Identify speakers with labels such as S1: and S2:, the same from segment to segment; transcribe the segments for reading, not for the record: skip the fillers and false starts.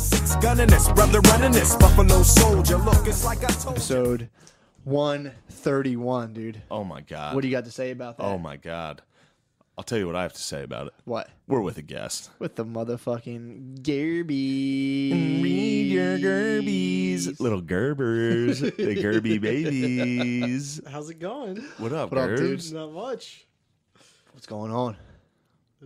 S1: 6 gunning this, brother running this, Buffalo Soldier. Look, it's like I told you.
S2: Episode 131, dude.
S3: Oh my God.
S2: What do you got to say about that?
S3: Oh my God. I'll tell you what I have to say about it.
S2: What?
S3: We're with a guest.
S2: With the motherfucking Gerbies.
S3: Read your Gerbies. Little Gerbers. The Gerby babies.
S4: How's it going?
S3: What up,
S2: What up,
S3: Gerbs?
S2: dude?
S4: Not much.
S2: What's going on?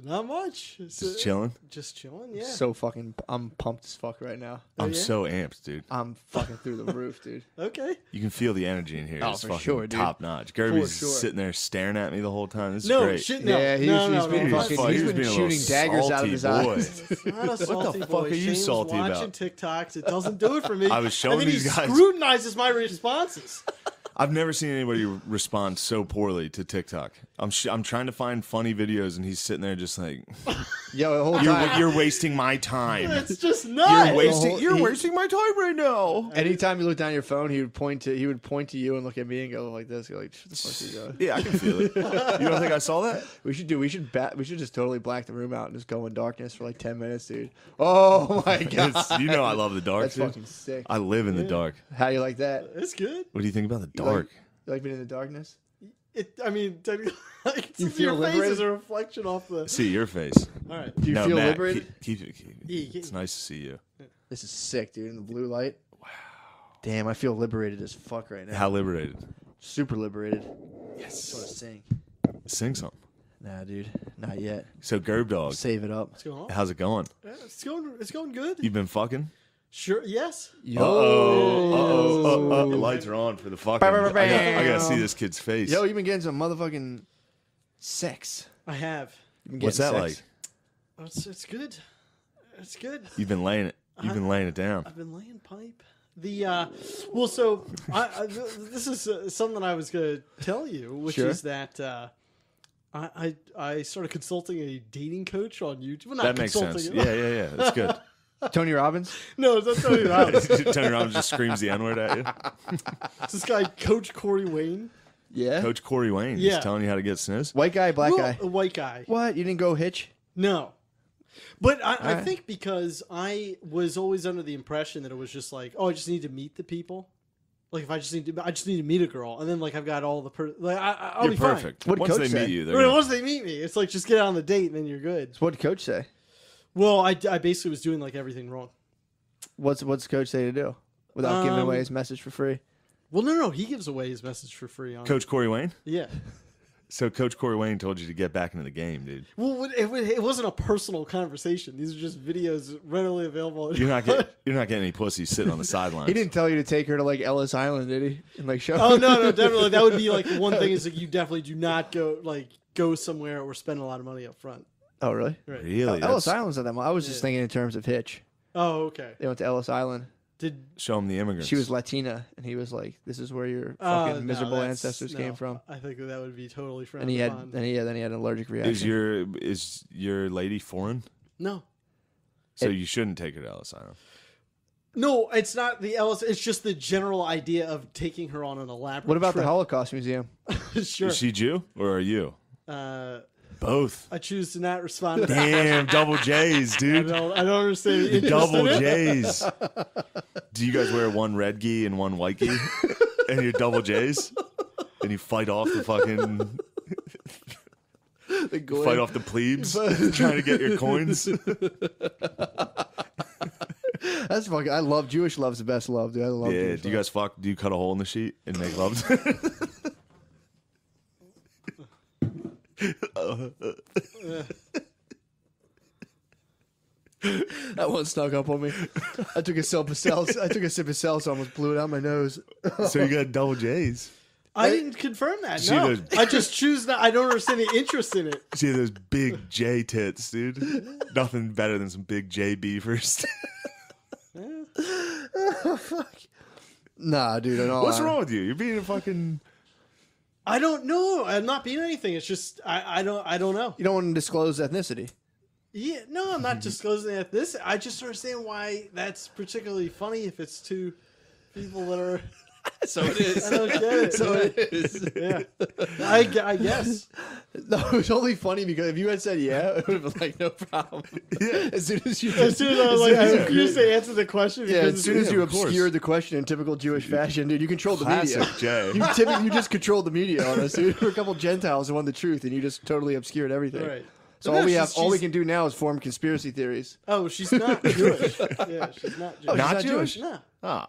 S4: Not much.
S3: Just chilling?
S4: Just chilling, yeah.
S2: So fucking, I'm pumped as fuck right now.
S3: I'm
S4: yeah?
S3: so amped, dude.
S2: I'm fucking through the roof, dude.
S4: Okay.
S3: You can feel the energy in here.
S2: Oh,
S3: It's
S2: for
S3: fucking
S2: sure, dude.
S3: top notch. Gerby's
S2: For sure.
S3: sitting there staring at me the whole time. This is
S4: No,
S3: great.
S4: shit, no.
S2: Yeah, he's
S4: no,
S2: been
S4: no,
S2: fucking,
S3: Fuck,
S2: he's
S3: he was
S2: been
S3: being a little
S2: shooting daggers out of his
S3: salty boy.
S2: eyes.
S4: It's not a salty
S3: fuck
S4: boy.
S3: are you
S4: Shane's
S3: salty
S4: watching
S3: about?
S4: TikToks. It doesn't do it for me.
S3: I was showing
S4: and then
S3: these
S4: he
S3: guys-
S4: scrutinizes my responses.
S3: I've never seen anybody respond so poorly to TikTok. I'm trying to find funny videos, and he's sitting there just like,
S2: Yo, the whole time.
S3: you're wasting my time.
S4: It's just not.
S3: You're wasting my time right now.
S2: Anytime you look down your phone, he would point to you and look at me and go like this. Go like, "Shut the fuck you go."
S3: Yeah, I can feel it. You don't think I saw that?
S2: We should just totally black the room out and just go in darkness for like 10 minutes, dude. Oh my god,
S3: You know I love the dark.
S2: that's
S3: dude.
S2: fucking sick.
S3: I live in the dark.
S2: How you like that?
S4: It's good.
S3: What do you think about the
S2: You
S3: dark?
S2: like being in the darkness?
S4: I mean, technically, like,
S2: You feel
S4: your face
S2: liberated?
S4: is a reflection off the.
S3: See your face.
S4: All right.
S2: Do you feel
S3: Matt,
S2: liberated?
S3: Keep it.
S4: Yeah,
S3: It's nice to see you.
S2: This is sick, dude. In the blue light. Wow. Damn, I feel liberated as fuck right now.
S3: How liberated?
S2: Super liberated.
S3: Yes.
S2: Just want to sing.
S3: Sing something.
S2: Nah, dude, not yet.
S3: So Gerb Dog,
S2: Save it up.
S4: What's going on?
S3: how's it going?
S4: Yeah, it's going good.
S3: You been fucking?
S4: Sure. Yes.
S2: Yo,
S3: The lights are on for the fucking. I gotta see this kid's face.
S2: Yo, you've been getting some motherfucking sex.
S4: I have.
S2: You've been
S3: What's that
S2: getting sex.
S4: Oh, it's good. It's good.
S3: You've been laying it. You've been laying it down.
S4: I've been laying pipe. Well, so this is something I was going to tell you, which
S2: Sure.
S4: is that I started consulting a dating coach on YouTube. Well, not
S3: That makes sense.
S4: consulting.
S3: Yeah. That's good.
S2: Tony Robbins.
S4: No, that's not even how. It's
S3: Tony Robbins just screams the N-word at you.
S4: this guy, Coach Corey Wayne.
S2: Yeah.
S3: Coach Corey Wayne
S4: Yeah.
S3: is telling you how to get sniz.
S2: White guy, black
S4: Well,
S2: guy.
S4: a white guy.
S2: What? You didn't go hitch?
S4: No. But I
S2: right.
S4: think because I was always under the impression that it was just like, oh, I just need to meet the people. Like if I just need to meet a girl, and then like I've got all the I'll
S3: You're
S4: be
S3: perfect.
S2: What did
S3: Once
S2: Coach
S3: they
S2: say?
S3: meet you,
S4: fine.
S3: they're gonna-
S4: Once they meet me, it's like just get out on the date and then you're good.
S2: So what did Coach say?
S4: Well, I basically was doing like everything wrong.
S2: What's Coach say to do without giving away his message for free?
S4: Well, no, he gives away his message for free on
S3: Coach Corey Wayne.
S4: Yeah.
S3: So Coach Corey Wayne told you to get back into the game, dude.
S4: Well, it wasn't a personal conversation. These are just videos readily available.
S3: You're not getting any pussy sitting on the sidelines.
S2: He didn't tell you to take her to like Ellis Island, did he? And like show.
S4: Oh no, definitely. That would be like the one thing is like you definitely do not go somewhere or spend a lot of money up front.
S2: Oh really?
S4: Right.
S3: Really?
S2: Ellis
S3: That's-
S2: Island's not that much. I was just thinking in terms of hitch.
S4: Oh, okay.
S2: They went to Ellis Island.
S4: Did
S3: Show him the immigrants.
S2: She was Latina, and he was like, "This is where your
S4: no,
S2: fucking miserable
S4: that's-
S2: ancestors
S4: no.
S2: came from."
S4: I think that would be totally frowned
S2: And he had,
S4: upon.
S2: then he had an allergic reaction.
S3: Is your lady foreign?
S4: No.
S3: So you shouldn't take her to Ellis Island.
S4: No, it's not the Ellis. It's just the general idea of taking her on an elaborate.
S2: What about the
S4: trip.
S2: Holocaust Museum?
S4: Sure.
S3: Is she Jew or are you? Both.
S4: I choose to not respond to that.
S3: Damn, double J's,
S4: I
S3: dude.
S4: don't understand the interest
S3: Double
S4: in it.
S3: J's. Do you guys wear one red gi and one white gi? And you're double J's? And you fight off the fucking... Fight off the plebes trying to get your coins.
S2: That's fucking. I love Jewish love's the best love, dude. I love.
S3: Yeah,
S2: Jewish
S3: do you
S2: love.
S3: guys fuck? Do you cut a hole in the sheet and make love?
S2: That one snuck up on me. I took a sip of Cells. I almost blew it out my nose.
S3: So you got double J's.
S4: I didn't confirm that.
S3: See
S4: No,
S3: those-
S4: I just choose not. I don't understand the interest in it.
S3: See those big J tits, dude. Nothing better than some big J beavers.
S2: Nah, dude. At all.
S3: What's wrong with you? You're being a fucking.
S4: I don't know. I'm not being anything. It's just I don't know.
S2: You don't want to disclose ethnicity.
S4: Yeah, no, I'm not disclosing that. This I just understand why that's particularly funny if it's two people that are
S2: So it is.
S4: I don't get it.
S2: So it is.
S4: Yeah. I guess.
S2: No, it was only funny because if you had said yeah, it would have been like no problem. Yeah. As soon as you,
S4: As soon as I was like, I refused to answer the question.
S2: yeah,
S4: Because
S2: as soon as you
S3: of course.
S2: obscured the question in typical Jewish fashion, dude, you controlled the
S3: Classic
S2: media.
S3: Jay.
S2: You just controlled the media on us, dude. We're a couple Gentiles who want the truth, and you just totally obscured everything.
S4: Right.
S2: So
S4: No,
S2: all we
S4: she's-
S2: can do now is form conspiracy theories.
S4: Oh, she's not Jewish. Yeah, she's not Jewish.
S2: Oh,
S3: Not
S2: not
S3: Jewish?
S2: Jewish?
S4: No.
S3: Oh,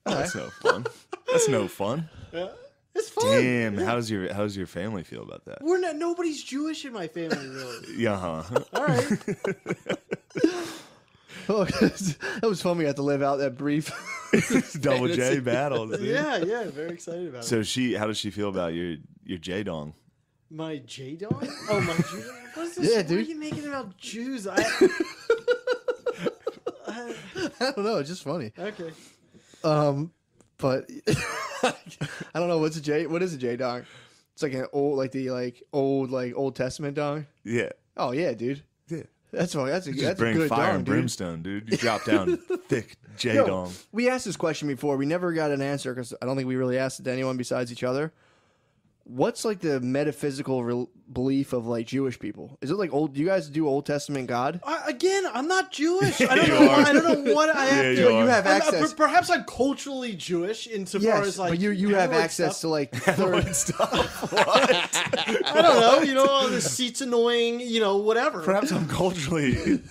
S3: that's no fun. That's no fun.
S4: Yeah. It's fun.
S3: Damn, how's your family feel about that?
S4: We're not. Nobody's Jewish in my family, really.
S3: Yeah, huh?
S4: All right.
S2: Oh, that was fun. We got to live out that brief.
S3: Double J
S2: fantasy.
S3: battles. Dude.
S4: Yeah, yeah. Very excited about
S3: So
S4: it.
S3: how does she feel about your J dong?
S4: My J dog? Oh, my Jew dog? What is this?
S2: Yeah,
S4: What
S2: dude.
S4: are you making about Jews?
S2: I don't know. It's just funny.
S4: Okay.
S2: But I don't know what's a J. What is a J dong? It's like an Old Testament dong.
S3: Yeah.
S2: Oh yeah, dude.
S3: Yeah.
S2: That's a
S3: Just
S2: that's a
S3: bring
S2: good
S3: fire
S2: dong,
S3: and
S2: dude.
S3: brimstone, dude. You drop down thick J
S2: Yo,
S3: dong.
S2: we asked this question before. We never got an answer because I don't think we really asked it to anyone besides each other. What's like the metaphysical belief of like Jewish people? Is it like old? Do you guys do Old Testament God?
S4: Again, I'm not Jewish. I don't
S3: You
S4: know.
S3: are.
S4: I don't know what I have
S3: Yeah,
S4: to.
S3: you are.
S2: You have access.
S4: Perhaps I'm culturally Jewish insofar
S2: Yes,
S4: as like.
S2: but you have
S4: Hemorrhoid
S2: access
S4: stuff.
S2: to like third
S3: Stuff. What?
S4: I don't know. You know, oh, the seat's annoying. You know, whatever.
S3: Perhaps I'm culturally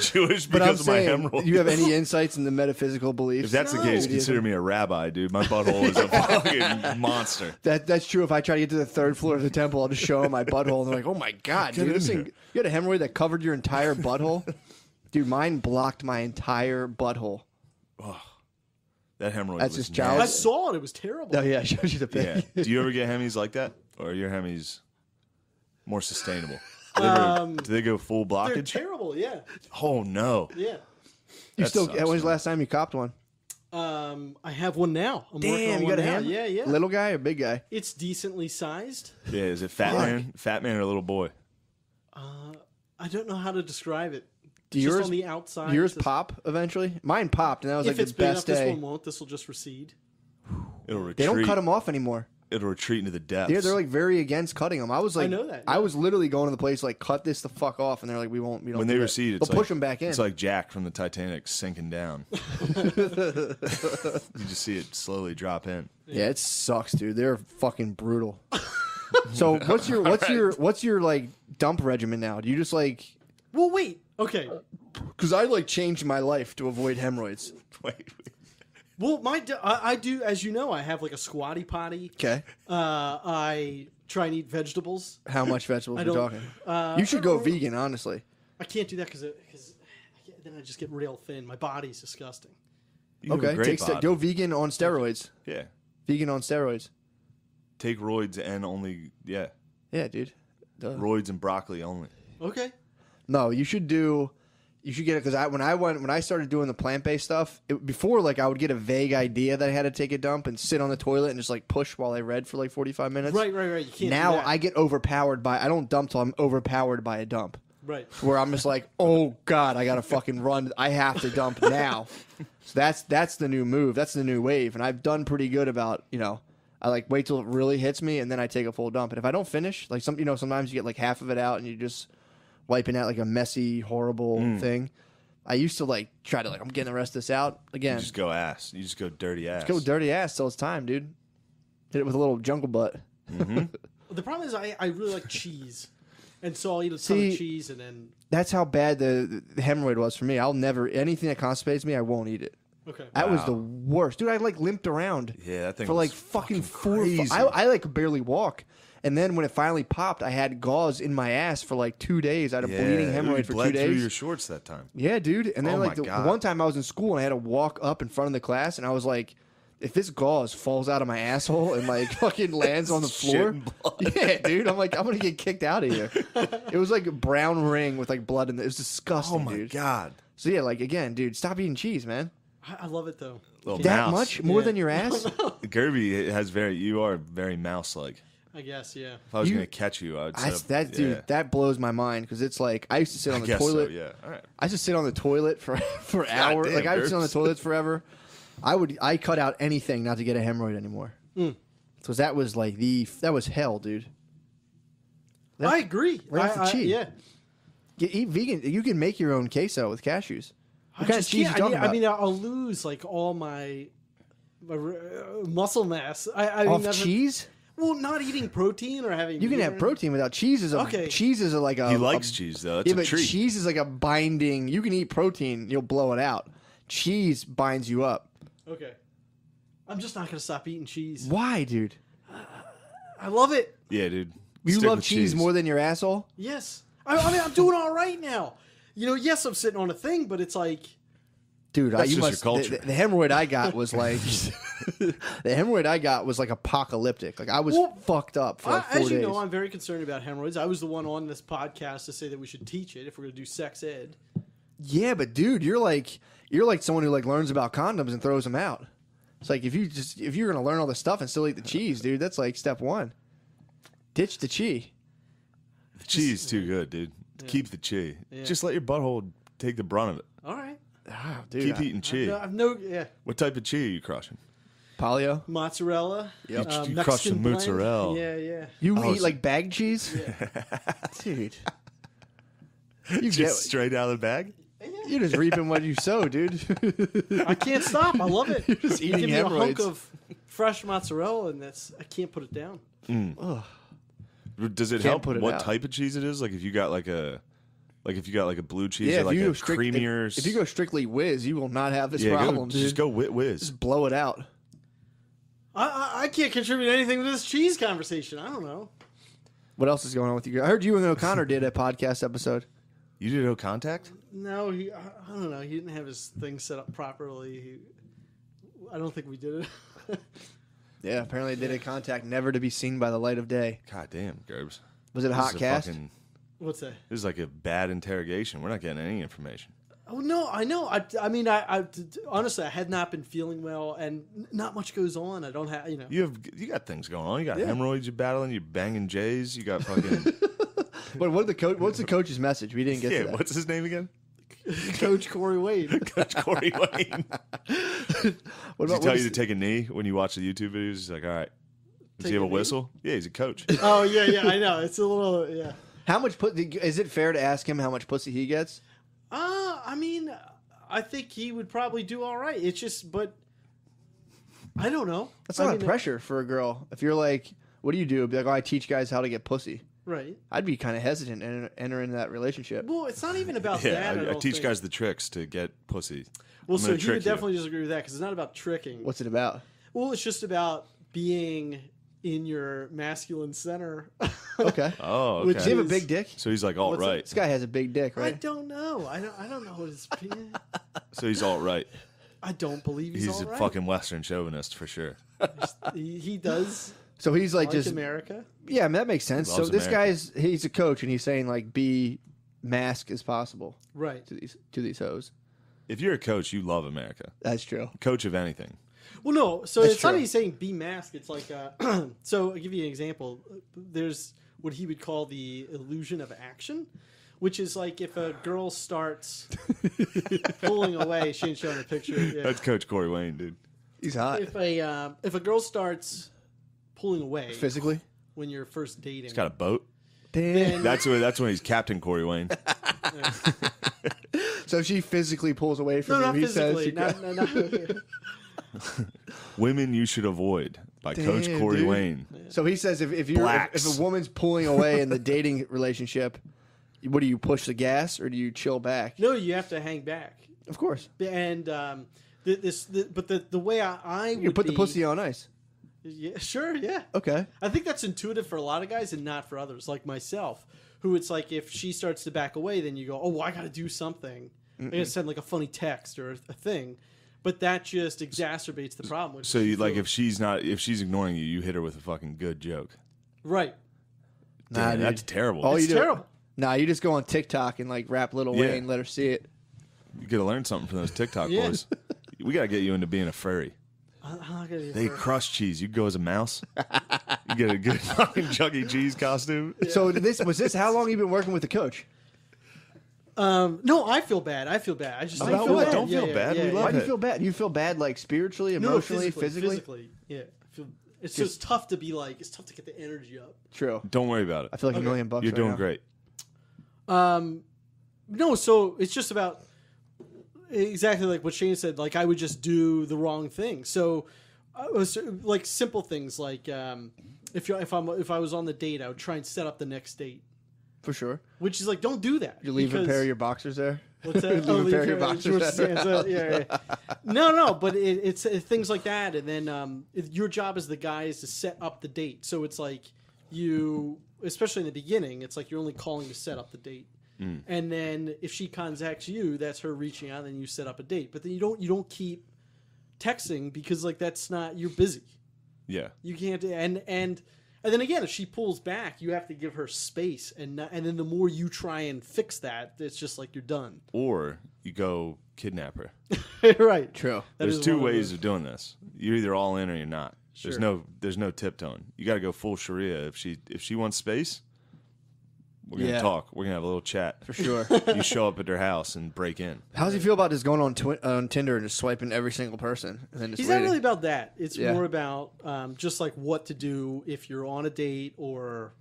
S3: Jewish
S2: But I'm
S3: because of my
S2: saying,
S3: hemorrhoids.
S2: do you have any insights in the metaphysical beliefs?
S3: If that's the
S4: No.
S3: case,
S2: Judaism?
S3: consider me a rabbi, dude. My butthole is a fucking monster.
S2: That's true. If I try to get to the third floor of the temple, I'll just show them my butthole, and they're like, "Oh my god, dude,
S3: in
S2: this
S3: here."
S2: thing! You had a hemorrhoid that covered your entire butthole, dude. Mine blocked my entire butthole."
S3: That hemorrhoid
S2: That's
S3: was
S2: just child-
S4: I
S3: nasty.
S4: saw it. It was terrible.
S2: Oh yeah, I showed you the pic.
S3: Yeah. Do you ever get hemis like that? Or are your hemis more sustainable? Do they go full
S4: They're
S3: blockage?
S4: terrible. Yeah.
S3: Oh, no.
S4: Yeah.
S2: You
S3: That
S2: still?
S3: sucks,
S2: When's the
S3: man.
S2: last time you copped one?
S4: I have one now. I'm working
S2: Damn,
S4: on
S2: you
S4: one
S2: got a
S4: now.
S2: hammer?
S4: Yeah, yeah.
S2: Little guy or big guy?
S4: It's decently sized.
S3: Yeah, is it fat man? Fat man or little boy?
S4: I don't know how to describe it.
S2: Do
S4: Just
S2: yours
S4: on the outside.
S2: yours
S4: it's-
S2: pop eventually? Mine popped, and that was
S4: If
S2: like
S4: it's
S2: the
S4: big enough,
S2: best
S4: this
S2: day.
S4: one won't. This will just recede.
S3: It'll retreat.
S2: They don't cut them off anymore.
S3: It'll retreat into the depths.
S2: They're like very against cutting them. I was like,
S4: know that,
S2: I
S4: yeah.
S2: was literally going to the place like, cut this the fuck off, and they're like, we don't.
S3: when they
S2: do that.
S3: recede, it's
S2: They'll
S3: like,
S2: push them back in.
S3: It's like Jack from the Titanic sinking down. You just see it slowly drop in.
S2: Yeah, it sucks, dude. They're fucking brutal. So what's your like dump regimen now? Do you just like?
S4: Well, wait. Okay.
S2: Because I like changed my life to avoid hemorrhoids.
S3: Wait.
S4: Well, I do, as you know, I have like a squatty potty.
S2: Okay,
S4: I try and eat vegetables.
S2: how much vegetables
S4: I
S2: are we
S4: don't-
S2: talking? You should go vegan, honestly.
S4: I can't do that because then I just get real thin. My body's disgusting.
S3: You have a
S2: Okay,
S3: great body.
S2: go vegan on steroids.
S3: Yeah.
S2: Vegan on steroids.
S3: Take roids and only, yeah.
S2: Yeah, dude. Duh.
S3: Roids and broccoli only.
S4: Okay.
S2: No, you should get it because when I started doing the plant based stuff before, like I would get a vague idea that I had to take a dump and sit on the toilet and just like push while I read for like 45 minutes.
S4: Right. You can't.
S2: Now
S4: do that.
S2: I get overpowered by I don't dump till I'm overpowered by a dump.
S4: Right.
S2: Where I'm just like, oh god, I gotta fucking run. I have to dump now. So that's the new move. That's the new wave, and I've done pretty good about I like wait till it really hits me and then I take a full dump. And if I don't finish, like sometimes you get like half of it out and you just wiping out like a messy, horrible thing. I used to like try to like I'm getting the rest of this out again.
S3: You just go ass. You just go dirty ass.
S2: Go dirty ass till it's time, dude. Hit it with a little jungle butt.
S4: The problem is I really like cheese, and so I'll eat a ton
S2: See,
S4: of cheese and then.
S2: That's how bad the hemorrhoid was for me. I'll never anything that constipates me, I won't eat it.
S4: Okay.
S2: That was the worst, dude. I like limped around.
S3: Yeah, that thing
S2: for
S3: was
S2: like fucking
S3: crazy.
S2: I like could barely walk. And then when it finally popped, I had gauze in my ass for like 2 days. I had a bleeding
S3: you
S2: hemorrhoid for 2
S3: bled through
S2: days.
S3: your shorts that time.
S2: Yeah, dude. And then
S3: Oh
S2: like
S3: my
S2: the
S3: God.
S2: one time I was in school and I had to walk up in front of the class, and I was like, if this gauze falls out of my asshole and like fucking lands on the
S3: Shit
S2: floor,
S3: and blood.
S2: yeah, dude, I'm like, I'm gonna get kicked out of here. It was like a brown ring with like blood in it. It was disgusting,
S3: Oh my
S2: dude.
S3: god.
S2: So yeah, like again, dude, stop eating cheese, man.
S4: I love it though.
S3: Little
S2: That
S3: mouse.
S2: much more
S4: Yeah.
S2: than your ass?
S3: Gerby has you are very mouse like.
S4: I guess. Yeah.
S3: If I was
S2: You-
S3: gonna catch you, I would
S2: That's,
S3: set up,
S2: that dude,
S3: yeah.
S2: that blows my mind because it's like I used to sit on
S3: I
S2: the
S3: guess
S2: toilet.
S3: so, yeah. All right.
S2: I used to sit on the toilet for hours.
S3: damn,
S2: Like I would sit on the
S3: Gerps.
S2: toilets forever. I cut out anything not to get a hemorrhoid anymore. So that was like that was hell, dude.
S4: I agree.
S2: Right off the cheap.
S4: Yeah.
S2: Eat vegan. You can make your own queso with cashews. What kind of cheese you
S4: can't.
S2: talking about?
S4: I mean, I'll lose like all my muscle mass. I mean,
S2: Off cheese?
S4: Well, not eating protein or having.
S2: You can have protein without cheese. Cheese is like a.
S3: He likes cheese though. That's
S2: yeah,
S3: a
S2: but
S3: treat.
S2: cheese is like a binding. You can eat protein, you'll blow it out. Cheese binds you up.
S4: Okay. I'm just not gonna stop eating cheese.
S2: Why, dude?
S4: I love it.
S3: Yeah, dude.
S2: You
S3: Stick
S2: love
S3: with
S2: cheese more than your asshole?
S4: Yes. I mean, I'm doing all right now. You know, yes, I'm sitting on a thing, but it's like.
S2: Dude,
S3: That's
S2: you
S3: just
S2: must.
S3: your culture.
S2: The hemorrhoid I got was like, the hemorrhoid I got was like apocalyptic. Like I was fucked up for like 4 days.
S4: As you know, I'm very concerned about hemorrhoids. I was the one on this podcast to say that we should teach it if we're going to do sex ed.
S2: Yeah, but dude, you're like someone who like learns about condoms and throws them out. It's like if you're gonna learn all this stuff and still eat the cheese, dude, that's like step one. Ditch the cheese.
S3: The cheese too good, dude. Keep the cheese.
S4: Yeah.
S3: Just let your butthole take the brunt of it.
S4: All right.
S2: Ah, dude,
S3: Keep eating cheese.
S4: I've
S3: What type of cheese are you crushing?
S2: Paleo.
S4: mozzarella.
S2: Yep.
S3: You
S4: Mexican
S3: crush some
S4: blend.
S3: mozzarella.
S4: Yeah.
S2: You
S3: Oh,
S2: eat like bag cheese, dude. You
S3: Just straight out of the bag?
S2: you're just reaping what you sow, dude.
S4: I can't stop. I love it.
S2: You're just eating
S4: Give me a hunk
S2: hemorrhoids.
S4: of fresh mozzarella, and I can't put it down.
S3: Does it
S2: Can't
S3: help
S2: put it
S3: what
S2: out.
S3: type of cheese it is? Like if you got like a blue cheese
S2: Yeah,
S3: or like
S2: if you
S3: a
S2: go strict,
S3: creamier.
S2: if you go strictly whiz, you will not have this
S3: yeah,
S2: problem, dude.
S3: just go whiz.
S2: Just blow it out.
S4: I can't contribute anything to this cheese conversation. I don't know.
S2: What else is going on with you? I heard you and O'Connor did a podcast episode.
S3: You did no contact?
S4: No, I don't know. He didn't have his thing set up properly. I don't think we did it.
S2: Yeah, apparently they did a contact never to be seen by the light of day.
S3: God damn, Gerbs.
S2: Was it a hot cast?
S4: What's that?
S3: This is like a bad interrogation. We're not getting any information.
S4: Oh no, I know. I mean, honestly, I had not been feeling well, and not much goes on. I don't have,
S3: You got things going on. You got
S2: Yeah.
S3: hemorrhoids you're battling. You're banging Jays. You got fucking.
S2: But what's the coach's message? We didn't get to
S3: yeah,
S2: that.
S3: what's his name again?
S4: Coach Corey Wade.
S3: Coach Corey Wayne.
S2: What
S3: Does he tell you
S2: is-
S3: to take a knee when you watch the YouTube videos? He's like, all right. Does he have a whistle? Yeah, he's a coach.
S4: Oh yeah, I know. It's a little yeah.
S2: How much is it fair to ask him how much pussy he gets?
S4: I mean, I think he would probably do all right. It's just, but I don't know.
S2: That's a lot of pressure for a girl. If you're like, what do you do? Be like, oh, I teach guys how to get pussy.
S4: Right.
S2: I'd be kind of hesitant to enter into that relationship.
S4: Well, it's not even about
S3: Yeah,
S4: that.
S3: I teach guys the tricks to get pussy.
S4: Well,
S3: I'm
S4: so
S3: gonna
S4: he
S3: trick
S4: would
S3: you.
S4: definitely disagree with that because it's not about tricking.
S2: What's it about?
S4: Well, it's just about being in your masculine center.
S2: Okay.
S3: Oh, okay.
S4: Which
S2: Does he have a
S4: is-
S2: big dick?
S3: So he's like alt
S4: What's
S3: right.
S2: This guy has a big dick,
S4: I
S2: right?
S4: don't know. I don't know what his.
S3: So he's alt right.
S4: I don't believe he's,
S3: He's
S4: all
S3: a
S4: right.
S3: fucking Western chauvinist for sure.
S4: He does
S2: So he's like
S4: like
S2: just
S4: America.
S2: yeah, I mean, that makes sense. So
S3: Loves
S2: this
S3: America.
S2: he's a coach and he's saying like be mask as possible
S4: Right.
S2: to these hoes.
S3: If you're a coach, you love America.
S2: That's true.
S3: Coach of anything.
S4: Well, no. So
S2: That's
S4: it's not
S2: true.
S4: he's saying be masked. It's like so. I'll give you an example. There's what he would call the illusion of action, which is like if a girl starts pulling away. She ain't showing a picture. Yeah.
S3: That's Coach Corey Wayne, dude.
S2: He's hot
S4: If a girl starts pulling away
S2: physically.
S4: when you're first dating,
S3: He's got a boat.
S2: Damn.
S3: That's when he's Captain Corey Wayne.
S2: So if she physically pulls away
S4: no,
S2: from
S4: not
S2: you, he
S4: physically.
S2: says.
S3: Women you should avoid by Coach
S2: Damn,
S3: Corey
S2: dude.
S3: Wayne.
S2: So he says if
S3: Blacks.
S2: a woman's pulling away in the dating relationship, what do you push the gas or do you chill back?
S4: No, you have to hang back.
S2: Of course.
S4: And but the way I would
S2: You put the
S4: be-
S2: pussy on ice.
S4: Yeah, sure, yeah.
S2: Okay.
S4: I think that's intuitive for a lot of guys and not for others, like myself, who it's like if she starts to back away, then you go, oh, well, I got to do something. I got to send like a funny text or a thing. But that just exacerbates the problem. Which
S3: So
S4: is
S3: you
S4: you
S3: like
S4: feel-
S3: if she's ignoring you, you hit her with a fucking good joke.
S4: right.
S2: Nah,
S3: Damn,
S2: dude.
S3: that's terrible.
S2: All
S4: It's
S2: you do,
S4: terrible.
S2: Nah, you just go on TikTok and like rap Lil
S3: Yeah.
S2: Wayne, let her see it.
S3: You gotta learn something from those TikTok
S4: Yeah.
S3: boys. We gotta get you into being a furry.
S4: I'm not gonna be
S3: They
S4: afraid.
S3: crush cheese. You go as a mouse. You get a good fucking Chuck E. Cheese costume.
S2: So was this how long you been working with the coach?
S4: No, I feel bad. I just
S3: About
S4: feel
S3: what?
S4: bad.
S3: Don't feel bad. We love
S2: Why do you
S3: it.
S2: feel bad? You feel bad like spiritually,
S4: No,
S2: emotionally, physically?
S4: Physically, yeah. It's just tough to be like. It's tough to get the energy up.
S2: True.
S3: Don't worry about it.
S2: I feel like $1 million bucks.
S3: You're
S2: right
S3: doing
S2: now.
S3: great.
S4: No, so it's just about exactly like what Shane said. Like I would just do the wrong thing. So, like simple things like if I was on the date, I would try and set up the next date.
S2: For sure.
S4: Which is like, don't do that.
S2: You leave a pair of your boxers there.
S4: What's that?
S2: Leave a pair of your boxers there.
S4: Yeah. No, but it's things like that, and then your job as the guy is to set up the date. So it's like you, especially in the beginning, it's like you're only calling to set up the date. And then if she contacts you, that's her reaching out, and then you set up a date. But then you don't keep texting because like that's not, you're busy.
S3: Yeah.
S4: You can't, and then again, if she pulls back, you have to give her space, and then the more you try and fix that, it's just like you're done.
S3: Or you go kidnap her.
S4: Right.
S2: True.
S3: There's two ways of doing this. You're either all in or you're not.
S4: Sure.
S3: There's no tiptoeing. You got to go full Sharia. If she wants space, we're gonna talk. We're gonna have a little chat.
S2: For sure.
S3: You show up at her house and break in.
S2: How does he feel about just going on Tinder and just swiping every single person and then just
S4: He's
S2: waiting?
S4: not really about that. It's
S2: Yeah.
S4: more about just like what to do if you're on a date or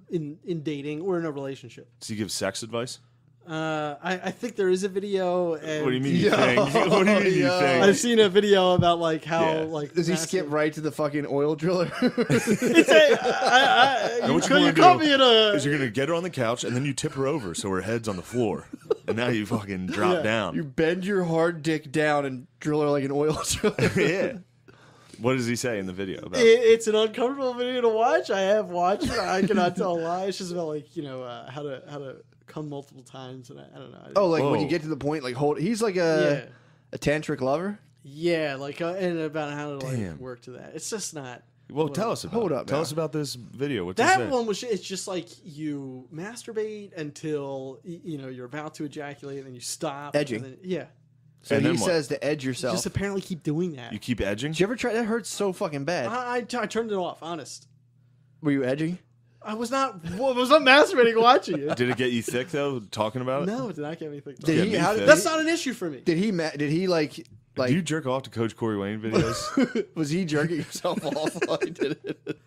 S4: in dating or in a relationship.
S3: Does he give sex advice?
S4: I think there is a video. And
S3: What do you mean you think? What do you mean you think?
S4: I've seen a video about like how
S3: Yeah.
S4: like
S2: Does he skip right to the fucking oil driller?
S3: And what
S4: you
S3: you
S4: caught me in a.
S3: is you're gonna get her on the couch and then you tip her over so her head's on the floor, and now you fucking drop
S4: Yeah.
S3: down.
S2: You bend your hard dick down and drill her like an oil driller.
S3: Yeah. What does he say in the video about?
S4: It's an uncomfortable video to watch. I have watched it. I cannot tell a lie. It's just about like how to come multiple times, and I don't know.
S2: Oh, like when
S3: Whoa.
S2: you get to the point, like he's like a tantric lover.
S4: Yeah, like and about how to like
S3: Damn.
S4: work to that. It's just not.
S3: Well, tell us about.
S2: Hold
S3: it.
S2: up
S3: Tell
S2: now.
S3: us about this video. What's it
S4: That
S3: say?
S4: one was. It's just like you masturbate until you're about to ejaculate, and then you stop.
S2: Edging.
S4: And then, yeah.
S2: So
S3: And
S2: he
S3: then what?
S2: says to edge yourself.
S4: Just apparently keep doing that.
S3: You keep edging.
S2: Did you ever try? That hurts so fucking bad.
S4: I turned it off. Honest.
S2: Were you edging?
S4: I was not masturbating watching it.
S3: Did it get you thick though? Talking about it.
S4: No, it did not get me thinking.
S2: Did
S3: Yeah,
S2: he?
S3: me
S2: How
S3: too.
S2: did,
S4: That's not an issue for me.
S2: did he? Did he like?
S3: Do you jerk off to Coach Corey Wayne videos?
S2: Was he jerking himself off while he did it?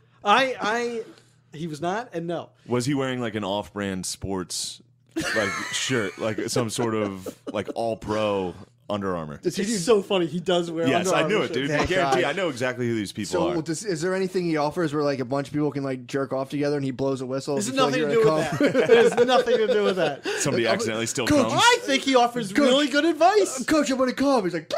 S4: He was not, and no.
S3: Was he wearing like an off-brand sports like shirt, like some sort of like all-pro Under Armour?
S2: Does he
S4: It's
S2: do?
S4: so funny. He does wear.
S3: Yes,
S4: Under
S3: I knew
S4: Armour
S3: it, dude.
S4: shirts.
S3: I
S2: Thank
S3: guarantee.
S2: God.
S3: I know exactly who these people are.
S2: Is there anything he offers where like a bunch of people can like jerk off together and he blows a whistle?
S4: There's
S2: if you feel
S4: nothing to
S2: like
S4: do
S2: you're
S4: with
S2: gonna
S4: that. There's nothing to do with that.
S3: Somebody accidentally still
S2: Coach,
S3: comes.
S4: I think he offers really good advice.
S2: come? Coach, I'm gonna come. He's like,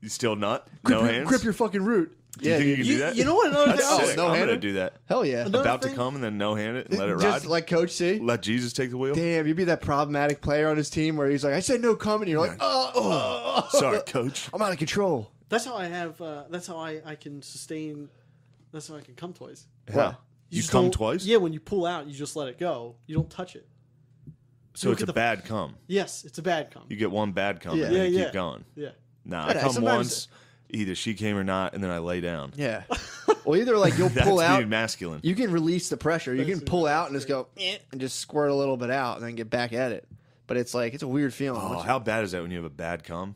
S3: You still not? No hands.
S2: grip your fucking root.
S3: Do you think you can do that?
S4: You know what? Another
S3: That's
S4: thing.
S3: sick.
S2: no
S3: I'm gonna
S2: hander?
S3: do that.
S2: Hell yeah.
S4: Another
S3: About to
S4: thing-
S3: come and then no hand it and let it
S2: Just
S3: ride.
S2: like Coach C.
S3: Let Jesus take the wheel.
S2: Damn, you'd be that problematic player on his team where he's like, I said no comment. You're like,
S3: Sorry, Coach.
S2: I'm out of control.
S4: That's how I have. That's how I can sustain. That's how I can come twice.
S3: Wow. You
S4: just
S3: come
S4: don't-
S3: twice?
S4: Yeah, when you pull out, you just let it go. You don't touch it.
S3: So
S4: look
S3: it's
S4: at
S3: a
S4: the-
S3: bad come.
S4: Yes, it's a bad come.
S3: You get one bad come
S2: Yeah.
S3: and then you
S4: Yeah,
S3: keep going.
S4: Yeah.
S3: Nah,
S2: Yeah,
S3: I come
S2: sometimes-
S3: once, either she came or not, and then I lay down.
S2: Yeah. Well, either like you'll
S3: That's
S2: pull out.
S3: being masculine.
S2: You can release the pressure. You can
S4: That's-
S2: pull out and just go and just squirt a little bit out and then get back at it. But it's like it's a weird feeling.
S3: Oh, how bad is that when you have a bad come?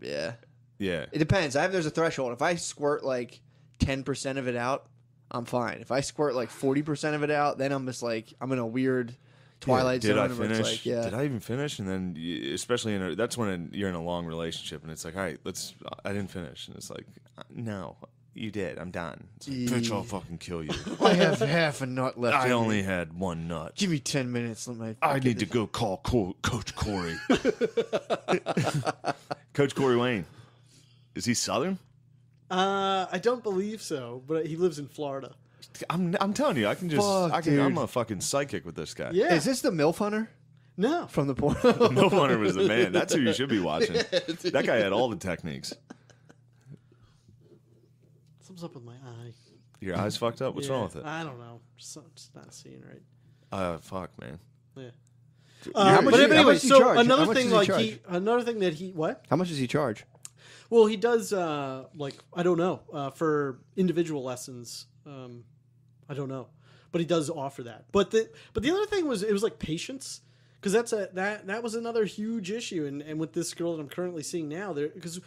S2: Yeah.
S3: Yeah.
S2: It depends. There's a threshold. If I squirt like 10% of it out, I'm fine. If I squirt like 40% of it out, then I'm just like I'm in a weird twilight
S3: Did I
S2: zone. where it's
S3: finish?
S2: like, yeah.
S3: Did I even finish? And then, especially that's when you're in a long relationship, and it's like, all right, I didn't finish, and it's like, no, you did. I'm done. It's like, bitch, I'll fucking kill you.
S2: I have half a nut left.
S3: I
S2: in
S3: only
S2: me.
S3: had one nut.
S2: Give me 10 minutes. Let my
S3: I need to go call Coach Corey. Coach Corey Wayne. Is he Southern?
S4: I don't believe so, but he lives in Florida.
S3: I'm telling you, I can just.
S2: Fuck,
S3: I'm
S2: dude.
S3: a fucking psychic with this guy.
S4: Yeah.
S2: Is this the MILF Hunter
S4: No.
S2: from the porn?
S3: No Hunter was the man. That's who you should be watching. That guy had all the techniques.
S4: Something's up with my eye.
S3: Your eyes fucked up? What's
S4: Yeah,
S3: wrong with it?
S4: I don't know. Just not seeing right.
S3: Fuck, man.
S4: Yeah.
S2: How much
S4: But
S2: do you- how
S4: anyway,
S2: much do you
S4: so
S2: charge? How
S4: another
S2: much
S4: thing,
S2: does he
S4: like
S2: charge?
S4: another thing that he what?
S2: How much does he charge?
S4: Well, he does like I don't know for individual lessons. I don't know, but he does offer that. But the other thing was it was like patience, because that was another huge issue, and with this girl that I'm currently seeing now, there because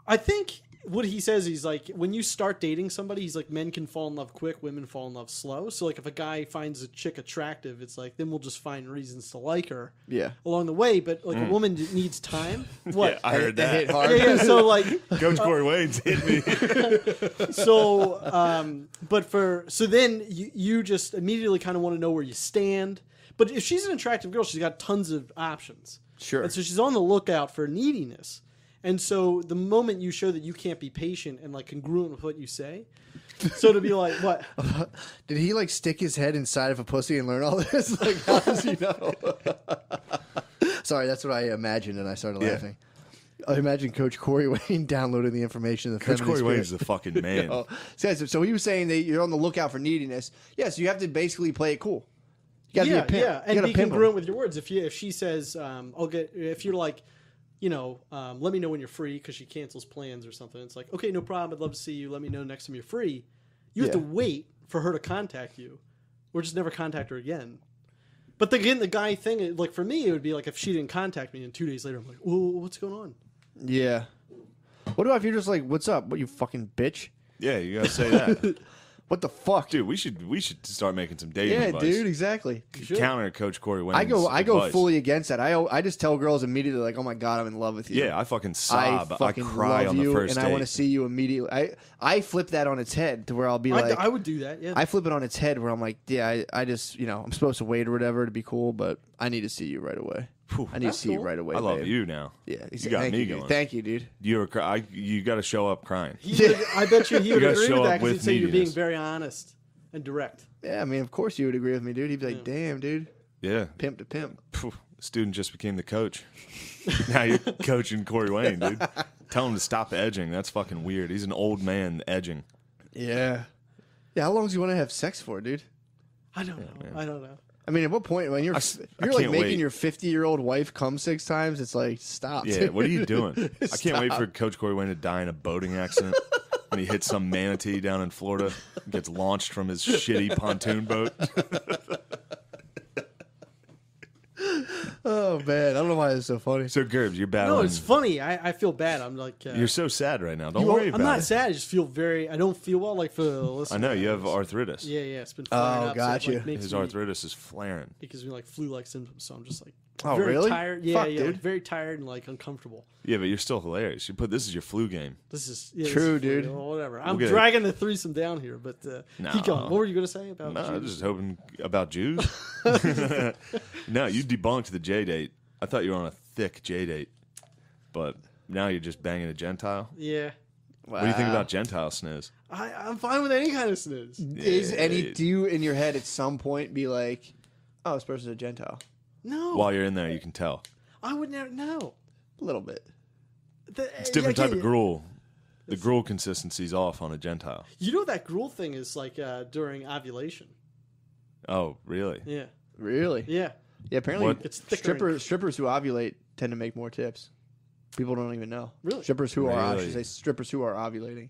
S4: I think what he says, he's like, when you start dating somebody, he's like, men can fall in love quick, women fall in love slow. So like if a guy finds a chick attractive, it's like, then we'll just find reasons to like her along the way. But like a woman needs time. What?
S3: Yeah, I heard that.
S2: Hit hard.
S4: Yeah, so like
S3: Coach Corey Wayne's hit me.
S4: so so then you just immediately kind of want to know where you stand. But if she's an attractive girl, she's got tons of options.
S2: Sure.
S4: And so she's on the lookout for neediness. And so the moment you show that you can't be patient and like congruent with what you say, so to be like, what?
S2: Did he like stick his head inside of a pussy and learn all this? Like, how does he know? Sorry, that's what I imagined, and I started laughing. I imagine Coach Corey Wayne downloading the information.
S3: Coach Corey Wayne's the fucking man.
S2: So he was saying that you're on the lookout for neediness. Yes, you have to basically play it cool. You got to be a pimp.
S4: Yeah, and be congruent with your words. If she says, if you're like, let me know when you're free because she cancels plans or something. It's like, okay, no problem. I'd love to see you. Let me know next time you're free. You have to wait for her to contact you or just never contact her again. But again, the guy thing, like for me, it would be like if she didn't contact me and 2 days later, I'm like, whoa, what's going on?
S2: Yeah. What about if you're just like, what's up? What, you fucking bitch?
S3: Yeah, you gotta say that.
S2: What the fuck?
S3: Dude, we should start making some dating advice.
S2: Dude, exactly.
S3: Counter Coach Corey Wayne's
S2: I go
S3: advice.
S2: fully against that. I just tell girls immediately like, oh my God, I'm in love with you.
S3: Yeah, I fucking sob. I
S2: fucking
S3: cry
S2: love
S3: on the
S2: you,
S3: first
S2: and
S3: date.
S2: I want to see you immediately. I flip that on its head to where I'll be like,
S4: I would do that. Yeah,
S2: I flip it on its head where I'm like, yeah, I just, I'm supposed to wait or whatever to be cool, but I need to see you right away. I need to see you
S4: cool.
S2: right away.
S3: I love
S2: babe.
S3: you now.
S2: Yeah,
S3: you got me
S2: dude.
S3: going.
S2: Thank you, dude.
S3: You ever cry? You got to show up crying.
S4: I bet you he would
S3: gotta
S4: agree
S3: show
S4: with
S3: up
S4: that because
S3: with
S4: he'd say you're being
S3: neediness.
S4: very honest and direct.
S2: Yeah, I mean, of course you would agree with me, dude. He'd be like, damn, dude,
S3: Yeah.
S2: pimp to pimp.
S3: Phew, the student just became the coach. Now you're coaching Corey Wayne, dude. Tell him to stop edging. That's fucking weird. He's an old man edging.
S2: Yeah. Yeah, how long do you want to have sex for, dude?
S4: I don't know. I don't know.
S2: I mean, at what point when you're
S3: I
S2: like
S3: can't
S2: making
S3: wait.
S2: your 50-year-old wife come 6 times, it's like, stop.
S3: Yeah, what are you doing? I can't wait for Coach Corey Wayne to die in a boating accident when he hits some manatee down in Florida, gets launched from his shitty pontoon boat.
S2: Oh man, I don't know why it's so funny.
S3: So Gerbs, you're battling.
S4: No, it's funny. I feel bad. I'm like,
S3: You're so sad right now. Don't worry about
S4: I'm not
S3: it.
S4: sad. I just feel I don't feel well. Like for the listeners.
S3: I know you have arthritis.
S4: Yeah, it's been flaring up.
S2: gotcha.
S4: So it, like, makes
S3: His
S4: me,
S3: arthritis is flaring.
S4: It gives me like flu-like symptoms. So I'm just like,
S2: Oh,
S4: very
S2: really?
S4: tired. Yeah,
S2: Fuck,
S4: like,
S2: dude.
S4: very tired and like uncomfortable.
S3: Yeah, but you're still hilarious. You put this is your flu game.
S4: This is
S2: True,
S4: this is
S2: dude.
S4: well, whatever. I'm
S3: get it.
S4: dragging the threesome down here, but
S3: No.
S4: keep going. What were you going to say about?
S3: No, I
S4: Jews?
S3: was just hoping about Jews. No, you debunked the J date. I thought you were on a thick J date, but now you're just banging a Gentile.
S4: Yeah,
S3: What do you think about Gentile sniz?
S4: I'm fine with any kind of sniz.
S2: Do you in your head at some point be like, oh, this person's a Gentile?
S4: No,
S3: While you're in there, you can tell.
S4: I would never. No,
S2: A little bit.
S3: It's a different type of gruel. The gruel consistency's off on a Gentile.
S4: You know that gruel thing is like during ovulation.
S3: Oh, really?
S4: Yeah,
S2: Really?
S4: yeah.
S2: Yeah, apparently
S3: What?
S4: It's thicker.
S2: strippers who ovulate tend to make more tips. People don't even know.
S4: Really?
S2: Strippers who are I
S3: Really?
S2: should say strippers who are ovulating.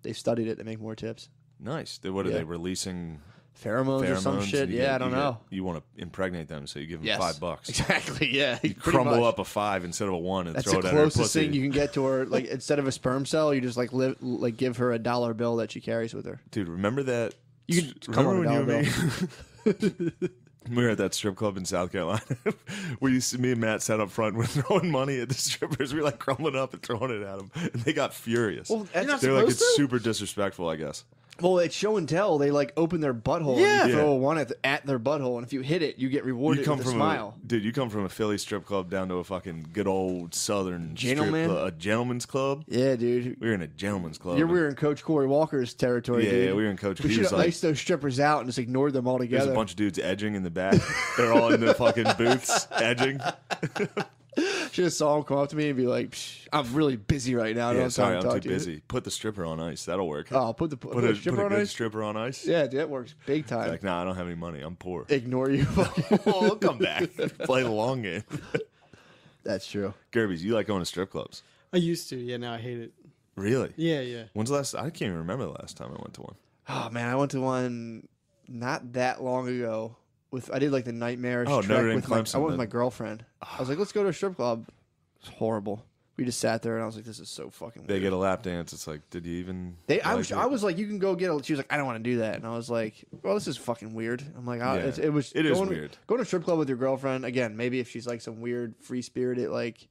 S2: They've studied it. They make more tips.
S3: Nice. What are
S2: Yeah.
S3: they releasing?
S2: Pheromones or some
S3: Pheromones?
S2: shit.
S3: And
S2: Yeah, I don't know.
S3: You want to impregnate them, so you give them
S2: Yes.
S3: $5.
S2: Exactly. Yeah.
S3: You crumble up a 5 instead of a 1 and
S2: That's
S3: throw
S2: the
S3: it at her
S2: closest
S3: pussy.
S2: thing you can get to her. Like instead of a sperm cell, you just like give her a $1 bill that she carries with her.
S3: Dude, remember that?
S2: You can come
S3: remember
S2: on
S3: when
S2: a
S3: you
S2: $1
S3: and me? We were at that strip club in South Carolina. Me and Matt sat up front. We're throwing money at the strippers. We were like crumbling up and throwing it at them, and they got furious.
S2: Well, that's-
S4: not
S3: They're like,
S4: supposed
S3: it's
S4: to?
S3: super disrespectful, I guess.
S2: Well, it's show and tell. They like open their butthole
S4: Yeah.
S2: and you throw
S3: Yeah.
S2: a one at their butthole, and if you hit it, you get rewarded
S3: You come
S2: with a
S3: from
S2: smile.
S3: you come from a Philly strip club down to a fucking good old Southern
S2: Gentleman?
S3: strip club, a gentleman's club.
S2: Yeah, dude.
S3: We were in a gentleman's club.
S2: We were in Coach Corey Walker's territory,
S3: Yeah,
S2: dude.
S3: yeah, we were in Coach
S2: We
S3: He
S2: should
S3: was
S2: have
S3: like-
S2: iced those strippers out and just ignored them
S3: There's
S2: altogether.
S3: a bunch of dudes edging in the back. They're all in the fucking booths edging.
S2: Should have saw him come up to me and be like, Psh, "I'm really busy right now. I don't
S3: Yeah,
S2: have
S3: sorry,
S2: time to
S3: I'm
S2: talk
S3: too
S2: to you."
S3: busy. Put the stripper on ice. That'll work.
S2: Oh, put
S3: put a
S2: stripper on
S3: good
S2: ice.
S3: stripper on ice.
S2: Yeah, dude, that works big time.
S3: Like, nah, I don't have any money. I'm poor.
S2: Ignore you.
S3: Oh, I'll come back. Play the long game.
S2: That's true.
S3: Gerbies, you like going to strip clubs?
S4: I used to. Yeah, now I hate it.
S3: Really?
S4: Yeah, yeah.
S3: When's the last? I can't even remember the last time I went to one.
S2: Oh man, I went to one not that long ago. I did like the nightmarish
S3: Oh,
S2: trek
S3: Notre Dame
S2: with
S3: Clemson,
S2: I went with
S3: then.
S2: my girlfriend. I was like, let's go to a strip club. It's horrible. We just sat there and I was like, this is so fucking
S3: They
S2: weird.
S3: get a lap dance. It's like, did you even?
S2: I
S3: like
S2: was
S3: it?
S2: like, you can go get a. She was like, I don't want to do that, and I was like, well, this is fucking weird. I'm like,
S3: Yeah.
S2: it is
S3: It weird.
S2: Going to a strip club with your girlfriend again. Maybe if she's like some weird free spirited, like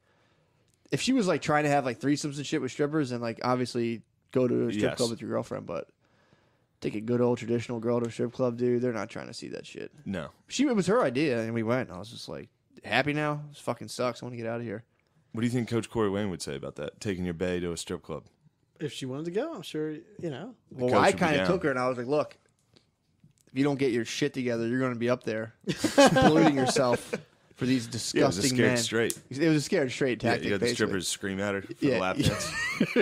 S2: if she was like trying to have like threesomes and shit with strippers, then like obviously go to a strip
S3: Yes.
S2: club with your girlfriend. But take a good old traditional girl to a strip club, dude. They're not trying to see that shit.
S3: No.
S2: It was her idea, and we went. And I was just like, happy now. This fucking sucks. I want to get out of here.
S3: What do you think Coach Corey Wayne would say about that? Taking your bae to a strip club.
S4: If she wanted to go, I'm sure, you know.
S2: Well,
S3: coach
S2: I
S3: would be
S2: kind of
S3: down.
S2: took her, and I was like, look, if you don't get your shit together, you're going to be up there exploiting yourself for these
S3: Yeah, it was a
S2: disgusting
S3: scared
S2: men.
S3: straight.
S2: It was a scared straight
S3: Yeah,
S2: tactic.
S3: you got the
S2: basically.
S3: strippers scream at her for
S2: Yeah.
S3: the lap dance.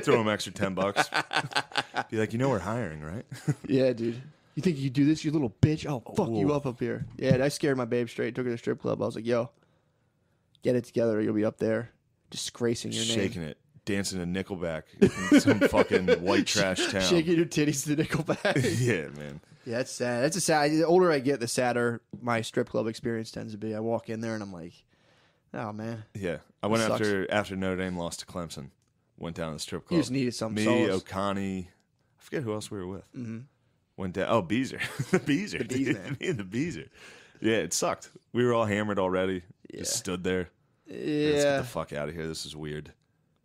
S3: Throw them extra $10. Be like, you know we're hiring, right?
S2: Yeah, dude. You think you can do this, you little bitch? I'll fuck you up here. Yeah, and I scared my babe straight. Took her to the strip club. I was like, yo, get it together. Or you'll be up there disgracing your
S3: Shaking
S2: name.
S3: it, dancing to Nickelback in some fucking white trash town.
S2: Shaking your titties to Nickelback.
S3: Yeah, man.
S2: Yeah, that's sad. That's a sad. The older I get, the sadder my strip club experience tends to be. I walk in there and I'm like, oh man,
S3: Yeah, I went
S2: Sucks.
S3: after Notre Dame lost to Clemson. Went down to the strip club.
S2: you just needed some
S3: Me,
S2: solace.
S3: Oconee. I forget who else we were with. Mm-hmm. Went down. Oh, Beezer, the Beezer,
S2: The Bees man.
S3: Me and the Beezer. Yeah, it sucked. We were all hammered already.
S2: Yeah.
S3: Just stood there. Let's get
S2: Yeah,
S3: the fuck out of here. This is weird.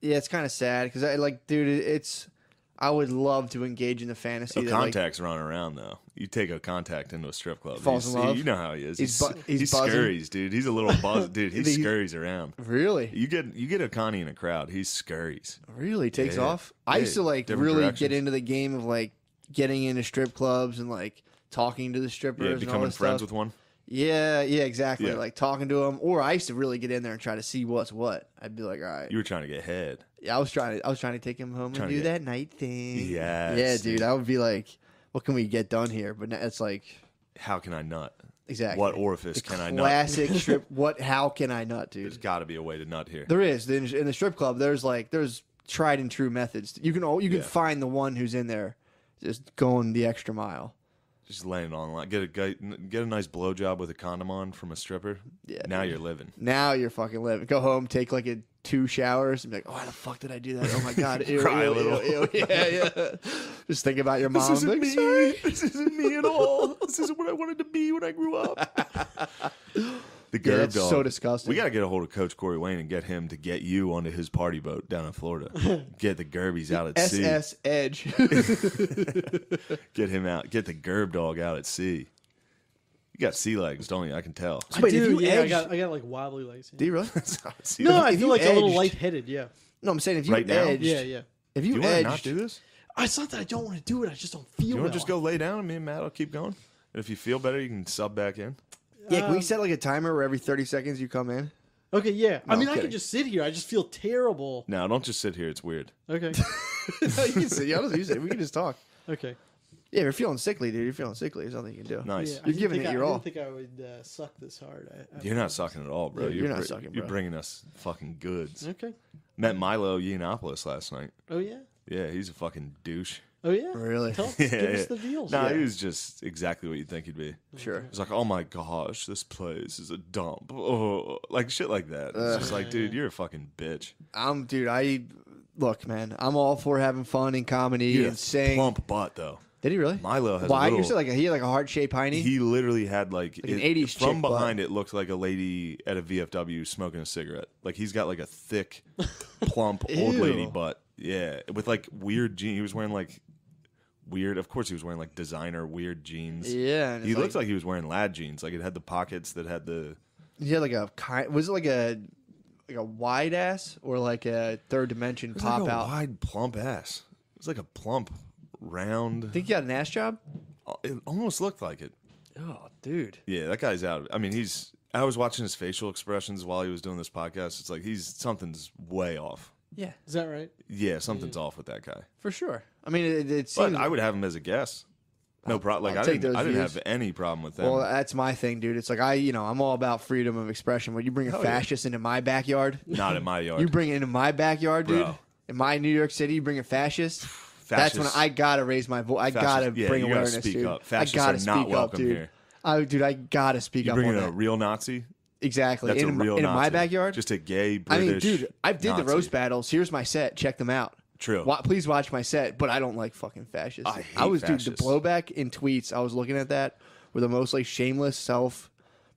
S2: yeah, it's kind of sad because I like, dude, it's. I would love to engage in the fantasy.
S3: A
S2: that, like,
S3: contact's running around though. You take a contact into a strip club.
S2: Falls in love?
S3: You know how he is.
S2: He's
S3: He
S2: buzzing.
S3: scurries, dude. He's a little buzz, dude. He
S2: He-
S3: scurries around.
S2: really,
S3: You get a Connie in a crowd. He scurries.
S2: really takes
S3: Yeah.
S2: off. I used to
S3: Yeah,
S2: like
S3: different
S2: really
S3: directions.
S2: get into the game of like getting into strip clubs and like talking to the strippers
S3: Yeah,
S2: and all
S3: becoming
S2: this
S3: friends
S2: stuff.
S3: with one.
S2: Yeah, exactly.
S3: Yeah.
S2: Like talking to them, or I used to really get in there and try to see what's what. I'd be like, all right,
S3: You were trying to get head.
S2: yeah, I was trying to take him home and
S3: Trying to
S2: do
S3: get-
S2: that night thing.
S3: Yes,
S2: yeah, dude.
S3: dude.
S2: I would be like, what can we get done here? But now it's like,
S3: How can I nut?
S2: exactly.
S3: What orifice
S2: The
S3: can I nut?
S2: classic strip. How can I nut,
S3: There's
S2: dude?
S3: got to be a way to nut here.
S2: There is in the strip club. There's tried and true methods. You can
S3: Yeah.
S2: find the one who's in there, just going the extra mile.
S3: Just laying it on line. Get a nice blowjob with a condom on from a stripper.
S2: Yeah,
S3: Now
S2: dude.
S3: you're living.
S2: Now you're fucking living. Go home, take like 2 showers, and be like, oh, how the fuck did I do that? Oh my god, ew,
S3: Cry a
S2: ew,
S3: little.
S2: ew, ew. Yeah. Just think about your mom.
S3: This isn't
S2: like,
S3: me.
S2: sorry.
S3: This isn't me at all. This isn't what I wanted to be when I grew up. The
S2: Yeah,
S3: Gerb
S2: that's
S3: dog.
S2: so disgusting.
S3: We got to get a hold of Coach Corey Wayne and get him to get you onto his party boat down in Florida. Get the Gerbies out at sea.
S2: SS Edge.
S3: Get him out. Get the Gerb dog out at sea. You got sea legs, don't you? I can tell.
S2: Wait,
S4: I
S2: if
S4: do,
S2: you
S4: yeah,
S2: edged-
S4: I got like wobbly legs.
S2: Do you really?
S3: Sea
S4: No,
S3: legs.
S4: I
S2: if
S4: feel
S2: you
S4: like a little
S2: edged-
S4: lightheaded. Yeah,
S2: No, I'm saying if you
S3: Right now?
S2: edged,
S4: yeah.
S2: if
S3: Do
S2: you
S3: you want to
S2: edged,
S3: not do this?
S4: It's not that I don't want to do it. I just don't feel.
S3: You want
S4: well.
S3: to just go lay down and me and Matt will keep going? And if you feel better, you can sub back in.
S2: yeah, can we set like a timer where every 30 seconds you come in?
S4: Okay, yeah. I
S2: No,
S4: mean,
S2: I'm
S4: I
S2: kidding.
S4: can just sit here. I just feel terrible.
S3: No, don't just sit here. It's weird.
S4: Okay,
S2: No, you can sit. Yeah, don't use it. We can just talk.
S4: okay.
S2: Yeah, if you're feeling sickly, dude. You're feeling sickly. There's nothing you can do.
S3: Nice.
S4: Yeah, I
S2: You're
S4: didn't
S2: giving
S4: think
S2: it your all.
S4: I didn't think I would suck this hard.
S3: You're not sucking at all, bro.
S2: Yeah, you're not sucking,
S3: You're
S2: bro.
S3: bringing us fucking goods.
S4: Okay.
S3: Met Milo Yiannopoulos last night.
S4: Oh yeah.
S3: Yeah, he's a fucking douche.
S4: Oh yeah.
S2: Really?
S4: Tell us,
S3: Yeah,
S4: give us
S3: yeah.
S4: the deals.
S3: Nah,
S2: Yeah.
S3: he was just exactly what you'd think he'd be.
S2: Sure.
S3: He's like, oh my gosh, this place is a dump. Oh, like shit like that. It's just like, dude, you're a fucking bitch.
S2: Look, man. I'm all for having fun and comedy
S3: You had
S2: and
S3: a
S2: saying.
S3: plump butt though.
S2: Did he really?
S3: Milo has
S2: Why?
S3: a
S2: You're
S3: little.
S2: saying he had like a heart shaped hiney.
S3: He literally had like,
S2: an 80s
S3: from
S2: chick
S3: behind
S2: butt.
S3: it looked like a lady at a VFW smoking a cigarette. Like he's got like a thick, plump old lady
S2: Ew.
S3: butt. Yeah, with like weird jeans. He was wearing like weird. Of course, he was wearing like designer weird jeans.
S2: Yeah, and
S3: He
S2: it's
S3: looked like he was wearing lad jeans. Like it had the pockets that had the.
S2: he had like a was it like a wide ass or like a third dimension
S3: It was
S2: pop
S3: like a
S2: out?
S3: wide plump ass. It was like a plump, round.
S2: Think you got an ass job?
S3: It almost looked like it.
S2: Oh, dude.
S3: Yeah, that guy's out. I mean, I was watching his facial expressions while he was doing this podcast. It's like something's way off.
S2: Yeah,
S4: Is that right?
S3: Yeah, something's off with that guy.
S2: for sure. I mean, it
S3: But
S2: seems.
S3: I would have him as a guest. No problem. Like
S2: I'll
S3: I
S2: take
S3: didn't
S2: those
S3: have
S2: views.
S3: any problem with that.
S2: well, that's my thing, dude. It's like I'm all about freedom of expression. When you bring a
S3: Hell yeah.
S2: fascist into my backyard,
S3: Not in my yard.
S2: you bring it into my backyard, dude.
S3: Bro.
S2: In my New York City, you bring a fascist. That's when I gotta raise my voice. I gotta
S3: yeah,
S2: bring
S3: you gotta
S2: awareness,
S3: speak
S2: dude.
S3: up. Fascists
S2: I gotta
S3: are not
S2: speak
S3: welcome
S2: up, dude.
S3: here.
S2: Dude, I gotta speak
S3: You
S2: up
S3: bring
S2: on
S3: in
S2: that.
S3: a real Nazi.
S2: Exactly.
S3: That's a real
S2: in
S3: Nazi.
S2: my backyard.
S3: Just a gay
S2: I mean,
S3: British.
S2: dude, I did
S3: Nazi.
S2: the roast battles. Here's my set. Check them out.
S3: True.
S2: Please watch my set. But I don't like fucking fascists.
S3: I hate
S2: dude,
S3: fascists.
S2: the blowback in tweets. I was looking at that were the most like shameless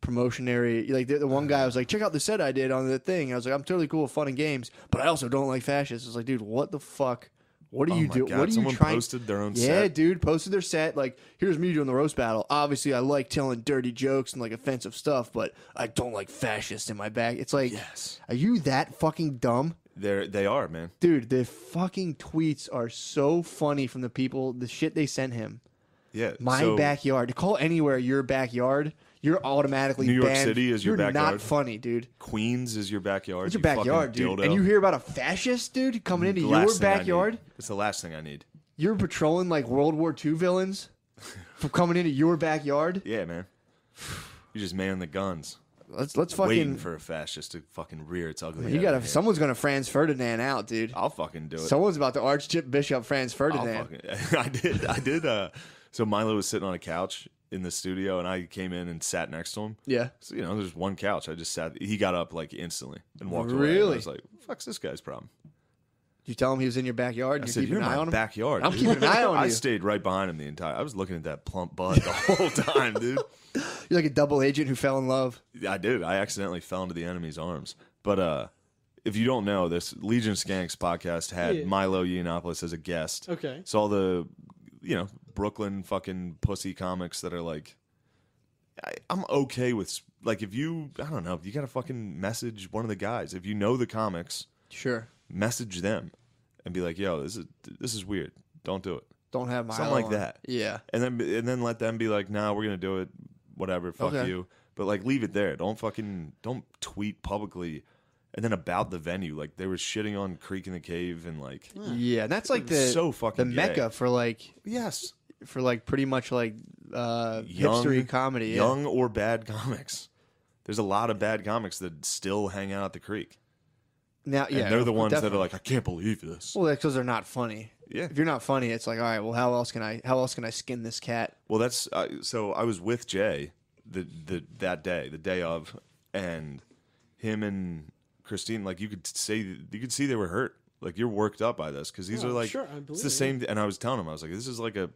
S2: self-promotionary. Like the one guy was like, check out the set I did on the thing. I was like, I'm totally cool with fun and games, but I also don't like fascists. I was like, dude, what the fuck? What are you doing?
S3: God,
S2: What are you
S3: someone
S2: trying?
S3: posted their own
S2: Yeah,
S3: set?
S2: dude, posted their set. Like, here's me doing the roast battle. Obviously, I like telling dirty jokes and like offensive stuff, but I don't like fascists in my bag. It's like,
S3: Yes.
S2: are you that fucking dumb?
S3: They are, man.
S2: Dude, the fucking tweets are so funny from the people, the shit they sent him.
S3: Yeah.
S2: My
S3: so,
S2: backyard. To call anywhere your backyard, you're automatically
S3: New York
S2: banned.
S3: City is your
S2: You're
S3: backyard?
S2: not funny, dude.
S3: Queens is your backyard.
S2: It's your
S3: you fucking
S2: backyard, dude.
S3: dildo.
S2: And you hear about a fascist, dude, coming into
S3: The
S2: your
S3: last thing I need.
S2: backyard?
S3: It's the last thing I need.
S2: You're patrolling like World War II villains from coming into your backyard?
S3: Yeah, man. You just man the guns.
S2: Let's
S3: Waiting
S2: fucking.
S3: for a fascist to fucking rear its ugly
S2: You
S3: head
S2: gotta.
S3: in here.
S2: Someone's gonna Franz Ferdinand out, dude.
S3: I'll fucking do it.
S2: Someone's about to Archbishop Franz
S3: I'll
S2: Ferdinand.
S3: fucking, I did. So Milo was sitting on a couch in the studio, and I came in and sat next to him.
S2: Yeah.
S3: So, there's one couch. I just sat. He got up like instantly and walked away.
S2: Really?
S3: And I was like, "Fuck's this guy's problem?"
S2: You tell him he was in your backyard.
S3: I
S2: And
S3: said,
S2: you're
S3: "You're
S2: keeping
S3: in
S2: an eye
S3: my
S2: on him.
S3: backyard."
S2: I'm
S3: dude."
S2: keeping an eye on
S3: I
S2: you.
S3: stayed right behind him the entire. I was looking at that plump butt the whole time, dude.
S2: You're like a double agent who fell in love.
S3: I did. I accidentally fell into the enemy's arms. But if you don't know, this Legion of Skanks podcast had
S4: Yeah.
S3: Milo Yiannopoulos as a guest.
S4: Okay.
S3: So all the, Brooklyn fucking pussy comics that are like, I'm okay with, like, if you, I don't know, you got to fucking message one of the guys. If you know the comics,
S2: Sure.
S3: message them and be like, yo, this is weird. Don't do it.
S2: Don't have my
S3: Something like that.
S2: Yeah.
S3: And then let them be like, nah, we're going to do it. Whatever. Fuck
S2: Okay.
S3: you. But, like, leave it there. Don't tweet publicly. And then about the venue, like, they were shitting on Creek in the Cave and, like,
S2: Yeah, and that's like
S3: It was
S2: the
S3: so fucking
S2: the
S3: gay.
S2: mecca for like
S3: yes.
S2: pretty much like
S3: Young,
S2: hipstery comedy. Yeah.
S3: Young or bad comics. There's a lot of bad comics that still hang out at the Creek.
S2: Now, yeah,
S3: And they're the ones that are
S2: definitely.
S3: like, I can't believe this.
S2: Well, that's because they're not funny.
S3: Yeah.
S2: If you're not funny, it's like, all right, well, how else can I skin this cat?
S3: Well, that's so I was with Jay that day, the day of, and him and Christine, like you could see they were hurt. Like you're worked up by this because these
S4: Oh,
S3: are like
S4: sure, I
S3: it's
S4: believe
S3: the
S4: it.
S3: same. And I was telling him, I was like, this is like a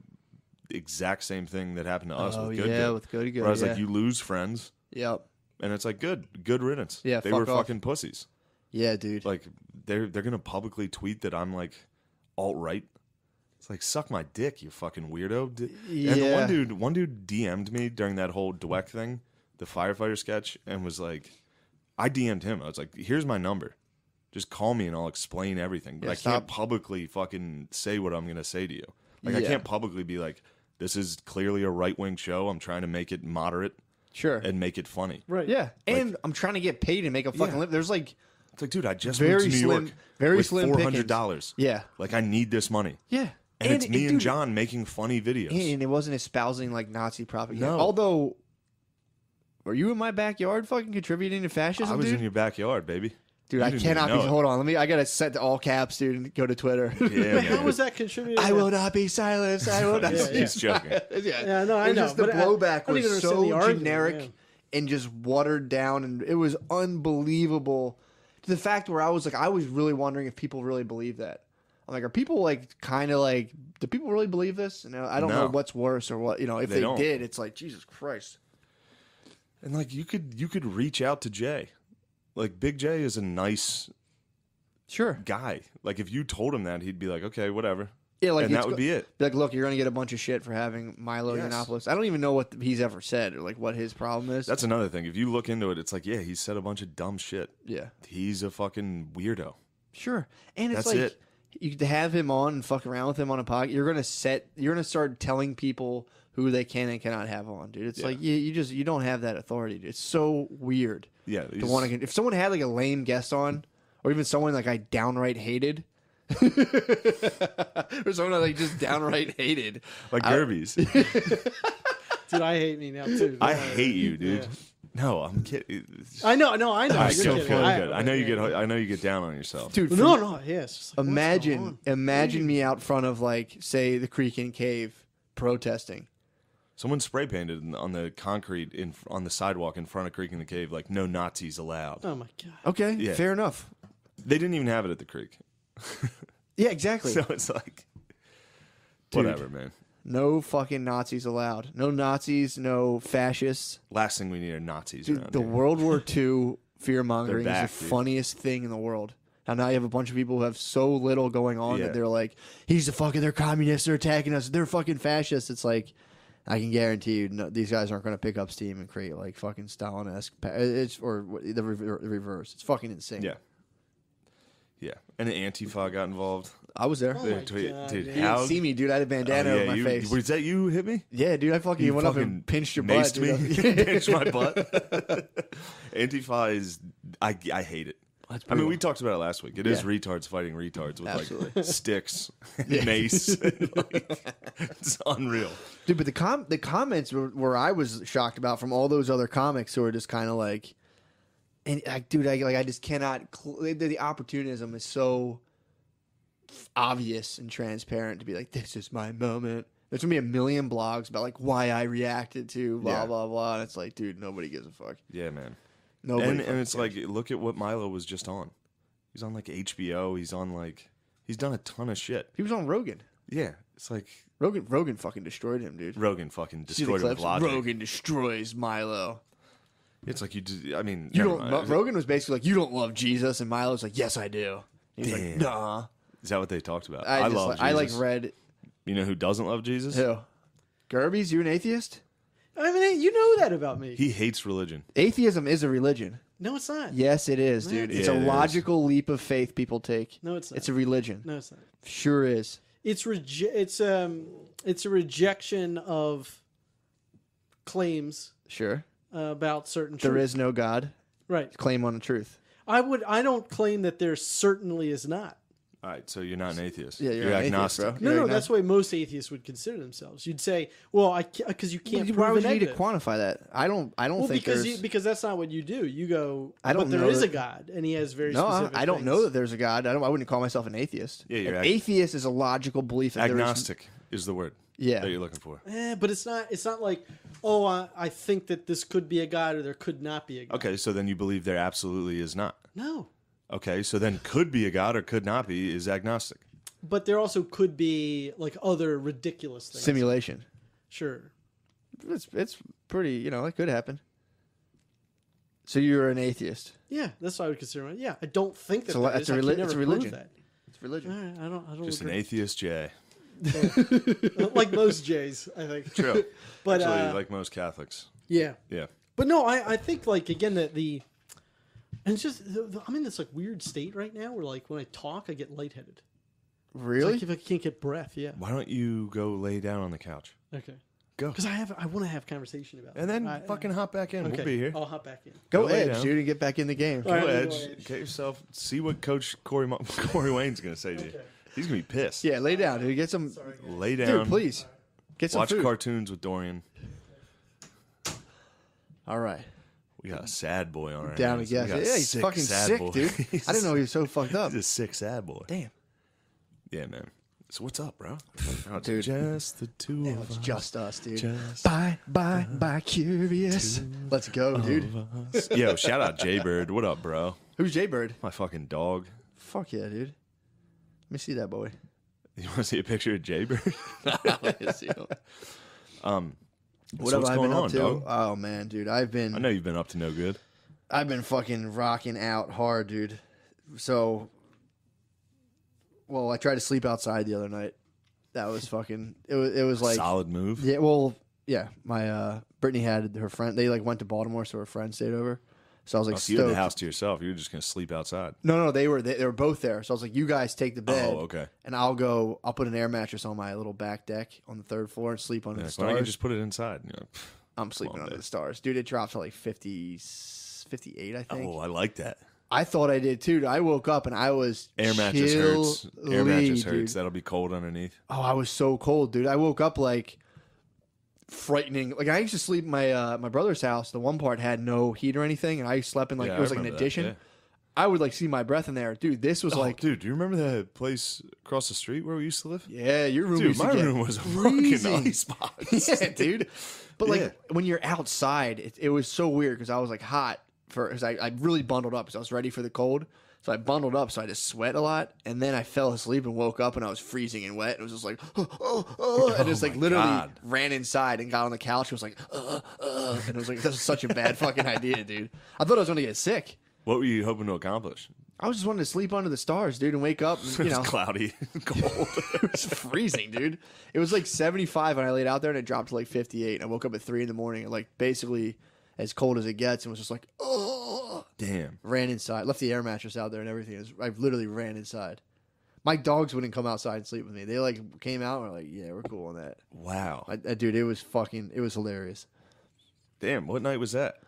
S3: exact same thing that happened to us
S2: Oh,
S3: with Good
S2: yeah,
S3: Good.
S2: with Good Good,
S3: Where I was
S2: yeah.
S3: like, you lose friends,
S2: Yep.
S3: and it's like good riddance.
S2: Yeah,
S3: they
S2: fuck
S3: were
S2: off.
S3: fucking pussies.
S2: Yeah, dude.
S3: Like they're gonna publicly tweet that I'm like alt right. It's like suck my dick, you fucking weirdo. And
S2: Yeah.
S3: one dude DM'd me during that whole Dweck thing, the firefighter sketch, and was like, I DM'd him. I was like, here's my number. Just call me and I'll explain everything. But
S2: Yeah,
S3: I can't publicly fucking say what I'm gonna say to you. Like I
S2: Yeah.
S3: can't publicly be like, this is clearly a right wing show. I'm trying to make it moderate
S2: Sure.
S3: and make it funny.
S4: Right.
S2: Yeah, and I'm trying to get paid and make a fucking
S3: Yeah.
S2: living. There's like,
S3: It's like, dude, I just
S2: Very
S3: moved to New
S2: slim-
S3: York
S2: very
S3: with
S2: slim
S3: $400.
S2: yeah,
S3: Like I need this money.
S2: yeah,
S3: And it's me and
S2: dude,
S3: John making funny videos.
S2: and it wasn't espousing like Nazi propaganda.
S3: No.
S2: Although, were you in my backyard fucking contributing to fascism,
S3: I was
S2: dude?
S3: in your backyard, baby.
S2: Dude,
S3: You
S2: I
S3: didn't
S2: cannot
S3: even
S2: be.
S3: know it.
S2: Hold on, I gotta set to all caps, dude, and go to Twitter.
S3: Yeah,
S4: But how
S3: man.
S4: was that contributing?
S2: I will not be silenced. I will not.
S4: Yeah,
S2: be
S3: He's joking.
S4: Yeah, no, I
S2: It was
S4: know,
S2: Just the
S4: but I
S2: blowback
S4: don't even
S2: was
S4: understand the
S2: so
S4: argument,
S2: generic
S4: yeah.
S2: and just watered down, and it was unbelievable. To the fact where I was really wondering if people really believe that. I'm like, are people like kind of like? Do people really believe this? And I don't know
S3: No.
S2: what's worse or what. If
S3: They
S2: they
S3: don't.
S2: did, it's like Jesus Christ.
S3: And like you could reach out to Jay. Like Big J is a nice
S2: Sure.
S3: guy. Like if you told him that, he'd be like, okay, whatever.
S2: Yeah, like
S3: and that
S2: it's
S3: would be it.
S2: Like, look, you're gonna get a bunch of shit for having Milo
S3: Yes.
S2: Yiannopoulos. I don't even know what he's ever said or like what his problem is.
S3: That's another thing. If you look into it, it's like, yeah, he said a bunch of dumb shit.
S2: yeah.
S3: He's a fucking weirdo.
S2: Sure, and it's
S3: That's
S2: like
S3: it.
S2: you to have him on and fuck around with him on a podcast. You're gonna start telling people who they can and cannot have on, dude. It's
S3: Yeah.
S2: like you don't have that authority. Dude. It's so weird
S3: Yeah.
S2: to want to. If someone had like a lame guest on, or even someone like I downright hated, or someone I like just downright hated,
S3: like Gerbies.
S4: Dude, I hate me now too.
S3: I hate you, dude.
S4: Yeah.
S3: No, I'm kidding.
S4: I know. No, I know.
S3: All right,
S4: You're
S3: so
S4: kidding.
S3: feeling
S4: I-
S3: good. I know you get. I know you get down on yourself.
S2: dude.
S4: No, no. Yeah. It's just like, what's going on?
S2: Imagine me out front of like say the Creek and Cave protesting.
S3: Someone spray painted on the concrete on the sidewalk in front of Creek in the Cave, like, no Nazis allowed.
S4: Oh my god.
S2: Okay,
S3: Yeah.
S2: fair enough.
S3: They didn't even have it at the Creek.
S2: Yeah, exactly.
S3: So it's like,
S2: Dude.
S3: whatever, man.
S2: No fucking Nazis allowed. No Nazis, no fascists.
S3: Last thing we need are Nazis
S2: Dude,
S3: around
S2: the
S3: here.
S2: World War II fear-mongering
S3: They're back,
S2: is the
S3: dude.
S2: funniest thing in the world. And now you have a bunch of people who have so little going on
S3: Yeah.
S2: that they're like, they're communists, they're attacking us, they're fucking fascists. It's like, I can guarantee you, these guys aren't going to pick up steam and create like fucking Stalin-esque, or the reverse. It's fucking insane.
S3: Yeah. Yeah. And the Antifa got involved.
S2: I was there.
S4: Oh
S3: They
S4: my
S3: tweet-
S4: God,
S3: dude,
S4: man.
S2: You
S3: how?
S2: didn't see me, dude. I had a bandana over my
S3: you,
S2: face.
S3: Was that you who hit me?
S2: Yeah, dude. I fucking
S3: You
S2: went up
S3: fucking
S2: and pinched your butt.
S3: maced me.
S2: Dude.
S3: Pinched my butt. Antifa is, I hate it.
S2: That's
S3: I mean,
S2: brutal.
S3: we talked about it last week. It is
S2: Yeah.
S3: retards fighting retards with
S2: Absolutely.
S3: like sticks, and mace. It's unreal.
S2: Dude, but the comments were I was shocked about from all those other comics who are just kind of like, and I just cannot. The opportunism is so obvious and transparent to be like, this is my moment. There's gonna be a million blogs about like why I reacted to blah
S3: Yeah.
S2: blah blah, and it's like, dude, nobody gives a fuck.
S3: Yeah, man.
S2: Nobody.
S3: And
S2: fucking
S3: it's
S2: cares.
S3: like, look at what Milo was just on. He's on like HBO. He's done a ton of shit.
S2: he was on Rogan.
S3: Yeah, it's like
S2: Rogan fucking destroyed him, dude.
S3: Rogan fucking
S2: See the
S3: destroyed him with
S2: clips?
S3: logic.
S2: Rogan destroys Milo.
S3: It's like I mean,
S2: You
S3: never
S2: don't.
S3: mind.
S2: Rogan was basically like, you don't love Jesus, and Milo's like, yes, I do. He's like,
S3: Damn.
S2: nah.
S3: Is that what they talked about?
S2: I just
S3: love
S2: like,
S3: Jesus.
S2: I like read.
S3: You know who doesn't love Jesus?
S2: Who? Gerbies, you an atheist?
S4: I mean, you know that about me.
S3: He hates religion.
S2: Atheism is a religion.
S4: No, it's not.
S2: Yes, it is, dude.
S4: Yeah,
S2: It's
S3: it
S2: a
S3: is.
S2: logical leap of faith people take.
S4: No, it's not.
S2: It's a religion.
S4: No, it's not.
S2: Sure is.
S4: It's a rejection of claims
S2: Sure.
S4: about certain
S2: There
S4: truth.
S2: is no God.
S4: Right.
S2: Claim on the truth.
S4: I don't claim that there certainly is not.
S3: All right, so you're not an atheist.
S2: Yeah, you're an atheist,
S3: agnostic.
S2: bro.
S4: No,
S2: You're
S4: no,
S2: agnostic.
S4: that's the way most atheists would consider themselves. You'd say, well, because you can't prove
S2: Why would
S4: a
S2: you need to
S4: negative.
S2: quantify that? I don't
S4: Well,
S2: think
S4: because
S2: there's.
S4: because that's not what you do. You go,
S2: I don't
S4: but there
S2: know
S4: is
S2: that-
S4: a God, and he has very
S2: No,
S4: specific
S2: I don't
S4: things.
S2: know that there's a God. I wouldn't call myself an atheist.
S3: Yeah, you're
S2: an atheist is a logical belief that
S3: Agnostic is the word
S2: Yeah.
S3: that you're looking for.
S4: But it's not like, oh, I think that this could be a God or there could not be a God.
S3: Okay, so then you believe there absolutely is not.
S4: No.
S3: Okay, so then could be a God or could not be is agnostic.
S4: But there also could be like other ridiculous things.
S2: Simulation.
S4: Sure.
S2: It's pretty. It could happen. So you're an atheist.
S4: Yeah, that's what I would consider it. Yeah, I don't think that
S2: So
S4: there
S2: it's
S4: is.
S2: a
S4: I can
S2: reli-
S4: never
S2: it's a
S4: prove
S2: religion.
S4: that.
S2: It's religion.
S4: All right, I don't
S3: Just an
S4: agree.
S3: atheist Jay.
S4: Like most Jays, I think.
S3: True.
S4: But
S3: Actually, like most Catholics.
S4: yeah.
S3: Yeah.
S4: But no, I think like again that and it's just I'm in this like weird state right now where like when I talk I get lightheaded. It's
S2: Really?
S4: like if I can't get breath, yeah.
S3: Why don't you go lay down on the couch?
S4: Okay.
S3: Go.
S4: Because I want to have conversation about
S3: And
S4: it.
S3: then fucking hop back in.
S4: Okay,
S3: We'll be here.
S4: I'll hop back in.
S2: Go
S3: Go lay
S2: edge,
S3: down.
S2: dude, and get back in the game.
S4: All right,
S3: Go
S4: I'll
S3: edge.
S4: go edge.
S3: Get yourself. See what Coach Corey Wayne's going to say to you.
S4: Okay.
S3: He's going to be pissed.
S2: Yeah, lay down, dude. Get some.
S4: Sorry, guys.
S3: Lay down.
S2: Dude, please. Get some
S3: Watch
S2: food.
S3: cartoons with Dorian.
S2: All right.
S3: We got a sad boy on our
S2: Down
S3: hands.
S2: again.
S3: We got
S2: Yeah,
S3: a
S2: he's
S3: sick,
S2: fucking
S3: sad
S2: sick,
S3: boy.
S2: dude. I didn't know he was so fucked up.
S3: He's a sick sad boy.
S2: Damn.
S3: Yeah, man. So what's up, bro? Oh, it's
S2: Dude.
S3: just the two of
S2: It's
S3: us.
S2: just us, dude.
S3: Just
S2: Bye, curious. Let's go, dude.
S3: of us. Yo, shout out Jaybird. What up, bro?
S2: Who's Jaybird?
S3: My fucking dog.
S2: Fuck yeah, dude. Let me see that boy.
S3: You want to see a picture of Jaybird?
S2: What
S3: So
S2: have
S3: what's
S2: I
S3: going
S2: been up
S3: on,
S2: to?
S3: dog?
S2: Oh man, dude,
S3: I know you've been up to no good.
S2: I've been fucking rocking out hard, dude. So, I tried to sleep outside the other night. That was fucking. It was like
S3: Solid move.
S2: Yeah, well, yeah. My Brittany had her friend. They like went to Baltimore, so her friend stayed over. So I was like,
S3: Oh, so you had
S2: stoked.
S3: the house to yourself. You were just gonna sleep outside.
S2: No, they were both there. So I was like, you guys take the bed.
S3: Oh, okay.
S2: And I'll put an air mattress on my little back deck on the third floor and sleep under the
S3: Like, why don't you
S2: stars.
S3: just put it inside? You know,
S2: I'm sleeping
S3: on,
S2: under
S3: babe.
S2: the stars, dude. It dropped to like 58, I think.
S3: oh, I like that.
S2: I thought I did too. I woke up and I was
S3: Air mattress hurts. Air mattress
S2: dude.
S3: hurts. That'll be cold underneath.
S2: Oh, I was so cold, dude. I woke up like frightening. Like I used to sleep in my brother's house. The one part had no heat or anything, and I slept in like
S3: Yeah,
S2: it was
S3: I
S2: like an
S3: remember that,
S2: addition.
S3: yeah.
S2: I would like see my breath in there, dude. This was like,
S3: dude, do you remember that place across the street where we used to live?
S2: yeah, your room.
S3: Dude,
S2: used to
S3: my
S2: get
S3: room was a
S2: freezing.
S3: fucking ice box.
S2: Yeah, dude. But like
S3: Yeah.
S2: when you're outside, it was so weird because I was like hot because I really bundled up because I was ready for the cold. So I bundled up, so I just sweat a lot, and then I fell asleep and woke up and I was freezing and wet. And it was just like, and just like
S3: my
S2: literally
S3: God.
S2: ran inside and got on the couch. It was like, and it was like, this is such a bad fucking idea, dude. I thought I was going to get sick.
S3: What were you hoping to accomplish?
S2: I was just wanting to sleep under the stars, dude, and wake up. And, you
S3: It's
S2: know,
S3: cloudy, cold.
S2: it was freezing, dude. It was like 75 when I laid out there, and it dropped to like 58. And I woke up at 3 in the morning, and like basically as cold as it gets, and was just like, oh.
S3: Damn.
S2: Ran inside, left the air mattress out there and everything. I literally ran inside. My dogs wouldn't come outside and sleep with me. They like came out and were like, yeah, we're cool on that.
S3: Wow.
S2: Dude, it was hilarious.
S3: Damn. What night was that?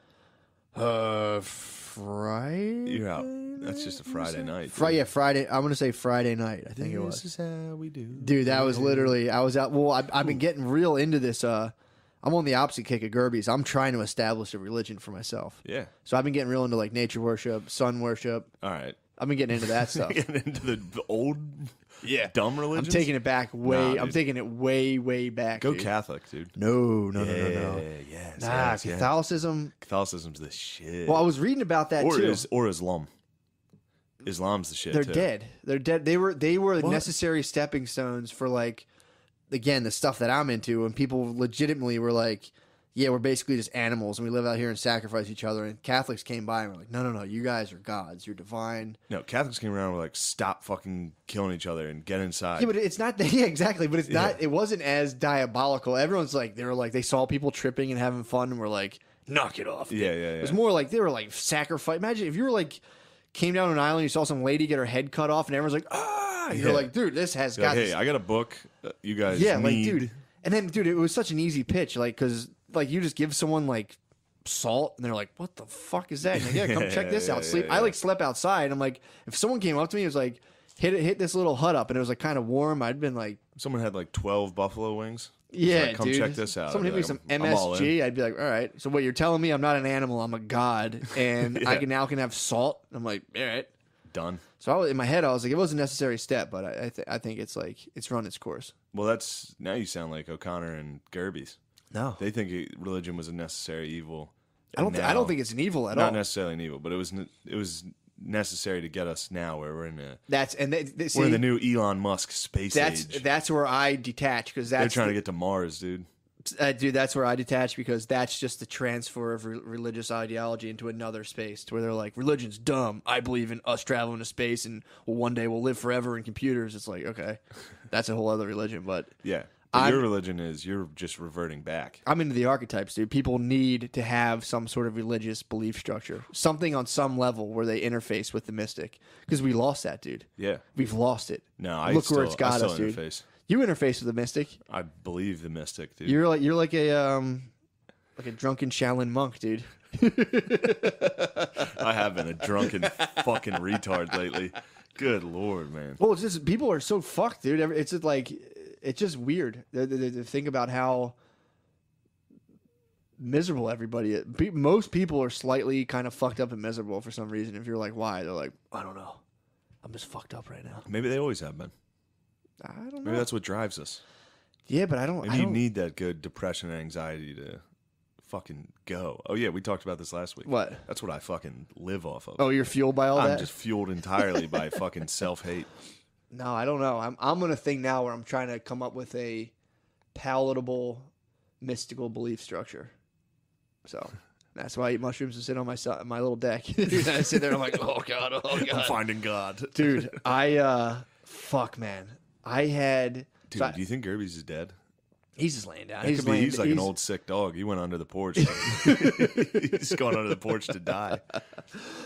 S2: Friday.
S3: You're out. That's just a Friday night.
S2: Yeah, Friday. I'm gonna say Friday night. I think it was.
S3: This is how we do.
S2: Dude, that was literally. I was out. Well, I've been getting real into this. I'm on the opposite kick of Gerby's. I'm trying to establish a religion for myself.
S3: Yeah.
S2: So I've been getting real into like nature worship, sun worship.
S3: All right.
S2: I've been getting into that stuff.
S3: Getting into the old, dumb religion.
S2: I'm taking it back way.
S3: Nah,
S2: I'm
S3: dude.
S2: taking it way back.
S3: Go
S2: dude.
S3: Catholic, dude.
S2: No.
S3: Yes.
S2: Nah,
S3: yes.
S2: Catholicism.
S3: Catholicism's the shit.
S2: Well, I was reading about that too.
S3: Or Islam. Islam's the shit.
S2: They're
S3: too.
S2: dead. They're dead. They were necessary stepping stones for like, again, the stuff that I'm into. And people legitimately were like, yeah, we're basically just animals and we live out here and sacrifice each other. And Catholics came by and were like, no, you guys are gods. You're divine.
S3: No, Catholics came around and were like, stop fucking killing each other and get inside.
S2: Yeah, but it's not. Yeah, exactly. But it's not. It wasn't as diabolical. Everyone's like, they saw people tripping and having fun and were like, knock it off.
S3: Yeah.
S2: It was more like they were like sacrifice. Imagine if you were like came down to an island, you saw some lady get her head cut off, and everyone's like, ah. And you're like, dude, this has
S3: You're
S2: got.
S3: like, hey, I got a book. You guys,
S2: Yeah,
S3: need...
S2: like, dude. And then, dude, it was such an easy pitch, like, because like you just give someone like salt, and they're like, "What the fuck is that?" And like, yeah, come check this out. Sleep. I like slept outside. I'm like, if someone came up to me, it was like, hit this little hut up, and it was like kind of warm. I'd been like,
S3: Someone had like 12 buffalo wings.
S2: yeah,
S3: Like, come
S2: dude.
S3: check this out.
S2: Someone
S3: I'd
S2: hit
S3: be
S2: me
S3: like,
S2: some
S3: I'm all in.
S2: MSG. I'd be like, all right. So what you're telling me? I'm not an animal. I'm a god, and I can have salt. I'm like, all right.
S3: Done.
S2: So in my head, I was like, it was a necessary step, but I think it's like it's run its course.
S3: Well, that's now you sound like O'Connor and Gerby's.
S2: No,
S3: They think religion was a necessary evil.
S2: I don't think it's an evil at all.
S3: Not necessarily an evil, but it was necessary to get us now where we're in a
S2: See,
S3: we're in the new Elon Musk space age.
S2: That's where I detach because
S3: They're trying to get to Mars, dude.
S2: dude, that's where I detach because that's just the transfer of religious ideology into another space to where they're like, religion's dumb. I believe in us traveling to space and one day we'll live forever in computers. It's like, okay, that's a whole other religion. But
S3: Yeah. But your religion is you're just reverting back.
S2: I'm into the archetypes, dude. People need to have some sort of religious belief structure, something on some level where they interface with the mystic because we lost that, dude.
S3: Yeah.
S2: We've lost it.
S3: No, I
S2: Look
S3: still,
S2: where it's got
S3: I
S2: us,
S3: still
S2: dude.
S3: interface.
S2: You interface with the mystic.
S3: I believe the mystic, dude.
S2: You're like a drunken Shaolin monk, dude.
S3: I have been a drunken fucking retard lately. Good Lord, man.
S2: Well, it's just people are so fucked, dude. It's just like it's just weird to think about how miserable everybody is. Most people are slightly kind of fucked up and miserable for some reason. If you're like, why? They're like, I don't know. I'm just fucked up right now.
S3: Maybe they always have been.
S2: I don't know.
S3: Maybe that's what drives us.
S2: Yeah, but I don't.
S3: Maybe you need that good depression and anxiety to fucking go. Oh yeah, we talked about this last week.
S2: What?
S3: That's what I fucking live off of.
S2: Oh, you're fueled by all
S3: I'm
S2: that?
S3: just fueled entirely by fucking self-hate.
S2: No, I don't know. I'm on a thing now where I'm trying to come up with a palatable, mystical belief structure. So that's why I eat mushrooms and sit on my little deck. I sit there and I'm like, oh god,
S3: I'm finding God.
S2: dude. Fuck, man. I had.
S3: Dude,
S2: so
S3: do you think Gerby's is dead?
S2: he's just laying down.
S3: He's like an old sick dog. He went under the porch. He's going under the porch to die.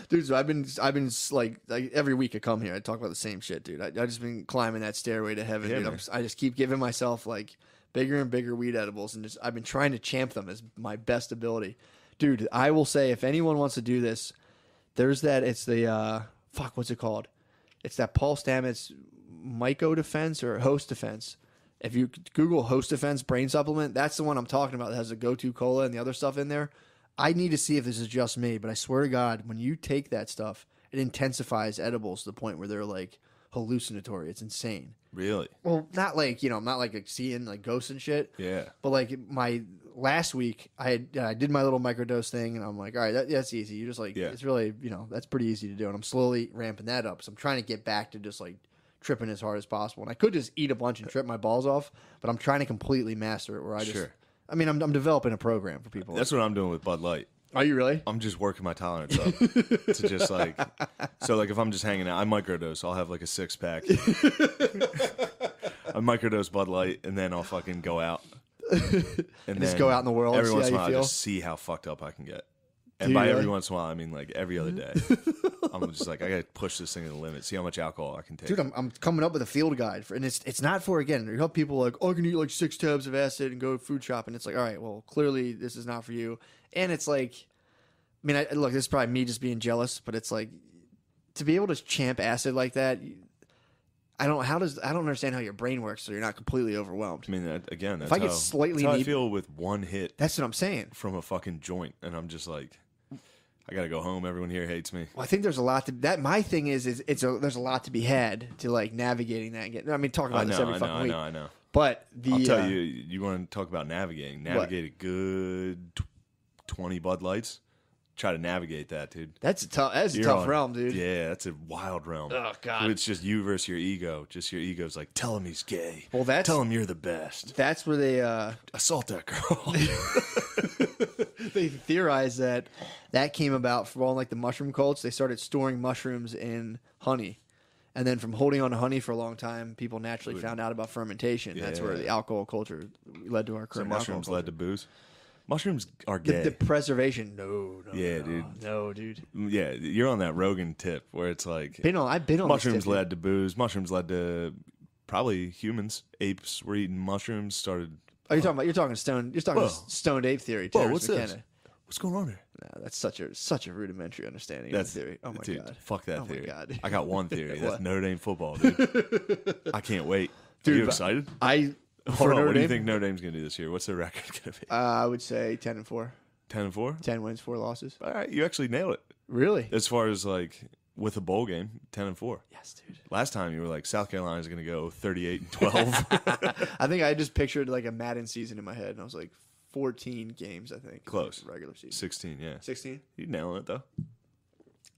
S2: Dude, so I've been like every week I come here, I talk about the same shit, dude. I just been climbing that stairway to heaven,
S3: Yeah,
S2: dude.
S3: man.
S2: I just keep giving myself like bigger and bigger weed edibles, and I've been trying to champ them as my best ability, dude. I will say if anyone wants to do this, there's that. It's the what's it called? It's that Paul Stamets myco defense or host defense. If you Google host defense brain supplement, that's the one I'm talking about that has the go-to cola and the other stuff in there. I need to see if this is just me, but I swear to God, when you take that stuff it intensifies edibles to the point where they're like hallucinatory. It's insane.
S3: Really?
S2: Well, not like not like seeing like ghosts and shit.
S3: Yeah.
S2: But like my last week, I did my little microdose thing, and I'm like, all right, that's easy. You just like it's really that's pretty easy to do, and I'm slowly ramping that up. So I'm trying to get back to just like tripping as hard as possible. And I could just eat a bunch and trip my balls off, but I'm trying to completely master it. Where I just, I mean, I'm developing a program for people.
S3: That's what I'm doing with Bud Light.
S2: Are you really?
S3: I'm just working my tolerance up to just like, so like if I'm just hanging out, I microdose. I'll have like a 6-pack. I microdose Bud Light, and then I'll fucking go out and
S2: just go out in the world.
S3: Every
S2: and
S3: once
S2: see
S3: in a
S2: how
S3: while,
S2: you
S3: I
S2: feel.
S3: just see how fucked up I can get. And
S2: Do
S3: by
S2: you
S3: every
S2: really?
S3: once in a while, I mean like every other day. I'm just like, I gotta push this thing to the limit. See how much alcohol I can take.
S2: Dude, I'm coming up with a field guide and it's not for again. You help people like, oh, I can eat like 6 tabs of acid and go food shopping. It's like, all right, well, clearly this is not for you. And it's like, I mean, look, this is probably me just being jealous, but it's like to be able to champ acid like that. I don't understand how your brain works, so you're not completely overwhelmed.
S3: I mean, that's
S2: if I get slightly,
S3: that's how I feel with one hit.
S2: That's what I'm saying.
S3: From a fucking joint, and I'm just like, I gotta go home. Everyone here hates me.
S2: Well, I think there's a lot to that. My thing is there's a lot to be had to like navigating that. And I mean, talking about this every fucking week.
S3: I know.
S2: But
S3: I'll tell you, you want to talk about navigating? Navigate a good 20 Bud Lights. Try to navigate that, dude.
S2: That's a tough realm, dude.
S3: Yeah, that's a wild realm.
S2: Oh God,
S3: it's just you versus your ego. Just your ego's like, tell him he's gay.
S2: Well,
S3: tell him you're the best.
S2: That's where they
S3: assault that girl.
S2: They theorize that came about from all like the mushroom cults. They started storing mushrooms in honey, and then from holding on to honey for a long time, people naturally found out about fermentation. Yeah. That's where the alcohol culture led to our current.
S3: So mushrooms led to booze. Mushrooms are gay.
S2: The preservation, no,
S3: dude.
S2: No, dude.
S3: Yeah, you're on that Rogan tip where it's like
S2: I've been on
S3: mushrooms
S2: this tip,
S3: led to booze. Mushrooms led to probably humans. Apes were eating mushrooms. Started.
S2: Oh, you're talking stoned ape theory.
S3: Whoa, what's this? What's going on here?
S2: No, that's such a rudimentary understanding of the theory. Oh my
S3: dude,
S2: God,
S3: fuck that theory.
S2: My God.
S3: I got one theory. That's Notre Dame football, dude. I can't wait. Dude, are you excited?
S2: Hold on,
S3: what do you think Notre Dame's going to do this year? What's their record going to be?
S2: I would say 10-4.
S3: 10-4?
S2: 10 wins, 4 losses.
S3: All right, you actually nailed it.
S2: Really?
S3: As far as like with a bowl game, 10-4.
S2: Yes, dude. Last
S3: time you were like South Carolina's going to go 38-12.
S2: I think I just pictured like a Madden season in my head, and I was like 14 games. I think
S3: close
S2: regular season.
S3: 16, yeah.
S2: 16.
S3: You nailing it though.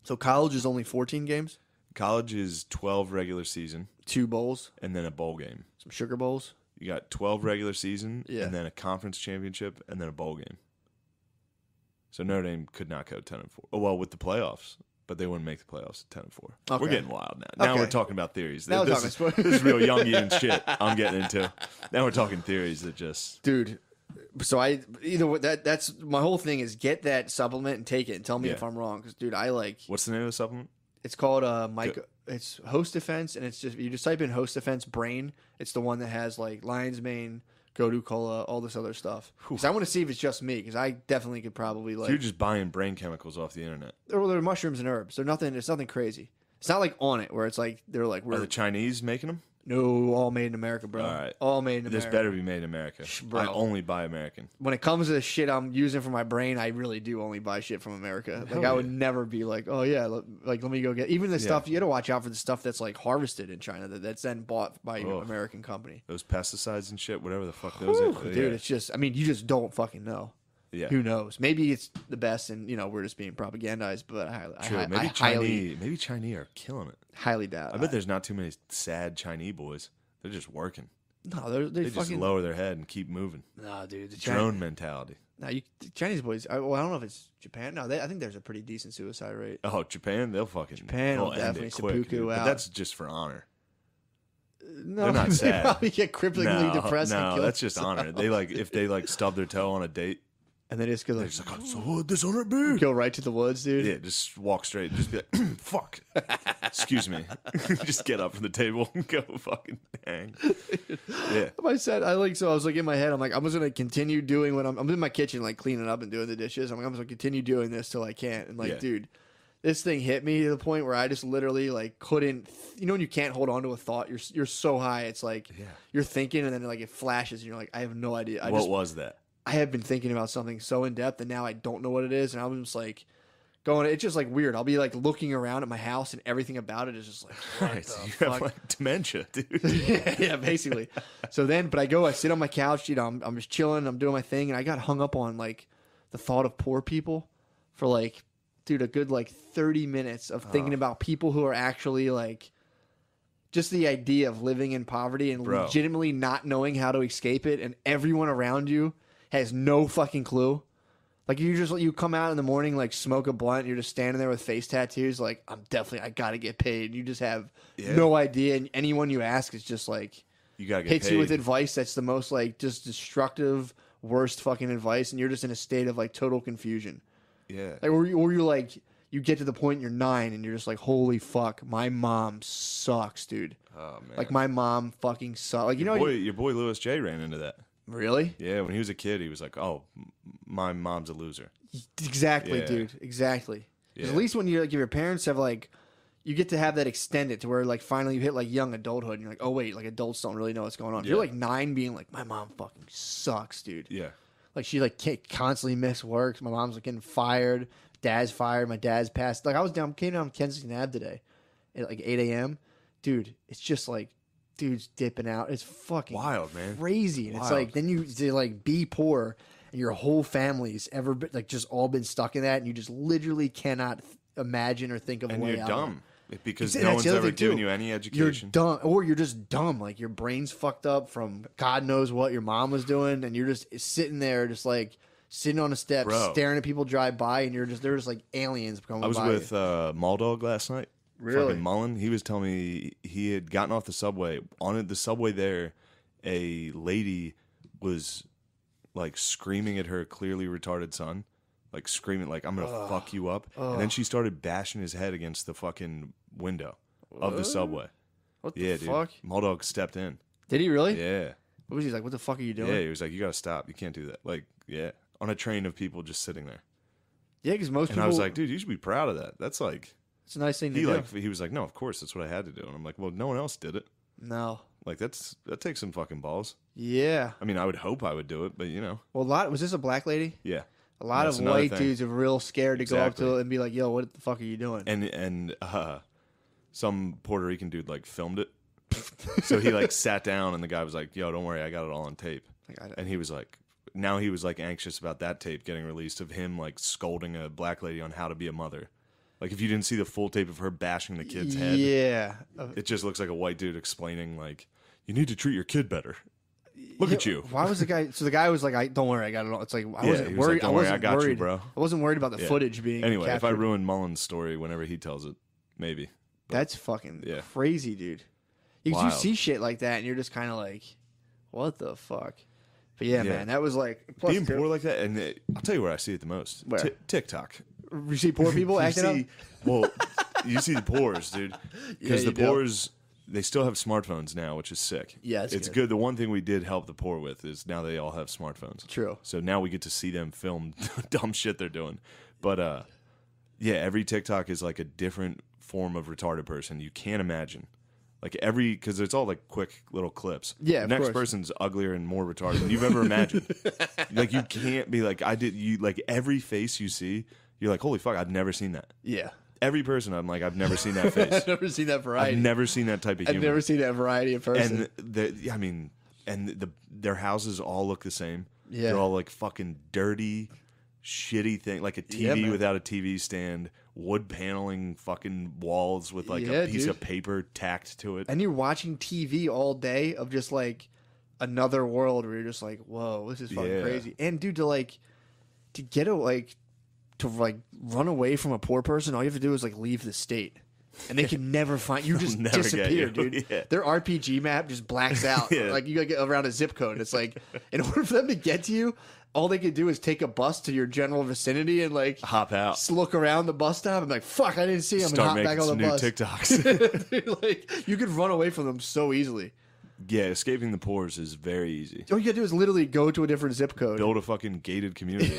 S2: So college is only 14 games.
S3: College is 12 regular season,
S2: 2 bowls,
S3: and then a bowl game.
S2: Some sugar bowls.
S3: You got 12 regular season, and then a conference championship, and then a bowl game. So Notre Dame could not go 10-4. Oh, well, with the playoffs, but they wouldn't make the playoffs at 10-4.
S2: Okay.
S3: We're getting wild now. Now we're talking about theories.
S2: Now
S3: this is real Jungian shit I'm getting into. Now we're talking theories that just...
S2: Dude, so that's my whole thing is get that supplement and take it and tell me if I'm wrong. Because, dude, I like...
S3: What's the name of the supplement?
S2: It's called it's Host Defense, and it's just you just type in Host Defense Brain. It's the one that has like lion's mane, Godu Cola, all this other stuff. Because I want to see if it's just me. Because I definitely could probably like.
S3: So you're just buying brain chemicals off the internet.
S2: They're mushrooms and herbs. It's nothing crazy. It's not like On It where it's like they're like
S3: are the Chinese making them?
S2: No, all made in America, bro.
S3: All right.
S2: All made in America.
S3: This better be made in America.
S2: Bro.
S3: I only buy American.
S2: When it comes to the shit I'm using for my brain, I really do only buy shit from America. Like, I would never be like, oh, yeah, let me go get... Even the stuff... You got to watch out for the stuff that's, like, harvested in China that's then bought by an American company.
S3: Those pesticides and shit, whatever the fuck those are.
S2: Dude, it's just... I mean, you just don't fucking know.
S3: Yeah.
S2: Who knows? Maybe it's the best and, we're just being propagandized, but
S3: maybe Chinese are killing it.
S2: Highly doubt.
S3: I bet there's not too many sad Chinese boys. They're just working.
S2: No, they
S3: fucking just lower their head and keep moving.
S2: No, dude.
S3: Drone mentality.
S2: No, the Chinese boys. I don't know if it's Japan. No, I think there's a pretty decent suicide rate.
S3: Oh, Japan, they'll
S2: definitely seppuku out.
S3: But that's just for honor.
S2: No,
S3: they're not sad.
S2: They probably get cripplingly depressed.
S3: No, that's just honor. They if they stub their toe on a date.
S2: And they just go like,
S3: so what this on it be?
S2: Go right to the woods, dude.
S3: Yeah, just walk straight. Just be like, fuck. Excuse me. Just get up from the table and go fucking hang. Yeah.
S2: I was like in my head, I'm like, I'm just gonna continue doing what I'm in my kitchen, like cleaning up and doing the dishes. I'm just gonna continue doing this till I can't. And like, dude, this thing hit me to the point where I just literally like couldn't. When you can't hold on to a thought, you're so high. It's like you're thinking, and then like it flashes, and you're like, I have no idea.
S3: What was that?
S2: I have been thinking about something so in depth, and now I don't know what it is, and I was just like going. It's just like weird. I'll be like looking around at my house and everything about it is just like, what
S3: Right,
S2: the
S3: you
S2: fuck?
S3: have like dementia, dude.
S2: Yeah, basically. So then, but I sit on my couch, you know, I'm just chilling, I'm doing my thing, and I got hung up on like the thought of poor people for like, dude, a good like 30 minutes of thinking about people who are actually like, just the idea of living in poverty and
S3: Bro.
S2: legitimately not knowing how to escape it, and everyone around you has no fucking clue. Like you come out in the morning, like smoke a blunt, you're just standing there with face tattoos, like I gotta get paid. You just have no idea, and anyone you ask is just like
S3: You gotta get
S2: hits
S3: paid.
S2: you with advice that's the most like just destructive, worst fucking advice, and you're just in a state of like total confusion.
S3: Yeah.
S2: Like or you're like you get to the point you're 9 and you're just like, holy fuck, my mom sucks, dude.
S3: Oh man.
S2: Like my mom fucking sucks. Like
S3: your boy Louis J ran into that.
S2: really?
S3: Yeah, when he was a kid, he was like, "Oh, my mom's a loser."
S2: Exactly,
S3: Yeah.
S2: dude. Exactly. 'Cause
S3: Yeah.
S2: at least when you like, your parents have like, you get to have that extended to where like finally you hit like young adulthood and you're like, oh wait, like adults don't really know what's going on. If you're
S3: Yeah.
S2: like 9 being like, my mom fucking sucks, dude.
S3: Yeah.
S2: Like she like can't constantly miss work. My mom's like getting fired. Dad's fired. My dad's passed. Like came down Kensington Ave today at like 8 a.m. Dude, it's just like dudes dipping out. It's fucking
S3: Wild, man.
S2: crazy. And it's
S3: Wild.
S2: like then you to like be poor and your whole family's ever been like just all been stuck in that, and you just literally cannot imagine or think of a
S3: And
S2: way
S3: you're
S2: out.
S3: dumb because
S2: And
S3: no
S2: that's
S3: one's
S2: the other
S3: ever
S2: thing,
S3: given
S2: too.
S3: you any
S2: You're
S3: education.
S2: dumb, or you're just dumb. Like your brain's fucked up from God knows what your mom was doing, and you're just sitting there, just like sitting on a step,
S3: Bro.
S2: staring at people drive by, and they're just like aliens coming by.
S3: I was with Maldog last night.
S2: Really?
S3: Fucking Mullen. He was telling me he had gotten off the subway. On the subway there, a lady was like screaming at her clearly retarded son. Like screaming, like, I'm going to fuck you up. And then she started bashing his head against the fucking window of the subway.
S2: What the
S3: Yeah, dude.
S2: fuck?
S3: Maldog stepped in.
S2: Did he really?
S3: Yeah.
S2: What was he like? What the fuck are you doing?
S3: Yeah, he was like, you got to stop. You can't do that. Like, yeah. On a train of people just sitting there.
S2: Yeah, because most
S3: And
S2: people.
S3: I was like, dude, you should be proud of that. That's like,
S2: it's a nice thing to
S3: he
S2: do.
S3: he was like, no, of course, that's what I had to do. And I'm like, well, no one else did it.
S2: No.
S3: Like, that takes some fucking balls.
S2: Yeah.
S3: I mean, I would hope I would do it, but you know,
S2: Well, was this a black lady?
S3: yeah.
S2: A lot
S3: That's
S2: of
S3: another
S2: white
S3: thing.
S2: dudes are real scared to go up
S3: Exactly.
S2: to it and be like, yo, what the fuck are you doing?
S3: And some Puerto Rican dude like filmed it. So he like sat down and the guy was like, yo, don't worry, I got it all on tape. And he was like, now he was like anxious about that tape getting released of him like scolding a black lady on how to be a mother. Like if you didn't see the full tape of her bashing the kid's head,
S2: Yeah.
S3: it just looks like a white dude explaining like, you need to treat your kid better. Look at you.
S2: Why was the guy? So the guy was like, "Don't worry, I got it all." It's like I
S3: Yeah,
S2: wasn't
S3: he was
S2: worried.
S3: like, "Don't worry, I
S2: wasn't
S3: got you,
S2: worried,
S3: bro."
S2: I wasn't worried about the
S3: Yeah.
S2: footage being
S3: Anyway, if I
S2: captured.
S3: ruin Mullen's story whenever he tells it, maybe.
S2: That's fucking
S3: Yeah.
S2: crazy, dude. You
S3: Wild.
S2: see shit like that, and you're just kind of like, "What the fuck?" But yeah, man, that was like plus
S3: Being
S2: too-
S3: poor like that, and I'll tell you where I see it the most.
S2: Where?
S3: TikTok.
S2: You see poor people
S3: You
S2: acting up.
S3: see, well, you see the poors, dude. Because
S2: you
S3: the
S2: do.
S3: poors, they still have smartphones now, which is sick.
S2: Yeah,
S3: it's
S2: it's
S3: good.
S2: good.
S3: The one thing we did help the poor with is now they all have smartphones.
S2: True.
S3: So now we get to see them film dumb shit they're doing. But yeah, every TikTok is like a different form of retarded person. You can't imagine. Like because it's all like quick little clips.
S2: Yeah,
S3: the
S2: of
S3: next
S2: course.
S3: person's uglier and more retarded than you've ever imagined. Like you can't be like like every face you see, you're like, holy fuck, I've never seen that.
S2: Yeah,
S3: Every person, I'm like, I've never seen that face.
S2: I've never seen that variety.
S3: I've never seen that type of
S2: I've
S3: humor.
S2: never seen that variety of person.
S3: Their houses all look the same.
S2: Yeah.
S3: They're all like fucking dirty, shitty thing, like a
S2: Yeah,
S3: TV
S2: man.
S3: without a TV stand, wood paneling fucking walls with like
S2: Yeah,
S3: a piece
S2: dude.
S3: of paper tacked to it.
S2: And you're watching TV all day of just like another world where you're just like, whoa, this is fucking
S3: Yeah.
S2: crazy. And dude, to run away from a poor person, all you have to do is like leave the state. And they can never find you. Just
S3: never get
S2: disappear,
S3: you.
S2: dude.
S3: Yeah.
S2: Their RPG map just blacks out.
S3: Yeah.
S2: Like you gotta get around a zip code. It's like in order for them to get to you, all they could do is take a bus to your general vicinity and like
S3: Hop out.
S2: just look around the bus stop and like, fuck, I didn't see him, and
S3: Start
S2: hop
S3: making
S2: back on
S3: some
S2: the
S3: new
S2: bus.
S3: TikToks.
S2: Dude, like you could run away from them so easily.
S3: Yeah, escaping the poors is very easy.
S2: All you gotta do is literally go to a different zip code.
S3: Build a fucking gated community.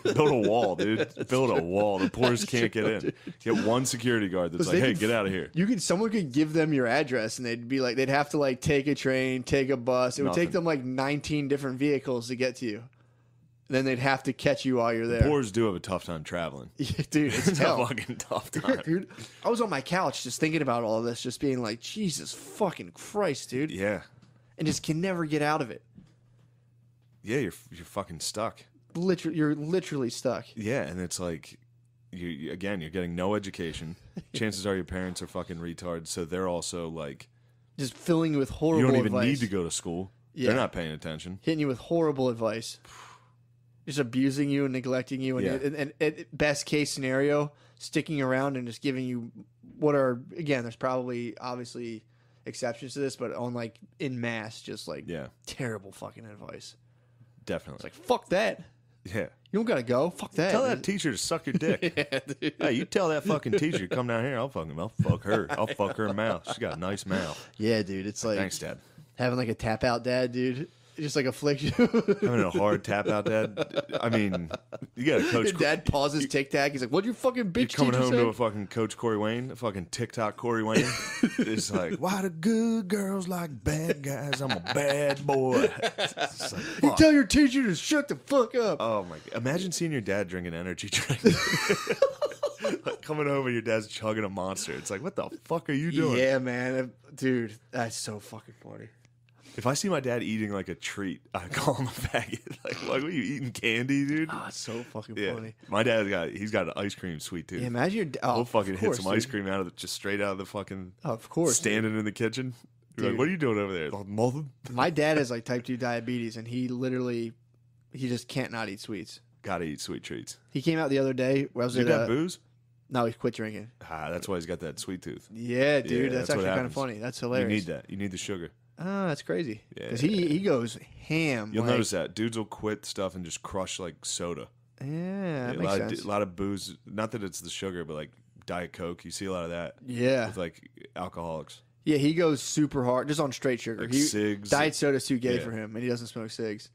S3: Build a wall, dude. Build a wall. The poors can't get in. Get one security guard that's like,
S2: They
S3: hey,
S2: could-
S3: get out of here.
S2: Someone could give them your address, and they'd have to like take a train, take a bus. It would take
S3: Nothing.
S2: them like 19 different vehicles to get to you. then they'd have to catch you while you're there.
S3: Poors do have a tough time traveling.
S2: Yeah, dude, it's
S3: It's a
S2: hell.
S3: fucking tough time.
S2: Dude, I was on my couch just thinking about all this, just being like, Jesus fucking Christ, dude.
S3: Yeah.
S2: And just can never get out of it.
S3: Yeah, you're fucking stuck.
S2: You're literally stuck.
S3: Yeah, and it's like, you're getting no education. Chances are your parents are fucking retards, so they're also like,
S2: Just filling you with horrible
S3: you don't even
S2: advice.
S3: need to go to school.
S2: Yeah.
S3: They're not paying attention.
S2: Hitting you with horrible advice. Just abusing you and neglecting you. And,
S3: Yeah.
S2: and best case scenario, sticking around and just giving you what are, again, there's probably obviously exceptions to this, but on like in mass, just like terrible fucking advice.
S3: Definitely.
S2: It's like, fuck that.
S3: Yeah.
S2: You don't got to go. Fuck that.
S3: Tell that teacher to suck your dick.
S2: Yeah, dude.
S3: Hey, you tell that fucking teacher, come down here, I'll fuck her. I'll fuck her mouth. She's got a nice mouth.
S2: Yeah, dude. It's like
S3: Thanks, Dad.
S2: having like a tap out dad, dude. It just like afflicts you.
S3: Having a hard tap out, Dad. I mean, you got to coach.
S2: Your dad pauses Tic Tac. He's like, "What'd your fucking bitch
S3: You're coming
S2: teacher
S3: home
S2: say?"
S3: to a fucking Coach Corey Wayne, a fucking TikTok Corey Wayne. It's like, why do good girls like bad guys? I'm a bad boy. It's like,
S2: You
S3: fuck.
S2: tell your teacher to shut the fuck up.
S3: Oh my god! Imagine seeing your dad drink an energy drink. Like coming home and your dad's chugging a Monster. It's like, what the fuck are you doing?
S2: Yeah, man, dude, that's so fucking funny.
S3: If I see my dad eating like a treat, I call him a faggot. Like, what are you eating candy, dude?
S2: Oh, it's so fucking
S3: Yeah,
S2: funny.
S3: my dad's got an ice cream sweet tooth.
S2: Yeah, imagine your dad.
S3: We'll fucking hit some ice
S2: cream.
S3: cream just straight out of the fucking.
S2: Oh, of course,
S3: standing in the kitchen. You're like,
S2: Dude.
S3: what are you doing over there? Like, nothing.
S2: My dad has like type 2 diabetes, and he just can't not eat sweets.
S3: Gotta eat sweet treats.
S2: He came out the other day. Where I was
S3: You
S2: at,
S3: got booze?
S2: No, he quit drinking.
S3: That's why he's got that sweet tooth.
S2: Yeah, dude,
S3: Yeah,
S2: that's
S3: that's what
S2: actually kind of
S3: happens.
S2: funny. That's hilarious.
S3: You need that. You need the sugar.
S2: Oh, that's crazy.
S3: Yeah.
S2: Because he goes ham.
S3: You'll
S2: like-
S3: notice that dudes will quit stuff and just crush like soda.
S2: Yeah, that
S3: a
S2: makes
S3: lot
S2: sense.
S3: a lot of booze. Not that it's the sugar, but like Diet Coke. You see a lot of that
S2: Yeah.
S3: with like alcoholics.
S2: Yeah, he goes super hard, just on straight sugar.
S3: Like
S2: He,
S3: cigs.
S2: Diet soda's too gay
S3: Yeah.
S2: for him, and he doesn't smoke cigs.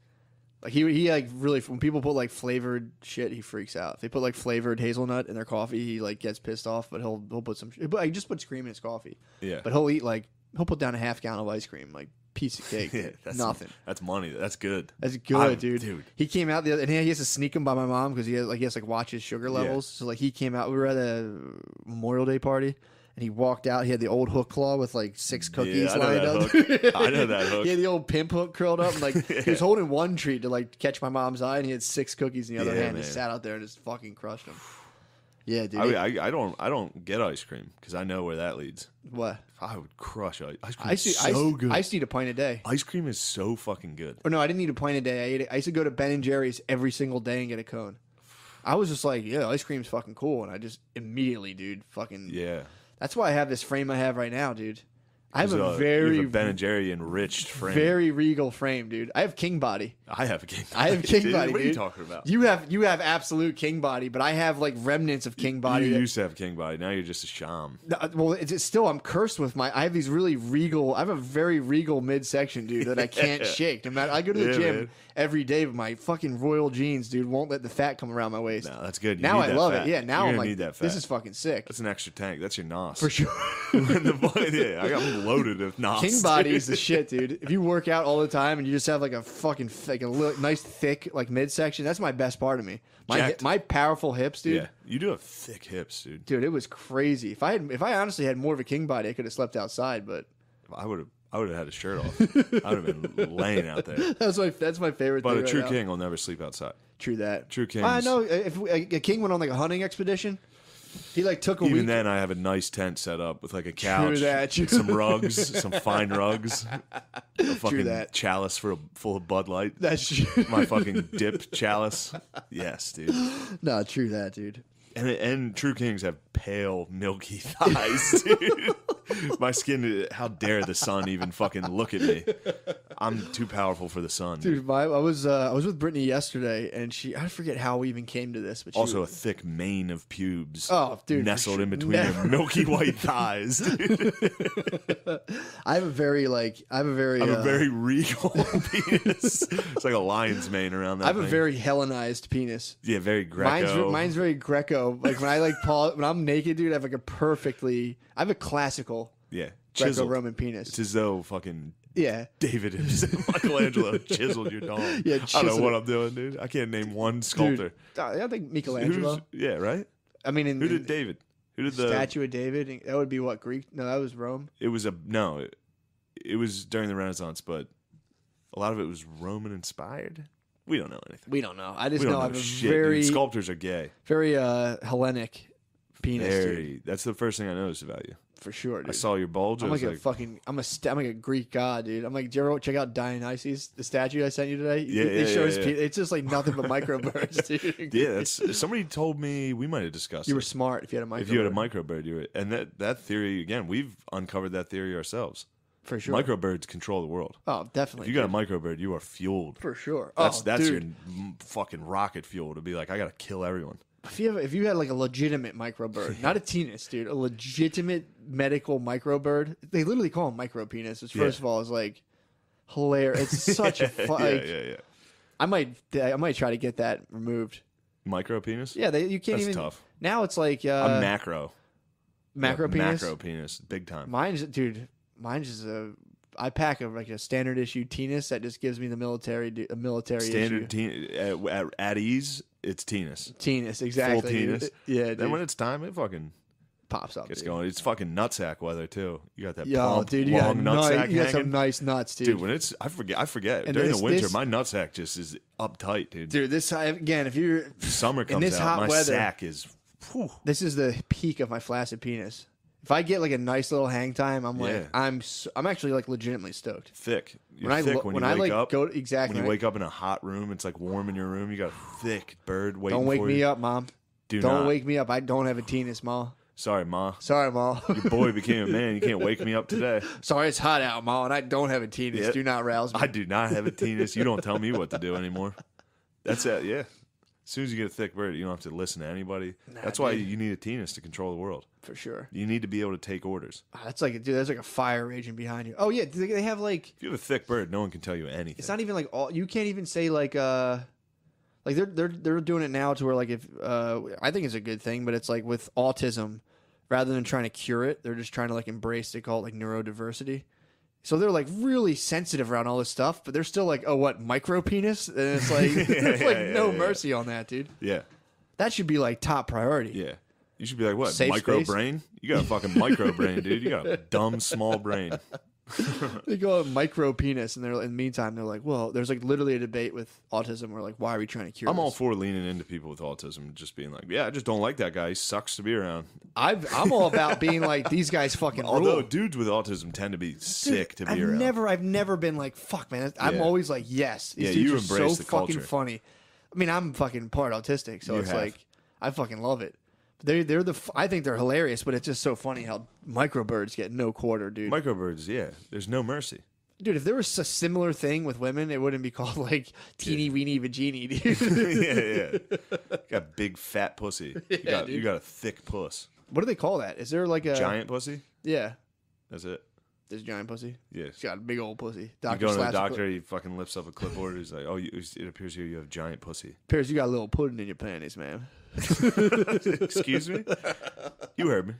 S2: Like he like really, when people put like flavored shit, he freaks out. If they put like flavored hazelnut in their coffee, he like gets pissed off. But he'll put some, but he just puts cream in his coffee.
S3: Yeah.
S2: But he'll put down a half gallon of ice cream, like piece of cake.
S3: Yeah, that's
S2: nothing.
S3: That's money. That's good.
S2: That's good,
S3: Dude.
S2: He came out the other, and he has to sneak him by my mom because he has to watch his sugar levels. So like he came out. We were at a Memorial Day party. And he walked out. He had the old hook claw with like 6 cookies
S3: I know
S2: lined
S3: that
S2: up.
S3: hook. I know that hook.
S2: He had the old pimp hook curled up. And like he was holding one treat to like catch my mom's eye, and he had 6 cookies in the other
S3: Yeah,
S2: hand.
S3: man.
S2: Just sat out there and just fucking crushed them. Yeah, dude.
S3: I don't get ice cream because I know where that leads.
S2: What?
S3: I would crush ice cream.
S2: I used to,
S3: So good.
S2: I used to eat a pint a day.
S3: Ice cream is so fucking good.
S2: Or no, I didn't eat a pint a day. I used to go to Ben and Jerry's every single day and get a cone. I was just like, yeah, ice cream's fucking cool, and I just immediately, dude, fucking.
S3: Yeah.
S2: That's why I have this frame I have right now, dude. I have
S3: So,
S2: a
S3: you
S2: very,
S3: have a Ben and Jerry enriched frame.
S2: very regal frame, dude. I have king body.
S3: I have a king.
S2: I have king
S3: Dude,
S2: body.
S3: What are you
S2: dude.
S3: talking about?
S2: You have absolute king body, but I have like remnants of king body.
S3: You
S2: that-
S3: used to have king body. Now you're just a sham.
S2: well, it's still I'm cursed with my. I have these really regal. I have a very regal midsection, dude, that I can't shake. No matter, I go to the
S3: Yeah,
S2: gym
S3: man.
S2: every day, but my fucking royal jeans, dude, won't let the fat come around my waist.
S3: No, that's good. You
S2: Now
S3: need
S2: I
S3: that
S2: love
S3: fat.
S2: it. Yeah, now
S3: You're
S2: I'm
S3: gonna
S2: like,
S3: need that
S2: this
S3: fat.
S2: is fucking sick
S3: That's an extra tank. That's your nos.
S2: for sure.
S3: Yeah, I'm loaded with nos.
S2: King body is the shit, dude. If you work out all the time and you just have like a fucking nice thick like midsection, that's my best part of me.
S3: Jacked.
S2: My powerful hips, dude.
S3: Yeah, you do have thick hips, dude.
S2: Dude, it was crazy. If I honestly had more of a king body, I could have slept outside. But
S3: I would have had a shirt off. I would have been laying out there.
S2: that's my favorite.
S3: But
S2: thing
S3: a true
S2: right now.
S3: king will never sleep outside.
S2: True that.
S3: True kings.
S2: I know. If a king went on like a hunting expedition, he like took a
S3: Even
S2: week.
S3: then, I have a nice tent set up with like a couch,
S2: that, true.
S3: some rugs, some fine rugs, a fucking
S2: that.
S3: chalice full of Bud Light.
S2: That's true.
S3: My fucking dip chalice. Yes, dude.
S2: No, true that, dude.
S3: And true kings have pale, milky thighs, dude. My skin, how dare the sun even fucking look at me? I'm too powerful for the sun.
S2: Dude, I was with Brittany yesterday, and I forget how we even came to this, but she
S3: Also, a thick mane of pubes.
S2: Oh, dude, for
S3: nestled
S2: sure.
S3: in between
S2: Never.
S3: your milky white thighs. Dude.
S2: I have a very
S3: I have a very regal penis. It's like a lion's mane around that.
S2: I have a
S3: thing.
S2: very Hellenized penis.
S3: yeah, very Greco.
S2: Mine's very Greco. Like when I when I'm naked, dude, I have like I have a classical
S3: yeah, chiseled.
S2: Greco-Roman penis.
S3: It's as though fucking
S2: Yeah.
S3: David and Michelangelo chiseled your dong.
S2: Yeah,
S3: I don't know
S2: chiseled
S3: what
S2: it.
S3: I'm doing, dude. I can't name one sculptor.
S2: Dude, I think Michelangelo.
S3: Yeah, right?
S2: I mean,
S3: Who did David? Who did the
S2: statue of David? That would be what, Greek? No, that was Rome.
S3: It was it was during the Renaissance, but a lot of it was Roman inspired. We don't know anything.
S2: We don't know. I just
S3: We don't
S2: know I
S3: know
S2: have a
S3: shit.
S2: very,
S3: Dude, sculptors are gay.
S2: very Hellenic penis, dude,
S3: That's the first thing I noticed about you.
S2: for sure, dude.
S3: I saw your bulge.
S2: I'm
S3: I was
S2: like a fucking. I'm like a Greek god, dude. I'm like, did you ever check out Dionysus, the statue I sent you today?
S3: Yeah,
S2: They
S3: yeah,
S2: show
S3: yeah,
S2: his
S3: yeah.
S2: penis. It's just like nothing but microbirds, dude.
S3: yeah, that's somebody told me we might have discussed.
S2: You were
S3: it.
S2: smart if you had a microbird.
S3: If you had a microbird, you were, and that theory again, we've uncovered that theory ourselves.
S2: for sure.
S3: Microbirds control the world.
S2: Oh, definitely.
S3: If you got a
S2: dude.
S3: microbird, you are fueled.
S2: For sure.
S3: That's
S2: Dude.
S3: your fucking rocket fuel to be like, I gotta kill everyone.
S2: If you had like a legitimate microbird, not a penis, dude, a legitimate medical microbird, they literally call them micro penis, which first of all is like hilarious. It's such a fun.
S3: yeah.
S2: I might try to get that removed.
S3: Micro penis.
S2: Yeah, you can't
S3: That's
S2: even.
S3: tough.
S2: Now it's like
S3: A macro.
S2: macro
S3: Yeah,
S2: penis.
S3: Macro penis, big time.
S2: Mine's I pack like a standard issue penis that just gives me a military
S3: Standard
S2: issue.
S3: at ease, it's penis.
S2: Penis, exactly.
S3: Full penis.
S2: Yeah,
S3: Then
S2: dude.
S3: when it's time, it fucking
S2: Pops up.
S3: gets
S2: Dude.
S3: going. It's fucking nutsack weather too. You got that
S2: Yo,
S3: plump,
S2: dude, you got,
S3: long nutsack
S2: you got
S3: hanging.
S2: some nice nuts, dude.
S3: Dude, when it's I forget.
S2: And
S3: During
S2: this-
S3: the winter,
S2: this-
S3: my nutsack just is uptight, dude.
S2: Dude, this again, if you're
S3: Summer comes
S2: this
S3: out,
S2: hot
S3: my
S2: weather-
S3: sack is. Whew,
S2: this is the peak of my flaccid penis. If I get like a nice little hang time, I'm like,
S3: Yeah.
S2: I'm actually like legitimately stoked.
S3: thick. You're
S2: When I
S3: thick
S2: lo-
S3: when
S2: when
S3: you
S2: I,
S3: wake
S2: like,
S3: up.
S2: go to- exactly,
S3: When you
S2: right?
S3: wake up in a hot room, it's like warm in your room. You got a thick bird waiting
S2: Don't wake
S3: for
S2: me
S3: you.
S2: up, mom.
S3: Do
S2: Don't
S3: not.
S2: wake me up. I don't have a penis, ma.
S3: Sorry, ma.
S2: Sorry, ma.
S3: Your boy became a man. You can't wake me up today.
S2: Sorry, it's hot out, ma, and I don't have a penis.
S3: Yeah.
S2: Do not rouse me.
S3: I do not have a penis. You don't tell me what to do anymore. That's it. Yeah. As soon as you get a thick bird, you don't have to listen to anybody. That's why
S2: dude.
S3: you need a penis to control the world.
S2: For sure.
S3: You need to be able to take orders.
S2: That's like, dude, there's like a fire raging behind you. Oh yeah, they have like,
S3: If you have a thick bird, no one can tell you anything.
S2: it's not even like all. You can't even say like they're doing it now to where like if I think it's a good thing, but it's like with autism, rather than trying to cure it, they're just trying to like embrace. They call it like neurodiversity. So they're like really sensitive around all this stuff, but they're still like, oh, what, micro penis? And it's like, there's like no mercy on that, dude.
S3: Yeah.
S2: That should be like top priority.
S3: Yeah. You should be like, what?
S2: Safe
S3: Micro
S2: space?
S3: brain? You got a fucking micro brain, dude. You got a dumb, small brain.
S2: They go micro penis, and they're in the meantime they're like, well, there's like literally a debate with autism where like, why are we trying to cure?
S3: I'm all
S2: this?
S3: for leaning into people with autism and just being like, yeah, I just don't like that guy. He sucks to be around.
S2: I'm all about being like, these guys fucking
S3: Although
S2: rule.
S3: dudes with autism tend to be sick to be
S2: I've
S3: around.
S2: I've never been like, fuck, man. I'm
S3: Yeah.
S2: always like, yes. These
S3: Yeah,
S2: dudes
S3: you
S2: are
S3: embrace
S2: so
S3: the
S2: fucking
S3: culture.
S2: funny. I mean, I'm fucking part autistic, so
S3: You
S2: it's
S3: have.
S2: like, I fucking love it. They're I think they're hilarious, but it's just so funny how microbirds get no quarter, dude.
S3: Microbirds, yeah. There's no mercy.
S2: Dude, if there was a similar thing with women, it wouldn't be called like teeny weeny vagini, dude.
S3: yeah. Got big fat pussy.
S2: Yeah,
S3: You
S2: dude.
S3: got a thick puss.
S2: What do they call that? Is there like a
S3: Giant pussy?
S2: Yeah,
S3: That's it.
S2: there's a giant pussy.
S3: Yeah.
S2: It's got a big old pussy.
S3: You
S2: Doctor
S3: go to the
S2: slaps a
S3: doctor, he fucking lifts up a clipboard. He's like, oh, it appears here you have giant pussy.
S2: Piers, you got a little pudding in your panties, man.
S3: Excuse me? You heard me.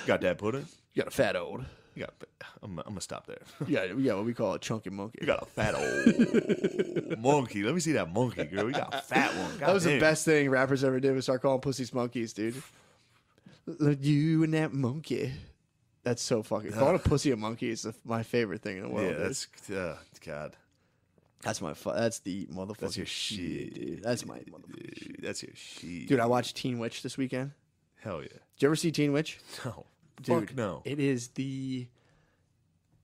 S3: Got that pudding?
S2: You got a fat old.
S3: You got. I'm gonna stop there.
S2: You got what we call a chunky monkey.
S3: You got a fat old monkey. Let me see that monkey, girl. You got a fat one.
S2: That was the
S3: Goddamn.
S2: best thing rappers ever did was start calling pussies monkeys, dude. You and that monkey. That's so fucking. Calling a pussy a monkey is my favorite thing in the world.
S3: Yeah,
S2: dude.
S3: that's God.
S2: That's my. That's the motherfucking
S3: That's your shit,
S2: dude. That's my motherfucking shit.
S3: That's your shit,
S2: Dude, I watched Teen Witch this weekend.
S3: Hell yeah.
S2: Did you ever see Teen Witch?
S3: No.
S2: Dude,
S3: Fuck no.
S2: It is the.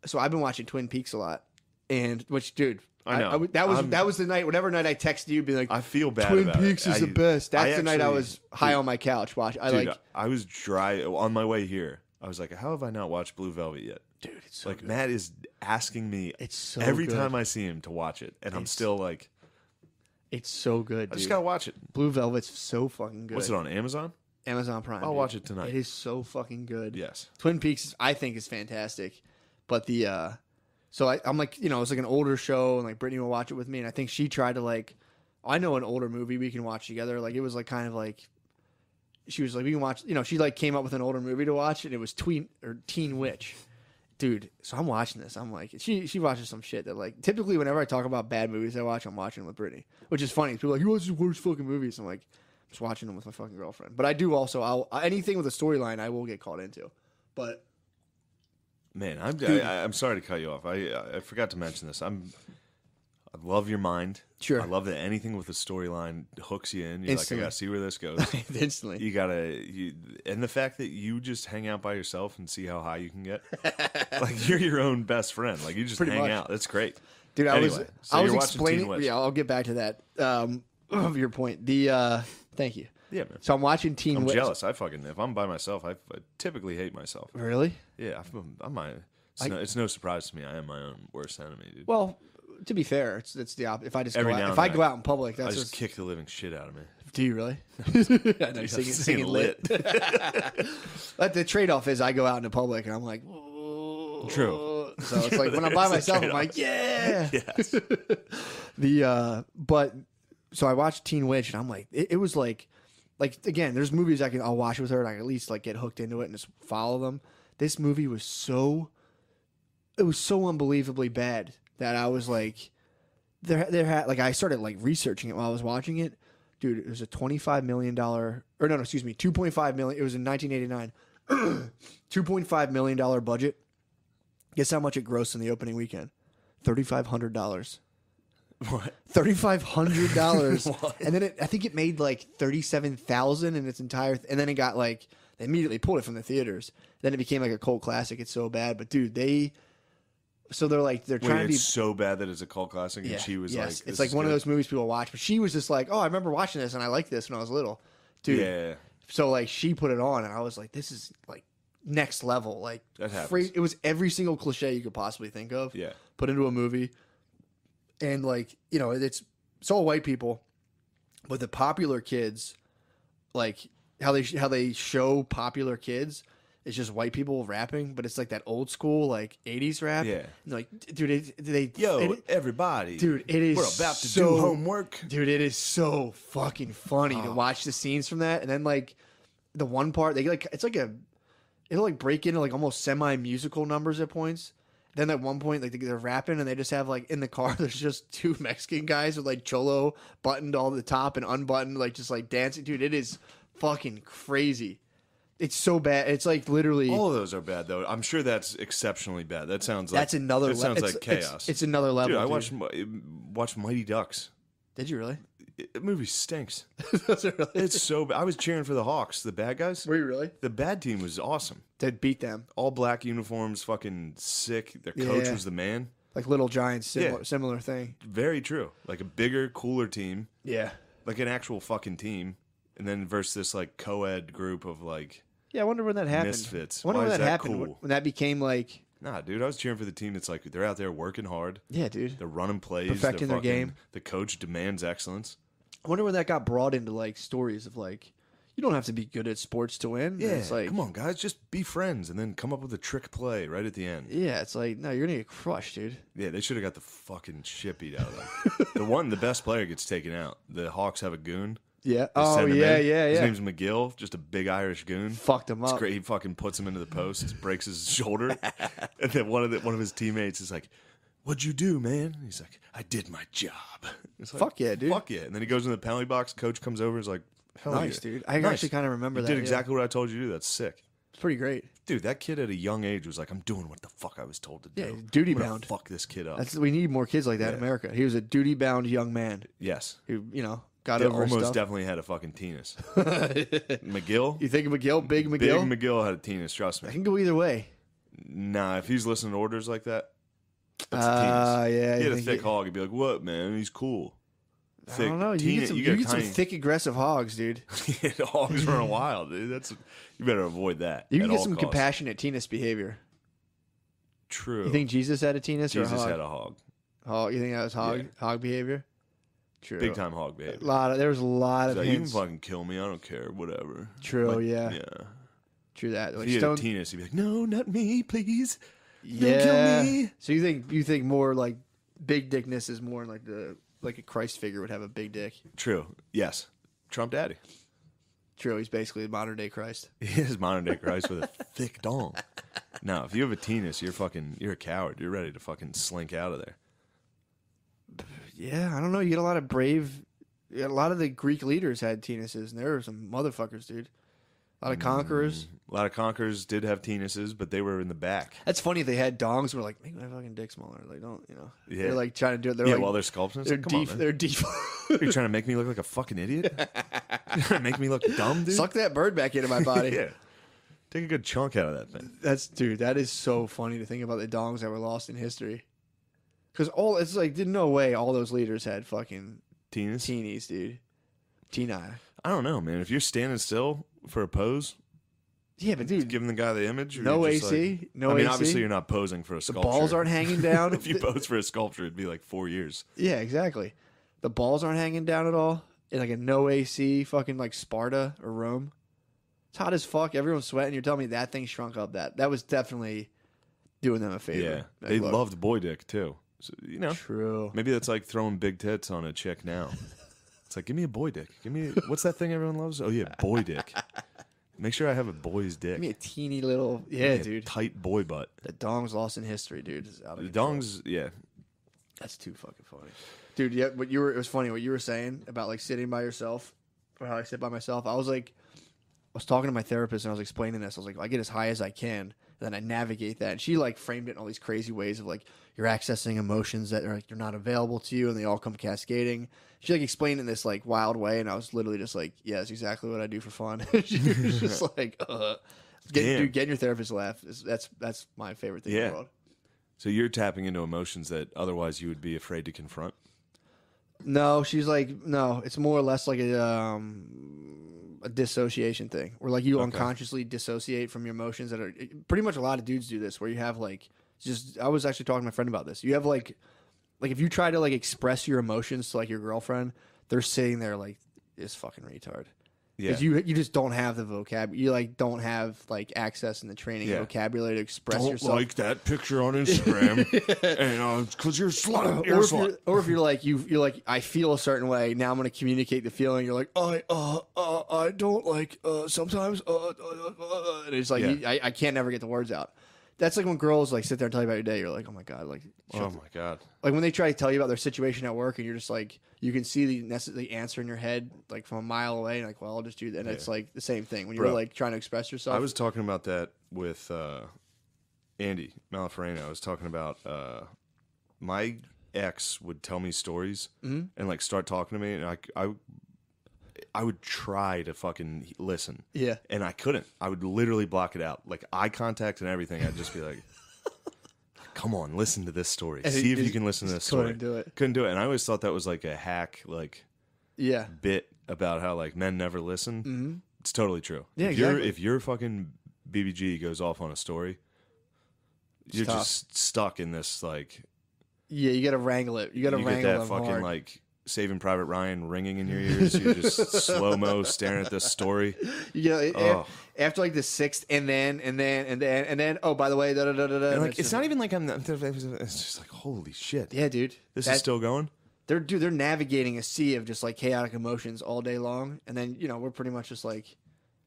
S2: So I've been watching Twin Peaks a lot, and which, dude,
S3: I know.
S2: that was the night. Whatever night I texted you, be like,
S3: I feel bad
S2: Twin
S3: about
S2: Peaks
S3: it.
S2: is the best. That's the night I
S3: actually-
S2: was high
S3: dude,
S2: on my couch.
S3: I was dry on my way here. I was like, how have I not watched Blue Velvet yet?
S2: Dude, it's so
S3: Like
S2: good.
S3: Matt is asking me
S2: It's so
S3: every
S2: good.
S3: time I see him to watch it, and I'm still like,
S2: It's so good,
S3: I
S2: dude.
S3: just gotta watch it.
S2: Blue Velvet's so fucking good.
S3: What's it on Amazon?
S2: Amazon Prime.
S3: I'll
S2: dude.
S3: watch it tonight.
S2: It is so fucking good.
S3: Yes.
S2: Twin Peaks, I think, is fantastic. But the, so I'm like, it's like an older show, and like Brittany will watch it with me, and I think she tried to like, I know an older movie we can watch together. Like it was like kind of like, she was like, we can watch, she like came up with an older movie to watch, and it was Teen Witch. dude, so I'm watching this. I'm like, she watches some shit that, like, typically whenever I talk about bad movies I watch, I'm watching with Brittany, which is funny. People are like, you watch the worst fucking movies. I'm like, I'm just watching them with my fucking girlfriend. But I do also, anything with a storyline I will get caught into. But
S3: man, I'm sorry to cut you off. I forgot to mention this. I love your mind.
S2: Sure.
S3: I love that anything with a storyline hooks you in. You're
S2: Instantly.
S3: like, I gotta see where this goes.
S2: Instantly.
S3: And the fact that you just hang out by yourself and see how high you can get. Like, you're your own best friend. Like, you just
S2: Pretty
S3: hang
S2: much.
S3: out. That's great.
S2: Dude,
S3: Anyway,
S2: I was
S3: you're watching Teen
S2: explaining.
S3: Witch.
S2: Yeah, I'll get back to that. Of your point. Thank you.
S3: Yeah, man.
S2: So I'm watching Teen
S3: I'm
S2: Witch.
S3: jealous. If I'm by myself, I typically hate myself.
S2: Really?
S3: Yeah, it's no surprise to me. I am my own worst enemy, dude.
S2: Well, to be fair, it's the opposite. If I just
S3: Every
S2: go
S3: now
S2: out,
S3: and
S2: if I
S3: then
S2: go out in public, that's
S3: I just kick the living shit out of me.
S2: Do you really? I know, singing lit. But the trade-off is I go out into public and I'm like, whoa.
S3: True.
S2: So it's like when I'm by
S3: It's a
S2: myself, I'm
S3: trade-off.
S2: like, yeah.
S3: Yes.
S2: But so I watched Teen Witch and I'm like, it was like again, there's movies I'll watch with her and I can at least like get hooked into it and just follow them. This movie was so unbelievably bad that I was like, I started like researching it while I was watching it. Dude, it was a $25 million, $2.5 million. It was in 1989. $2.5 million budget. Guess how much it grossed in the opening weekend? $3,500.
S3: What?
S2: $3,500. And then I think it made like $37,000 in its entire, and then it got like, they immediately pulled it from the theaters. Then it became like a cult classic. It's so bad. But dude, they're trying to be
S3: It's so bad that it's a cult classic, and she was like,
S2: it's
S3: this
S2: like
S3: is
S2: one of
S3: good.
S2: those movies people watch. But she was just like, oh, I remember watching this and I liked this when I was little. Dude.
S3: Yeah.
S2: So like she put it on and I was like, this is like next level. Like
S3: That happens.
S2: it was every single cliche you could possibly think of.
S3: Yeah.
S2: Put into a movie. And like, it's all white people, but the popular kids, like how they show popular kids, it's just white people rapping, but it's like that old school like 80s rap.
S3: Yeah.
S2: And like, dude,
S3: Everybody.
S2: dude, it is
S3: We're about to
S2: so,
S3: do homework.
S2: Dude, it is so fucking funny to watch the scenes from that. And then like the one part, it'll like break into like almost semi-musical numbers at points. Then at one point, like they're rapping and they just have like in the car, there's just two Mexican guys with like cholo buttoned all the top and unbuttoned, like just like dancing. Dude, it is fucking crazy. It's so bad. It's like literally.
S3: All of those are bad, though. I'm sure that's exceptionally bad. That sounds like
S2: That
S3: sounds like chaos.
S2: It's another level.
S3: Dude, I watched Mighty Ducks.
S2: Did you really?
S3: The movie stinks.
S2: Does it really?
S3: It's so bad. I was cheering for the Hawks, the bad guys.
S2: Were you really?
S3: The bad team was awesome.
S2: To beat them.
S3: All black uniforms, fucking sick. Their coach
S2: Yeah.
S3: was the man.
S2: Like Little Giants,
S3: Yeah.
S2: similar thing.
S3: Very true. Like a bigger, cooler team.
S2: Yeah.
S3: Like an actual fucking team. And then versus this like co-ed group of like
S2: Yeah, I wonder when that happened.
S3: misfits.
S2: I wonder
S3: Why
S2: when
S3: is
S2: that
S3: that
S2: happened.
S3: cool?
S2: When that became like.
S3: Nah, dude, I was cheering for the team that's like they're out there working hard.
S2: Yeah, dude.
S3: They're running plays.
S2: Perfecting
S3: they're
S2: their
S3: fucking-
S2: game.
S3: The coach demands excellence.
S2: I wonder when that got brought into like stories of like, you don't have to be good at sports to win.
S3: Yeah,
S2: It's like,
S3: come on, guys, just be friends and then come up with a trick play right at the end.
S2: Yeah, it's like, no, you're gonna get crushed, dude.
S3: Yeah, they should have got the fucking shit beat out of them. The best player gets taken out. The Hawks have a goon.
S2: Yeah.
S3: They
S2: Oh
S3: send him
S2: yeah,
S3: in.
S2: yeah,
S3: His
S2: yeah.
S3: name's McGill, just a big Irish goon.
S2: Fucked him
S3: It's
S2: up.
S3: great. He fucking puts him into the post, breaks his shoulder, and then one of his teammates is like, "What'd you do, man?" And he's like, "I did my job." It's like,
S2: Fuck yeah, dude.
S3: Fuck yeah. And then he goes in the penalty box. Coach comes over and is like, "Hell
S2: Nice,
S3: yeah."
S2: dude. I actually kind of remember
S3: You
S2: that.
S3: did exactly what I told you to do. That's sick.
S2: It's pretty great.
S3: Dude, that kid at a young age was like, "I'm doing what the fuck I was told to do.
S2: Yeah, duty
S3: I'm gonna
S2: bound.
S3: Fuck this kid up."
S2: We need more kids like that in
S3: Yeah.
S2: America. He was a duty-bound young man
S3: Yes.
S2: who, got
S3: They
S2: over his
S3: almost
S2: stuff.
S3: definitely had a fucking penis. McGill?
S2: You think of McGill, Big McGill?
S3: Big McGill had a penis, trust
S2: I
S3: me.
S2: can go either way.
S3: Nah, if he's listening to orders like that, that's a
S2: Yeah.
S3: penis.
S2: I
S3: He had a
S2: think
S3: thick hog. He'd be like, "What, man? He's cool."
S2: I don't know. You get some thick, aggressive hogs, dude.
S3: The hogs running wild, dude. You better avoid that.
S2: You can
S3: at
S2: get
S3: all
S2: some
S3: costs.
S2: compassionate tennis behavior.
S3: True.
S2: You think Jesus had a tennis or a
S3: Jesus
S2: hog?
S3: had a hog.
S2: Hog. You think that was hog behavior? True.
S3: Big time hog behavior.
S2: There was a lot
S3: He's
S2: of
S3: like, you can
S2: hints.
S3: fucking kill me. I don't care. Whatever.
S2: True.
S3: Like,
S2: yeah.
S3: Yeah.
S2: True that.
S3: If
S2: Like
S3: he had a
S2: Stone.
S3: penis, he'd be like, "No, not me, please.
S2: Yeah.
S3: Don't kill me."
S2: So you think more like big dickness is more like a Christ figure would have a big dick.
S3: True. Yes. Trump daddy.
S2: True, he's basically the modern day Christ.
S3: He is modern day Christ with a thick dong. Now, if you have a penis, you're a coward. You're ready to fucking slink out of there.
S2: Yeah, I don't know. You get a lot of a lot of the Greek leaders had penises, and there were some motherfuckers, dude. A lot of conquerors.
S3: A lot of conquerors did have penises, but they were in the back.
S2: That's funny. If they had dongs, we're like, make my fucking dick smaller. Like, don't,
S3: Yeah.
S2: They're like trying to do it. They're
S3: Yeah,
S2: like,
S3: while they're sculpting.
S2: they're
S3: Come on,
S2: deep.
S3: man.
S2: They're deep.
S3: Are you trying to make me look like a fucking idiot? You trying to make me look dumb, dude?
S2: Suck that bird back into my body.
S3: Yeah. Take a good chunk out of that thing.
S2: That is so funny to think about the dongs that were lost in history. Because it's like, no way all those leaders had fucking teenies, dude. Teni.
S3: I don't know, man. If you're standing still for a pose,
S2: yeah, but dude,
S3: giving the guy the image, or
S2: no
S3: you're just
S2: AC,
S3: like,
S2: no
S3: I mean,
S2: AC.
S3: obviously you're not posing for a
S2: The
S3: sculpture.
S2: balls aren't hanging down.
S3: If you pose for a sculpture, it'd be like 4 years.
S2: Yeah, exactly. The balls aren't hanging down at all. In like a no AC fucking like Sparta or Rome. It's hot as fuck. Everyone's sweating. You're telling me that thing shrunk up. That was definitely doing them a favor.
S3: Yeah,
S2: Like,
S3: they
S2: look,
S3: loved boy dick too. So,
S2: True.
S3: maybe that's like throwing big tits on a chick now. It's like, give me a boy dick. What's that thing everyone loves? Oh yeah, boy dick. Make sure I have a boy's dick.
S2: Give me a teeny little, dude.
S3: Tight boy butt.
S2: The dong's lost in history, dude. It's out of
S3: The
S2: control.
S3: dongs, yeah.
S2: That's too fucking funny, dude. Yeah, it was funny what you were saying about like sitting by yourself, or how I sit by myself. I was talking to my therapist and I was explaining this. I was like, I get as high as I can, and then I navigate that. And she like framed it in all these crazy ways of like you're accessing emotions that are like they're not available to you, and they all come cascading. She like explained it in this like wild way, and I was literally just like, yeah, that's exactly what I do for fun. She was just like, getting your therapist to laugh. That's my favorite thing in the world.
S3: So you're tapping into emotions that otherwise you would be afraid to confront?
S2: No, she's like, no, it's more or less like a dissociation thing where like you unconsciously dissociate from your emotions that are pretty much a lot of dudes do this where you have like I was actually talking to my friend about this. You have like if you try to like express your emotions to like your girlfriend, they're sitting there like this fucking retard.
S3: Yeah.
S2: Because you just don't have the vocabulary. You like don't have like access in the training vocabulary to express yourself.
S3: Don't like that picture on Instagram, and because you're slut.
S2: Or if you're like I feel a certain way. Now I'm going to communicate the feeling. You're like I don't like sometimes and it's like I can't never get the words out. That's like when girls like sit there and tell you about your day. You're like, oh my god, like
S3: oh my god.
S2: Like when they try to tell you about their situation at work, and you're just like, you can see the answer in your head like from a mile away. And like, well, I'll just do that. And it's like the same thing when you're like trying to express yourself.
S3: I was talking about that with Andy Malafarena. I was talking about my ex would tell me stories and like start talking to me, and I would try to fucking listen.
S2: Yeah.
S3: And I couldn't. I would literally block it out. Like eye contact and everything. I'd just be like, come on, listen to this story.
S2: And
S3: see if you can listen to this story. Couldn't do it. And I always thought that was like a hack, like bit about how like men never listen. Mm-hmm. It's totally true.
S2: Yeah, exactly.
S3: If your fucking BBG goes off on a story, you're just stuck in this like.
S2: Yeah, you got to wrangle it. You got to wrangle
S3: get that
S2: them
S3: fucking
S2: hard.
S3: Saving Private Ryan ringing in your ears. You're just slow mo staring at this story.
S2: After like the sixth, and then. Oh, by the way,
S3: like, it's not even like it's just like holy shit.
S2: Yeah, dude,
S3: this is still going.
S2: They're navigating a sea of just like chaotic emotions all day long, and then we're pretty much just like.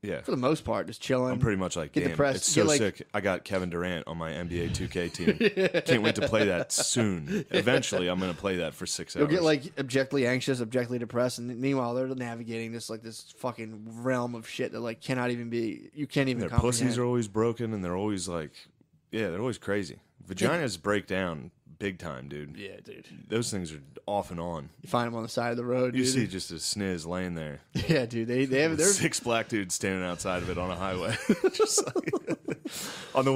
S3: Yeah,
S2: for the most part, just chilling.
S3: I'm pretty much like, damn,
S2: depressed.
S3: It's so sick. I got Kevin Durant on my NBA 2K team. Can't wait to play that soon. Eventually, I'm going to play that for 6 hours.
S2: You'll get like objectively anxious, objectively depressed, and meanwhile they're navigating this fucking realm of shit that like cannot even be. You can't even.
S3: Their
S2: comprehend.
S3: pussies are always broken, and they're always like, they're always crazy. Vaginas break down big time, dude.
S2: Yeah, dude.
S3: Those things are off and on.
S2: You find them on the side of the road.
S3: You
S2: dude.
S3: see just a sniz laying there.
S2: Yeah, dude. They have their
S3: 6 black dudes standing outside of it on a highway, just like, on the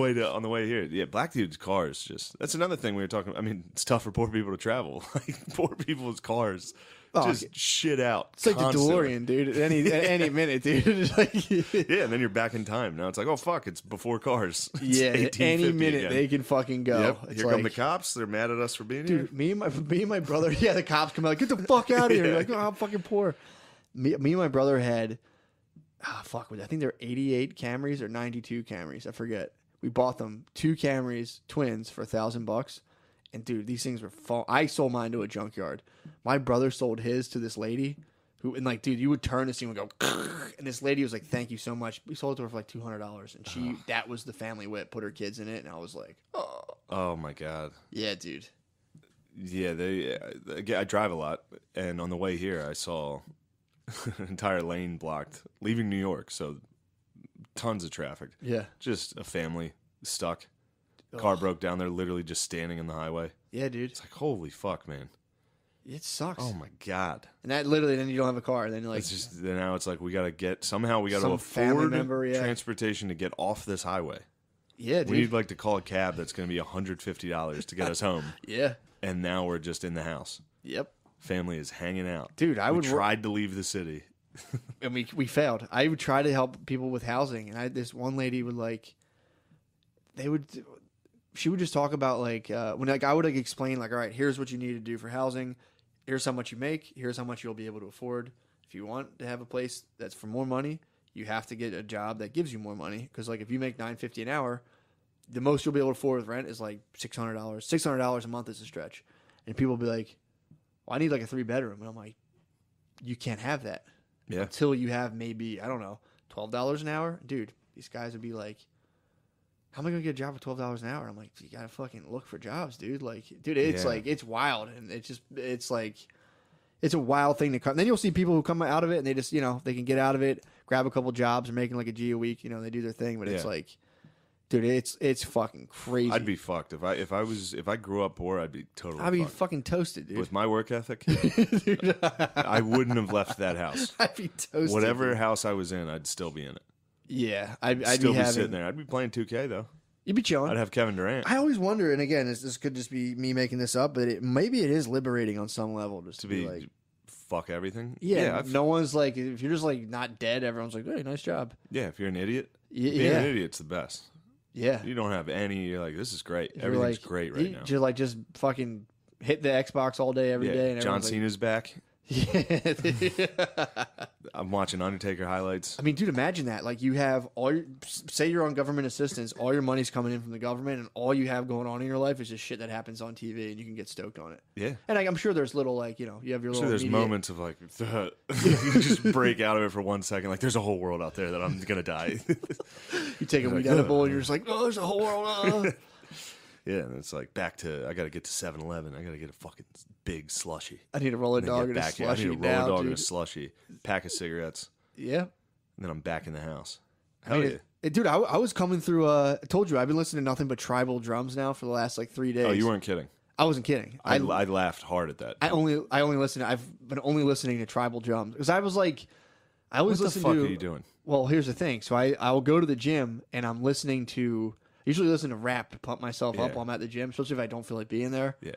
S3: way here. Yeah, black dudes' cars. That's another thing we were talking about. I mean, it's tough for poor people to travel. Like poor people's cars. Just shit out.
S2: It's like the DeLorean, dude. At any minute, dude. Like,
S3: yeah, and then you're back in time. Now it's like, oh fuck, it's before cars. It's
S2: any minute again. They can fucking go.
S3: Yep. Here come the cops. They're mad at us for being here.
S2: Dude, me and my brother. Yeah, the cops come out like, get the fuck out of here. You're like, oh, I'm fucking poor. Me and my brother had, I think they're 88 Camrys or 92 Camrys. I forget. We bought them 2 Camrys, twins, for $1,000. And dude, these things were I sold mine to a junkyard. My brother sold his to this lady and like, dude, you would turn this thing and go, and this lady was like, "Thank you so much." We sold it to her for like $200, and that was the family whip. Put her kids in it, and I was like,
S3: Oh my god.
S2: yeah, dude.
S3: Yeah, I drive a lot, and on the way here, I saw an entire lane blocked leaving New York. So tons of traffic.
S2: Yeah,
S3: Just a family stuck. Car broke down. They're literally just standing in the highway.
S2: yeah, dude.
S3: It's like, holy fuck, man.
S2: It sucks.
S3: Oh my god.
S2: And that literally, then you don't have a car. Then you're like,
S3: It's just now it's like we got to
S2: Some family
S3: afford
S2: member, yeah.
S3: transportation to get off this highway.
S2: yeah, dude.
S3: We need like to call a cab that's going to be $150 to get us home.
S2: Yeah.
S3: And now we're just in the house.
S2: Yep.
S3: Family is hanging out.
S2: Dude, I
S3: we
S2: would
S3: tried to leave the city.
S2: and we failed. I would try to help people with housing, and this one lady would she would just talk about like when like I would like explain like, all right, here's what you need to do for housing, here's how much you make, here's how much you'll be able to afford. If you want to have a place that's for more money, you have to get a job that gives you more money, because like if you make $9.50 an hour, the most you'll be able to afford with rent is like $600. $600 a month is a stretch, and people will be like, well, I need like a 3-bedroom, and I'm like, you can't have that.
S3: Yeah.
S2: Until you have maybe, I don't know, $12 an hour. Dude, these guys would be like, how am I going to get a job for $12 an hour? I'm like, you got to fucking look for jobs, dude. Like, dude, it's like, it's wild. And it's like, it's a wild thing to come. Then you'll see people who come out of it and they just, they can get out of it, grab a couple jobs, and making like a G a week, they do their thing. But it's like, dude, it's fucking crazy.
S3: I'd be fucked if I grew up poor. I'd be totally.
S2: I'd be
S3: fucked.
S2: fucking toasted, dude.
S3: With my work ethic, I wouldn't have left that house.
S2: I'd be toasted.
S3: Whatever
S2: dude.
S3: house I was in, I'd still be in it.
S2: Yeah, I'd
S3: Still
S2: be
S3: be sitting there. I'd be playing 2K though.
S2: You'd be chilling.
S3: I'd have Kevin Durant.
S2: I always wonder, and again, this could just be me making this up, but maybe it is liberating on some level just
S3: to
S2: be
S3: be
S2: like,
S3: fuck everything.
S2: yeah, no one's like, if you're just like not dead, everyone's like, hey, nice job.
S3: Yeah, if you're an idiot,
S2: Yeah,
S3: being an idiot's the best.
S2: yeah.
S3: You don't have any. You're like, this is great.
S2: You're
S3: Everything's
S2: like,
S3: great right now.
S2: You're like just fucking hit the Xbox all day, every day. And
S3: John
S2: everyone's
S3: Cena's back.
S2: like, yeah.
S3: I'm watching Undertaker highlights.
S2: I mean, dude, imagine that. Like, you have say you're on government assistance, all your money's coming in from the government, and all you have going on in your life is just shit that happens on TV, and you can get stoked on it.
S3: Yeah.
S2: And I'm sure there's little, like, you have your little.
S3: There's moments of like, you just break out of it for 1 second. Like, there's a whole world out there that I'm gonna die.
S2: You take a weed edible, and you're just like, oh, there's a whole world.
S3: Yeah, and it's like back to I gotta get to 7-Eleven. I gotta get a fucking big slushy.
S2: I need a roller
S3: And then
S2: dog
S3: get
S2: and a
S3: back here. I
S2: slushy
S3: need a roller
S2: now,
S3: dog and a
S2: dude.
S3: slushy, pack of cigarettes,
S2: Yeah.
S3: and then I'm back in the house.
S2: I
S3: Hell
S2: mean,
S3: yeah!
S2: dude, I was coming through. I told you I've been listening to nothing but tribal drums now for the last like 3 days.
S3: Oh, you weren't kidding.
S2: I wasn't kidding.
S3: I laughed hard at that.
S2: I only listen. I've been only listening to tribal drums because I was like, I always
S3: What the
S2: listen
S3: fuck
S2: to.
S3: are you doing?
S2: Well, here's the thing. So I will go to the gym and I'm listening to. Usually listen to rap to pump myself up
S3: Yeah.
S2: while I'm at the gym, especially if I don't feel like being there.
S3: Yeah.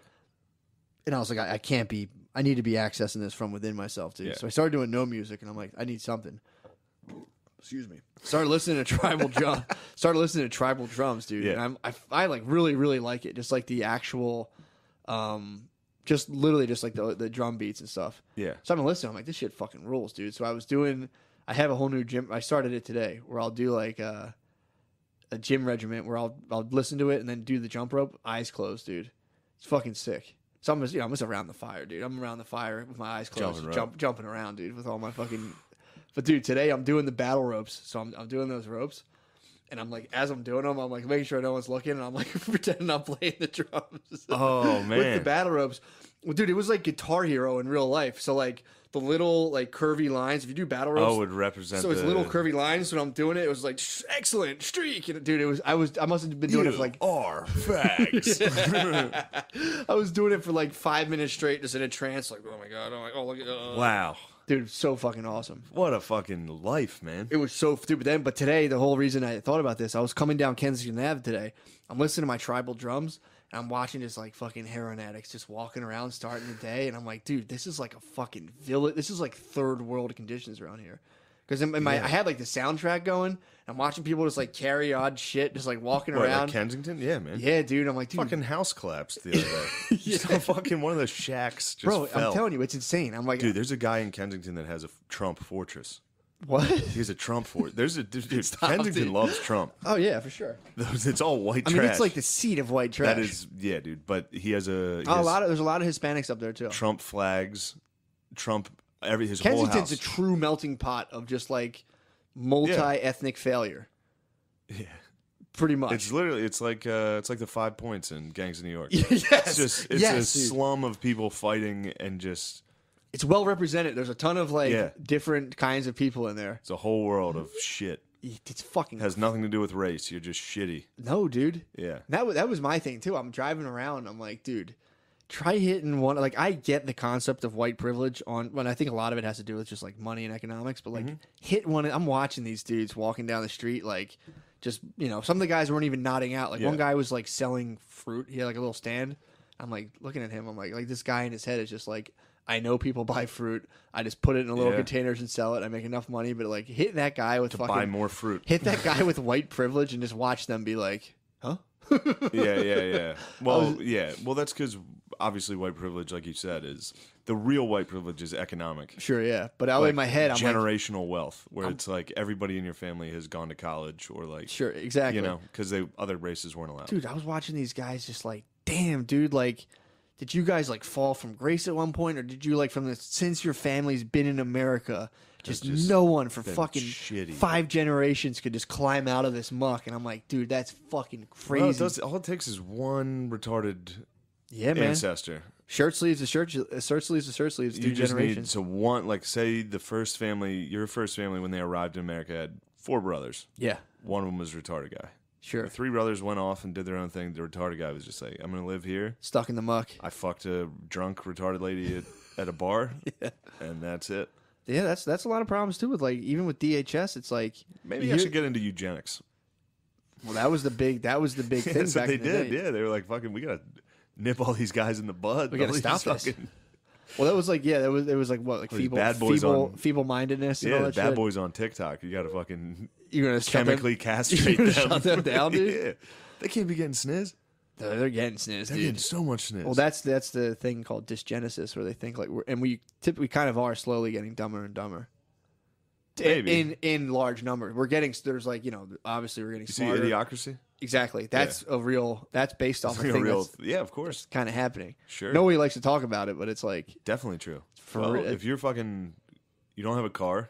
S2: And I was like, I can't be. I need to be accessing this from within myself, dude.
S3: Yeah.
S2: So I started doing no music, and I'm like, I need something. Excuse me. Started listening to tribal drum. Started listening to tribal drums, dude.
S3: Yeah.
S2: And I like really really like it. Just like the actual, just literally just like the drum beats and stuff.
S3: Yeah.
S2: So I've been listening. I'm like, this shit fucking rules, dude. So I have a whole new gym. I started it today where I'll do like a gym regiment where I'll listen to it and then do the jump rope, eyes closed, dude. It's fucking sick. So I'm just around the fire, dude. I'm around the fire with my eyes closed, jumping around, dude, with all my fucking. But dude, today I'm doing the battle ropes, so I'm doing those ropes, and I'm like, as I'm doing them, I'm like making sure no one's looking, and I'm like pretending I'm playing the drums.
S3: Oh man,
S2: with the battle ropes, well, dude, it was like Guitar Hero in real life. So like the little like curvy lines, if you do battle ropes,
S3: would represent.
S2: So it's little curvy lines. When I'm doing it, it was like excellent streak, and dude, I must have been doing it for like
S3: facts.
S2: I was doing it for like 5 minutes straight, just in a trance, like, oh my god, I'm like, oh look at
S3: Wow,
S2: dude, so fucking awesome.
S3: what a fucking life, man.
S2: It was so stupid then, but today the whole reason I thought about this, I was coming down Kensington Ave today. I'm listening to my tribal drums, and I'm watching this like fucking heroin addicts just walking around starting the day, and I'm like, dude, this is like a fucking village. This is like third world conditions around here. Because I had like the soundtrack going. And I'm watching people just like carry odd shit, just like walking around.
S3: Like Kensington? Yeah, man.
S2: Yeah, dude. I'm like, dude,
S3: Fucking house collapsed the other day. Just fucking one of those shacks just
S2: bro,
S3: fell.
S2: I'm telling you, it's insane. I'm like,
S3: Dude, there's a guy in Kensington that has a Trump fortress.
S2: what?
S3: He has a Trump fortress. There's a dude,
S2: Stop,
S3: Kensington
S2: dude.
S3: loves Trump.
S2: Oh yeah, for sure.
S3: It's all white
S2: I
S3: trash.
S2: mean, it's like the seat of white trash.
S3: That is, dude. But he has
S2: there's a lot of Hispanics up there too.
S3: Trump flags, Trump his whole
S2: Kensington's
S3: house.
S2: a true melting pot of just like multi-ethnic failure.
S3: Yeah.
S2: Pretty much.
S3: It's literally it's like the 5 Points in Gangs of New York.
S2: Yes.
S3: It's a
S2: Dude.
S3: slum of people fighting and just
S2: It's well represented. There's a ton of like different kinds of people in there.
S3: it's a whole world of shit.
S2: It's fucking
S3: It has nothing to do with race. You're just shitty.
S2: No, dude.
S3: Yeah.
S2: That was my thing too. I'm driving around. I'm like, dude, try hitting one. Like, I get the concept of white privilege when I think a lot of it has to do with just like money and economics. But like, hit one. I'm watching these dudes walking down the street, like, just some of the guys weren't even nodding out. Like one guy was like selling fruit. He had like a little stand. I'm like looking at him. I'm like this guy in his head is just like, I know people buy fruit. I just put it in little containers and sell it. I make enough money, but like hitting that guy with fucking
S3: buy more fruit.
S2: Hit that guy with white privilege and just watch them be like, huh?
S3: Yeah. Well, Well, that's because obviously white privilege, like you said, is the real white privilege is economic.
S2: Sure, yeah. But out in my head, I'm
S3: generational wealth, where it's like everybody in your family has gone to college or like
S2: sure, exactly.
S3: Because other races weren't allowed.
S2: Dude, I was watching these guys just like, damn, dude, like. Did you guys like fall from grace at one point, or did you like since your family's been in America, just no one for fucking
S3: shitty.
S2: 5 generations could just climb out of this muck? And I'm like, dude, that's fucking crazy.
S3: Well, all it takes is one retarded
S2: man.
S3: ancestor.
S2: Shirt sleeves to shirt sleeves to shirt sleeves. 2
S3: You just
S2: generations.
S3: need like say your first family when they arrived in America had 4 brothers.
S2: Yeah,
S3: One of them was a retarded guy.
S2: sure.
S3: The 3 brothers went off and did their own thing. The retarded guy was just like, I'm going to live here.
S2: Stuck in the muck.
S3: I fucked a drunk retarded lady at a bar, and that's it.
S2: Yeah, that's a lot of problems too. With like even with DHS, it's like
S3: Maybe I should get into eugenics.
S2: Well, that was the big thing
S3: That's
S2: back
S3: what they
S2: in the
S3: did.
S2: day.
S3: Yeah, they were like, "Fucking, we gotta nip all these guys in the bud.
S2: We gotta stop this." Well, that was like it was like what, like feeble mindedness. And all that
S3: bad
S2: shit?
S3: boys on TikTok. You gotta fucking
S2: You're gonna
S3: chemically castrate them.
S2: Shut them down, dude.
S3: Yeah, they can't be getting sniz.
S2: They're getting sniz,
S3: They're
S2: dude.
S3: getting so much sniz.
S2: Well, that's the thing called dysgenesis, where they think like we typically kind of are slowly getting dumber and dumber.
S3: Maybe.
S2: In large numbers, there's like obviously we're getting
S3: you see
S2: smarter.
S3: Idiocracy.
S2: Exactly, that's that's based off a thing that's
S3: yeah, of course,
S2: kind of happening.
S3: sure.
S2: Nobody likes to talk about it, but it's like
S3: Definitely true.
S2: For real.
S3: If you're you don't have a car,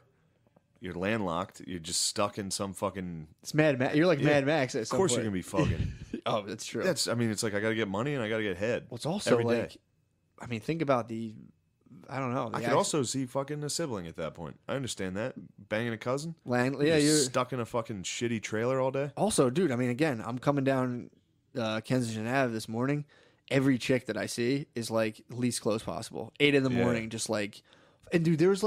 S3: you're landlocked, you're just stuck in some fucking.
S2: it's Mad Max. You're like Mad Max. At
S3: Of
S2: some
S3: course,
S2: point.
S3: you're gonna be fucking.
S2: Oh, that's true.
S3: It's like I gotta get money and I gotta get head.
S2: Well, it's also
S3: every day.
S2: like, I mean, think about I don't know.
S3: I could also see fucking a sibling at that point. I understand that. Banging a cousin.
S2: Yeah, you're
S3: stuck in a fucking shitty trailer all day.
S2: also, dude. I mean, again, I'm coming down Kensington Ave this morning. Every chick that I see is like least clothes possible. 8 in the morning, just like, and dude, there's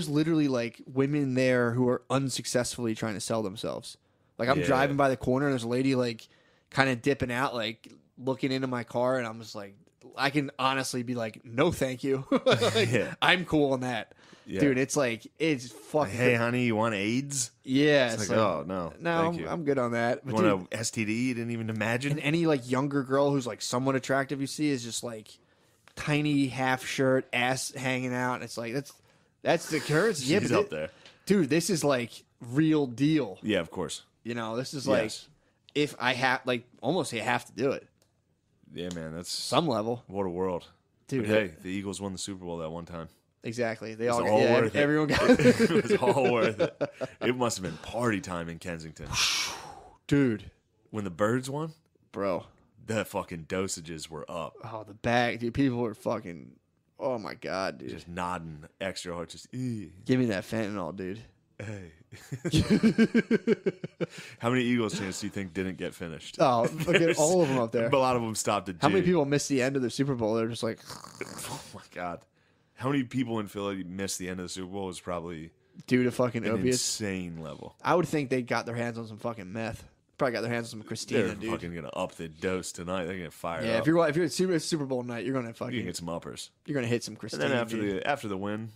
S2: literally like women there who are unsuccessfully trying to sell themselves. Like I'm driving by the corner and there's a lady like kind of dipping out, like looking into my car, and I'm just like, I can honestly be like, no, thank you. I'm cool on that.
S3: Yeah.
S2: Dude, it's like, it's fucking.
S3: Hey, honey, you want AIDS?
S2: Yeah.
S3: It's like, oh, no. Thank you.
S2: I'm good on that.
S3: You
S2: But
S3: want a STD you didn't even imagine?
S2: and any like younger girl who's like somewhat attractive you see is just like tiny half shirt, ass hanging out. And it's like, that's the currency. Yeah,
S3: She's
S2: but
S3: up there.
S2: Dude, this is like real deal.
S3: Yeah, of course.
S2: This is like,
S3: Yes.
S2: if I have, like, almost you have to do it.
S3: Yeah, man, that's
S2: Some level.
S3: what a world.
S2: Dude,
S3: But hey, the Eagles won the Super Bowl that one time.
S2: exactly. They
S3: It's
S2: all,
S3: all
S2: yeah,
S3: worth it.
S2: everyone got
S3: It was all worth it. It must have been party time in Kensington.
S2: Dude,
S3: When the Birds won,
S2: bro.
S3: the fucking dosages were up.
S2: Oh, the bag. Dude, people were fucking, oh my God, dude.
S3: Just nodding extra hard. Just,
S2: Give me that fentanyl, dude.
S3: hey. How many Eagles chants do you think didn't get finished?
S2: Oh, look at all of them up there.
S3: But a lot of them stopped at G.
S2: How many people missed the end of the Super Bowl? They're just like,
S3: Oh my God. How many people in Philly missed the end of the Super Bowl was probably
S2: due to fucking
S3: an
S2: opiates.
S3: insane level.
S2: I would think they got their hands on some fucking meth. Probably got their hands on some Christina,
S3: They're
S2: dude.
S3: fucking gonna up the dose tonight. They're gonna fire
S2: Yeah,
S3: up.
S2: if you're at Super Bowl night, you're gonna
S3: You can
S2: fucking
S3: get some uppers.
S2: you're gonna hit some
S3: And
S2: Christina.
S3: then
S2: dude.
S3: after the win,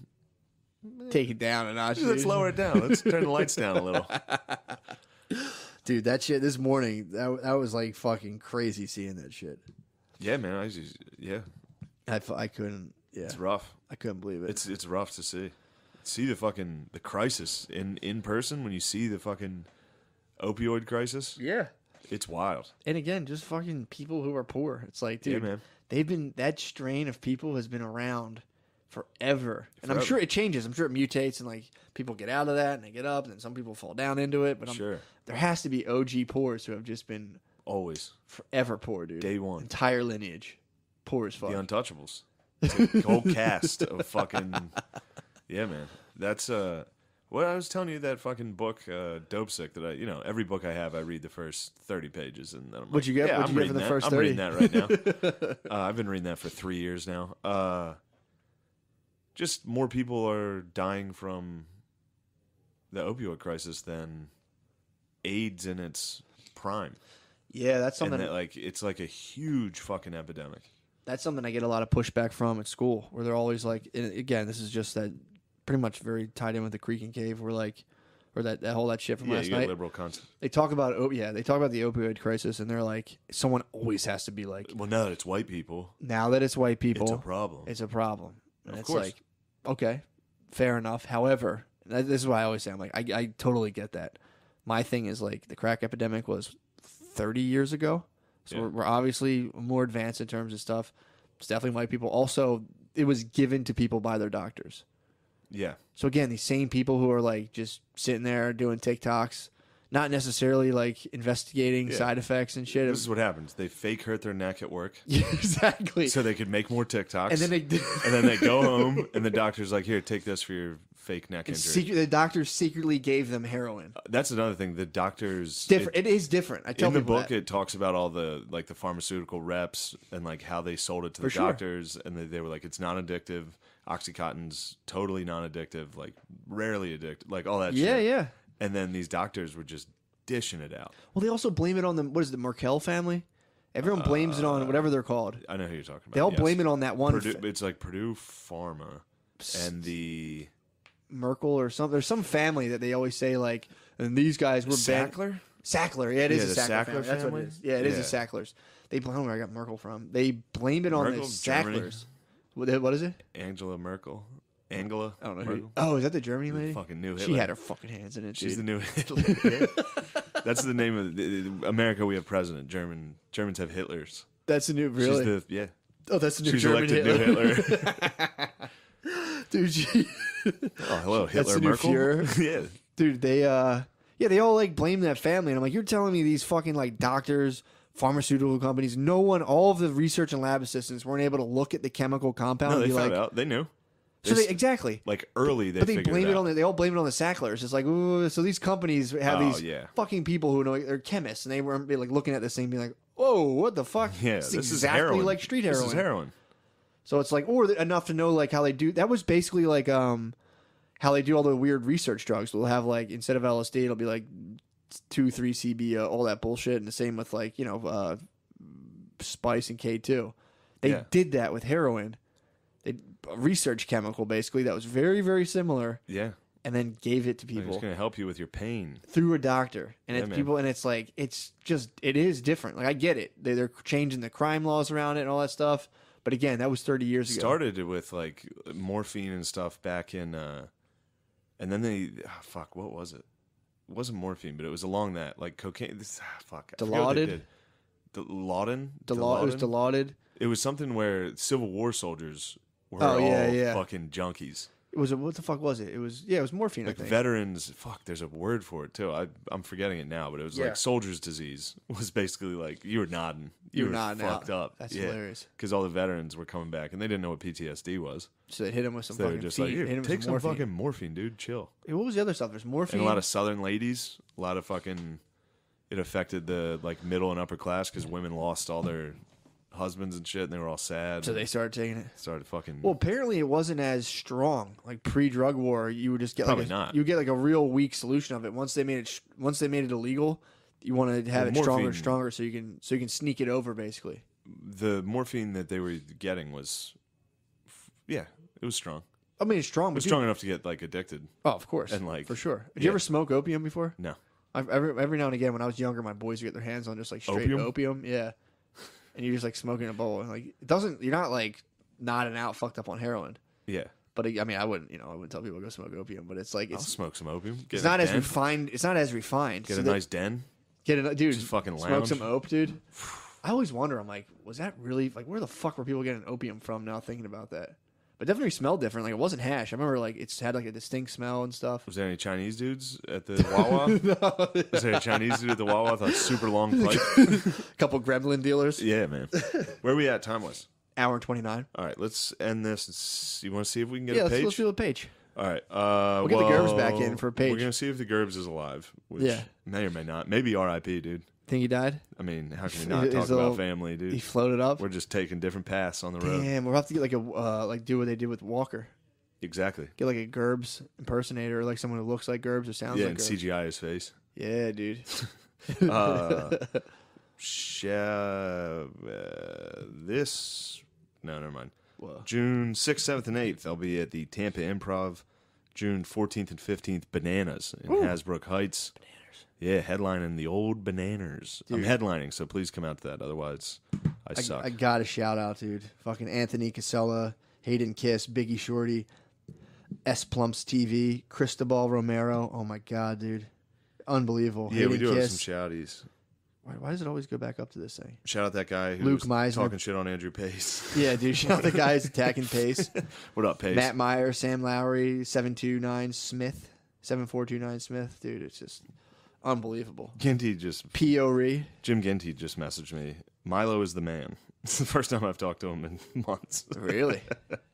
S2: Take it down a notch.
S3: let's
S2: dude.
S3: lower it down. Let's turn the lights down a little.
S2: Dude, that shit this morning, that was like fucking crazy seeing that shit.
S3: Yeah, man.
S2: I couldn't. Yeah,
S3: It's rough.
S2: I couldn't believe it.
S3: It's rough to see. See the crisis in person when you see the fucking opioid crisis.
S2: yeah.
S3: It's wild.
S2: And again, just fucking people who are poor. It's like,
S3: Yeah,
S2: dude,
S3: man.
S2: that strain of people has been around forever. And I'm sure it changes. I'm sure it mutates and like people get out of that and they get up and then some people fall down into it. But there has to be OG poors who have just been
S3: always
S2: forever poor, dude.
S3: Day one.
S2: Entire lineage. Poor as fuck.
S3: The Untouchables. It's a whole cast of fucking... Yeah, man. That's... Well, I was telling you that fucking book, Dope Sick, that every book I have, I read the first 30 pages. And then I'm
S2: What'd you get? What'd you get for the first 30?
S3: I'm reading that right now. I've been reading that for 3 years now. Just more people are dying from the opioid crisis than AIDS in its prime.
S2: Yeah, that's something.
S3: And it's like a huge fucking epidemic.
S2: That's something I get a lot of pushback from at school, where they're always like, and again, this is just that pretty much very tied in with the Creek and Cave, where like, or that whole that shit from last
S3: you got
S2: night.
S3: Liberal concept.
S2: They talk about they talk about the opioid crisis, and they're like, someone always has to be like,
S3: well, now that it's white people,
S2: it's
S3: a problem.
S2: It's a problem. And
S3: of
S2: it's
S3: course.
S2: like, okay, fair enough. However, this is why I always say, I'm like, I totally get that. My thing is like the crack epidemic was 30 years ago, so we're obviously more advanced in terms of stuff. It's definitely white people. Also, it was given to people by their doctors.
S3: Yeah.
S2: So again, these same people who are like just sitting there doing TikToks, not necessarily like investigating side effects and shit.
S3: This is what happens. They fake hurt their neck at work.
S2: Yeah, exactly.
S3: So they could make more TikToks.
S2: And
S3: then they go home and the doctor's like, here, take this for your fake neck injury.
S2: The doctors secretly gave them heroin.
S3: That's another thing. The doctors...
S2: It is different. I tell
S3: in the
S2: people
S3: book,
S2: that.
S3: it talks about all the the pharmaceutical reps and like how they sold it to the doctors. And they were like, it's not addictive. Oxycontin's totally non-addictive, like rarely addictive, like all that shit.
S2: Yeah.
S3: And then these doctors were just dishing it out.
S2: Well, they also blame it on the, what is it, the Merkel family? Everyone blames it on whatever they're called.
S3: I know who you're talking about.
S2: They all blame it on that one.
S3: It's like Purdue Pharma and the...
S2: Merkel or something. There's some family that they always say like, and these guys were
S3: Sackler?
S2: Sackler. Yeah, it is a Sackler family.
S3: Sackler
S2: That's what it is. Yeah, it is the Sacklers. They blame where I got Merkel from. They blamed it on the Sacklers. What is it?
S3: Angela Merkel. Angela?
S2: I don't know.
S3: Merkel.
S2: Oh, is that the Germany lady?
S3: Fucking new Hitler.
S2: She had her fucking hands in it,
S3: She's
S2: dude.
S3: the new Hitler. That's the name of America. We have president. Germans have Hitlers.
S2: That's the new, really? Oh, that's the new
S3: She's
S2: German
S3: elected
S2: Hitler.
S3: new Hitler.
S2: Dude,
S3: Oh, hello, Hitler
S2: that's the new
S3: Merkel.
S2: Fuhrer.
S3: Yeah.
S2: Dude, they all like blame that family, and I'm like, you're telling me these fucking like doctors, pharmaceutical companies, all of the research and lab assistants weren't able to look at the chemical compound
S3: No,
S2: and
S3: they
S2: be
S3: found
S2: like,
S3: out. They knew.
S2: so they exactly.
S3: Like early,
S2: But they
S3: figured
S2: blame
S3: it
S2: it
S3: out.
S2: on they all blame it on the Sacklers. It's like, ooh, so these companies have these
S3: yeah.
S2: fucking people who know they're chemists, and they weren't like looking at this thing, being like, whoa, what the fuck?
S3: Yeah,
S2: It's
S3: this
S2: exactly
S3: is heroin.
S2: like street heroin.
S3: This is heroin.
S2: So it's like, or enough to know like how they do. That was basically like how they do all the weird research drugs. They'll have like instead of LSD, it'll be like 2,3-CB, all that bullshit, and the same with like spice and K2. They did that with heroin. They a research chemical basically that was very, very similar.
S3: Yeah.
S2: And then gave it to
S3: Like,
S2: people
S3: it's going to help you with your pain.
S2: through a doctor, and
S3: Yeah,
S2: it's
S3: man.
S2: people, and it's like it is different. Like I get it, they're changing the crime laws around it and all that stuff. But again, that was 30 years ago.
S3: Started with like morphine and stuff back in, and then what was it? It wasn't morphine, but it was along that like cocaine. I forget what they did. Dilaudid.
S2: It was Dilaudid.
S3: It was something where Civil War soldiers were fucking junkies.
S2: What the fuck was it? It was morphine.
S3: Like
S2: I think.
S3: veterans, there's a word for it too. I'm forgetting it now, but it was like soldier's disease. Was basically like you were nodding. You were
S2: nodding
S3: fucked
S2: out.
S3: up.
S2: That's hilarious.
S3: Because all the veterans were coming back and they didn't know what PTSD was.
S2: So they hit him with some
S3: So they were
S2: fucking
S3: just
S2: feet.
S3: like,
S2: hit
S3: here,
S2: him with
S3: take some
S2: morphine.
S3: fucking morphine, dude. Chill.
S2: Hey, what was the other stuff? There's morphine.
S3: And a lot of Southern ladies, a lot of fucking. It affected the like middle and upper class because women lost all their husbands and shit, and they were all sad.
S2: So they started taking it.
S3: Started fucking.
S2: Well, apparently it wasn't as strong. Like pre-drug war, you would just get
S3: Probably
S2: like
S3: not.
S2: You get like a real weak solution of it. Once they made it illegal, you want to have it stronger and
S3: morphine-
S2: stronger, so you can sneak it over basically.
S3: The morphine that they were getting was, it was strong.
S2: I mean, it's strong,
S3: It
S2: but
S3: was strong enough to get like addicted.
S2: Oh, of course,
S3: And, like,
S2: for sure. Did
S3: yeah.
S2: you ever smoke opium before?
S3: No.
S2: Every now and again, when I was younger, my boys would get their hands on just like straight opium. Yeah, and you're just like smoking a bowl, and like it doesn't. You're not like nodding out, fucked up on heroin.
S3: Yeah.
S2: But I mean, I wouldn't tell people to go smoke opium. But it's like
S3: I'll smoke some opium.
S2: It's not as refined. It's not as refined.
S3: Get a nice den.
S2: Dude.
S3: Just fucking
S2: smoke
S3: lounge.
S2: some ope, dude. I always wonder. I'm like, was that really like where the fuck were people getting opium from? Now thinking about that, But definitely smelled different. Like, it wasn't hash. I remember, like, it's had, like, a distinct smell and stuff.
S3: Was there any Chinese dudes at the Wawa? No. Was there a Chinese dude at the Wawa with a super long pipe?
S2: A couple gremlin dealers.
S3: Yeah, man. Where are we at time-wise?
S2: Hour and 29.
S3: All right, let's end this. You want to see if we can get
S2: Yeah,
S3: a page?
S2: let's do a page.
S3: All right.
S2: We'll get the Gerbs back in for a page.
S3: We're going to see if the Gerbs is alive, which may or may not. Maybe R.I.P., dude.
S2: Think he died?
S3: I mean, how can we not talk about family, dude?
S2: He floated up?
S3: We're just taking different paths on the road.
S2: Damn, we'll have to get like a do what they did with Walker.
S3: Exactly.
S2: Get like a Gerbs impersonator, or like someone who looks like Gerbs or sounds like
S3: and
S2: Gerbs.
S3: CGI his face.
S2: Yeah, dude.
S3: No, never mind.
S2: Whoa.
S3: June 6th, 7th, and 8th, I'll be at the Tampa Improv. June 14th and 15th, Bananas in Hasbrook Heights. Yeah, headlining the old Bananas. Dude. I'm headlining, so please come out to that. Otherwise, I suck.
S2: I got a shout out, dude. Fucking Anthony Casella, Hayden Kiss, Biggie Shorty, S Plumps TV, Cristobal Romero. Oh my god, dude, unbelievable.
S3: Yeah,
S2: Hayden
S3: we do
S2: Kiss.
S3: have some shouties.
S2: Why does it always go back up to this thing?
S3: Shout out that guy who
S2: Luke
S3: was
S2: Meisner.
S3: talking shit on Andrew Pace.
S2: Yeah, dude. Shout out the guys attacking Pace.
S3: What up, Pace?
S2: Matt Meyer, Sam Lowry, 729 Smith, 7429 Smith. Dude, it's just unbelievable.
S3: Ginty just
S2: P.O. Ree.
S3: Jim Ginty just messaged me. Milo is the man. It's the first time I've talked to him in months.
S2: Really?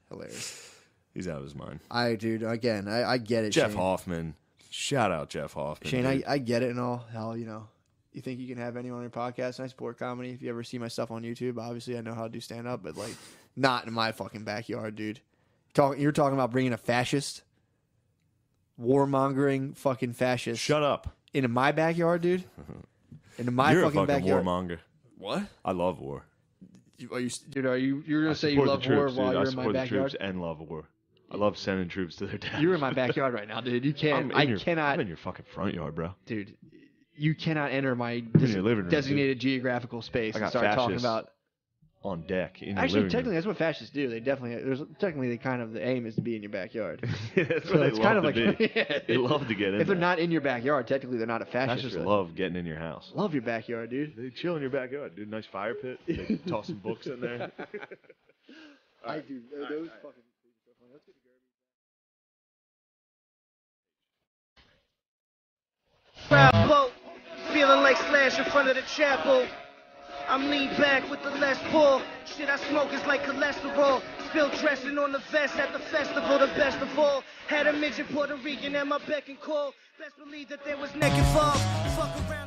S2: Hilarious.
S3: He's out of his mind.
S2: I get it.
S3: Jeff
S2: Shane.
S3: Hoffman. Shout out Jeff Hoffman.
S2: Shane,
S3: dude.
S2: I get it and all. Hell, you think you can have anyone on your podcast, and I support comedy. If you ever see my stuff on YouTube, obviously I know how to do stand up, but like not in my fucking backyard, dude. You're talking about bringing a fascist, warmongering fucking fascist.
S3: Shut up.
S2: Into my backyard, dude. Into my
S3: You're
S2: fucking
S3: a fucking
S2: backyard.
S3: warmonger.
S2: What?
S3: I love war.
S2: Are you gonna say you love war while you're in my
S3: I support the
S2: backyard?
S3: troops and love war. I love sending troops to their death.
S2: You're in my backyard right now, dude. You can't.
S3: I'm
S2: cannot,
S3: in your fucking front yard, bro.
S2: dude. You cannot enter my
S3: your living room,
S2: designated geographical space
S3: I
S2: and
S3: got
S2: start talking
S3: fascists
S2: about.
S3: On deck in your
S2: Actually,
S3: living
S2: technically,
S3: room.
S2: that's what fascists do. They definitely the aim is to be in your backyard.
S3: That's
S2: So
S3: what they
S2: it's
S3: love
S2: kind of
S3: to
S2: like
S3: be.
S2: yeah,
S3: They love to get in
S2: if they're
S3: there.
S2: not in your backyard, technically they're not a fascist.
S3: Fascists
S2: really.
S3: love getting in your house.
S2: Love your backyard, dude.
S3: They chill in your backyard, dude. Nice fire pit. They toss some books in there.
S2: I do. Those fucking.
S5: Crowd boat, feeling like Slash in front of the chapel. I'm lean back with the Les Paul. Shit I smoke is like cholesterol. Spill dressing on the vest at the festival, the best of all. Had a midget Puerto Rican at my beck and call. Best believe that there was naked falls. Fuck around.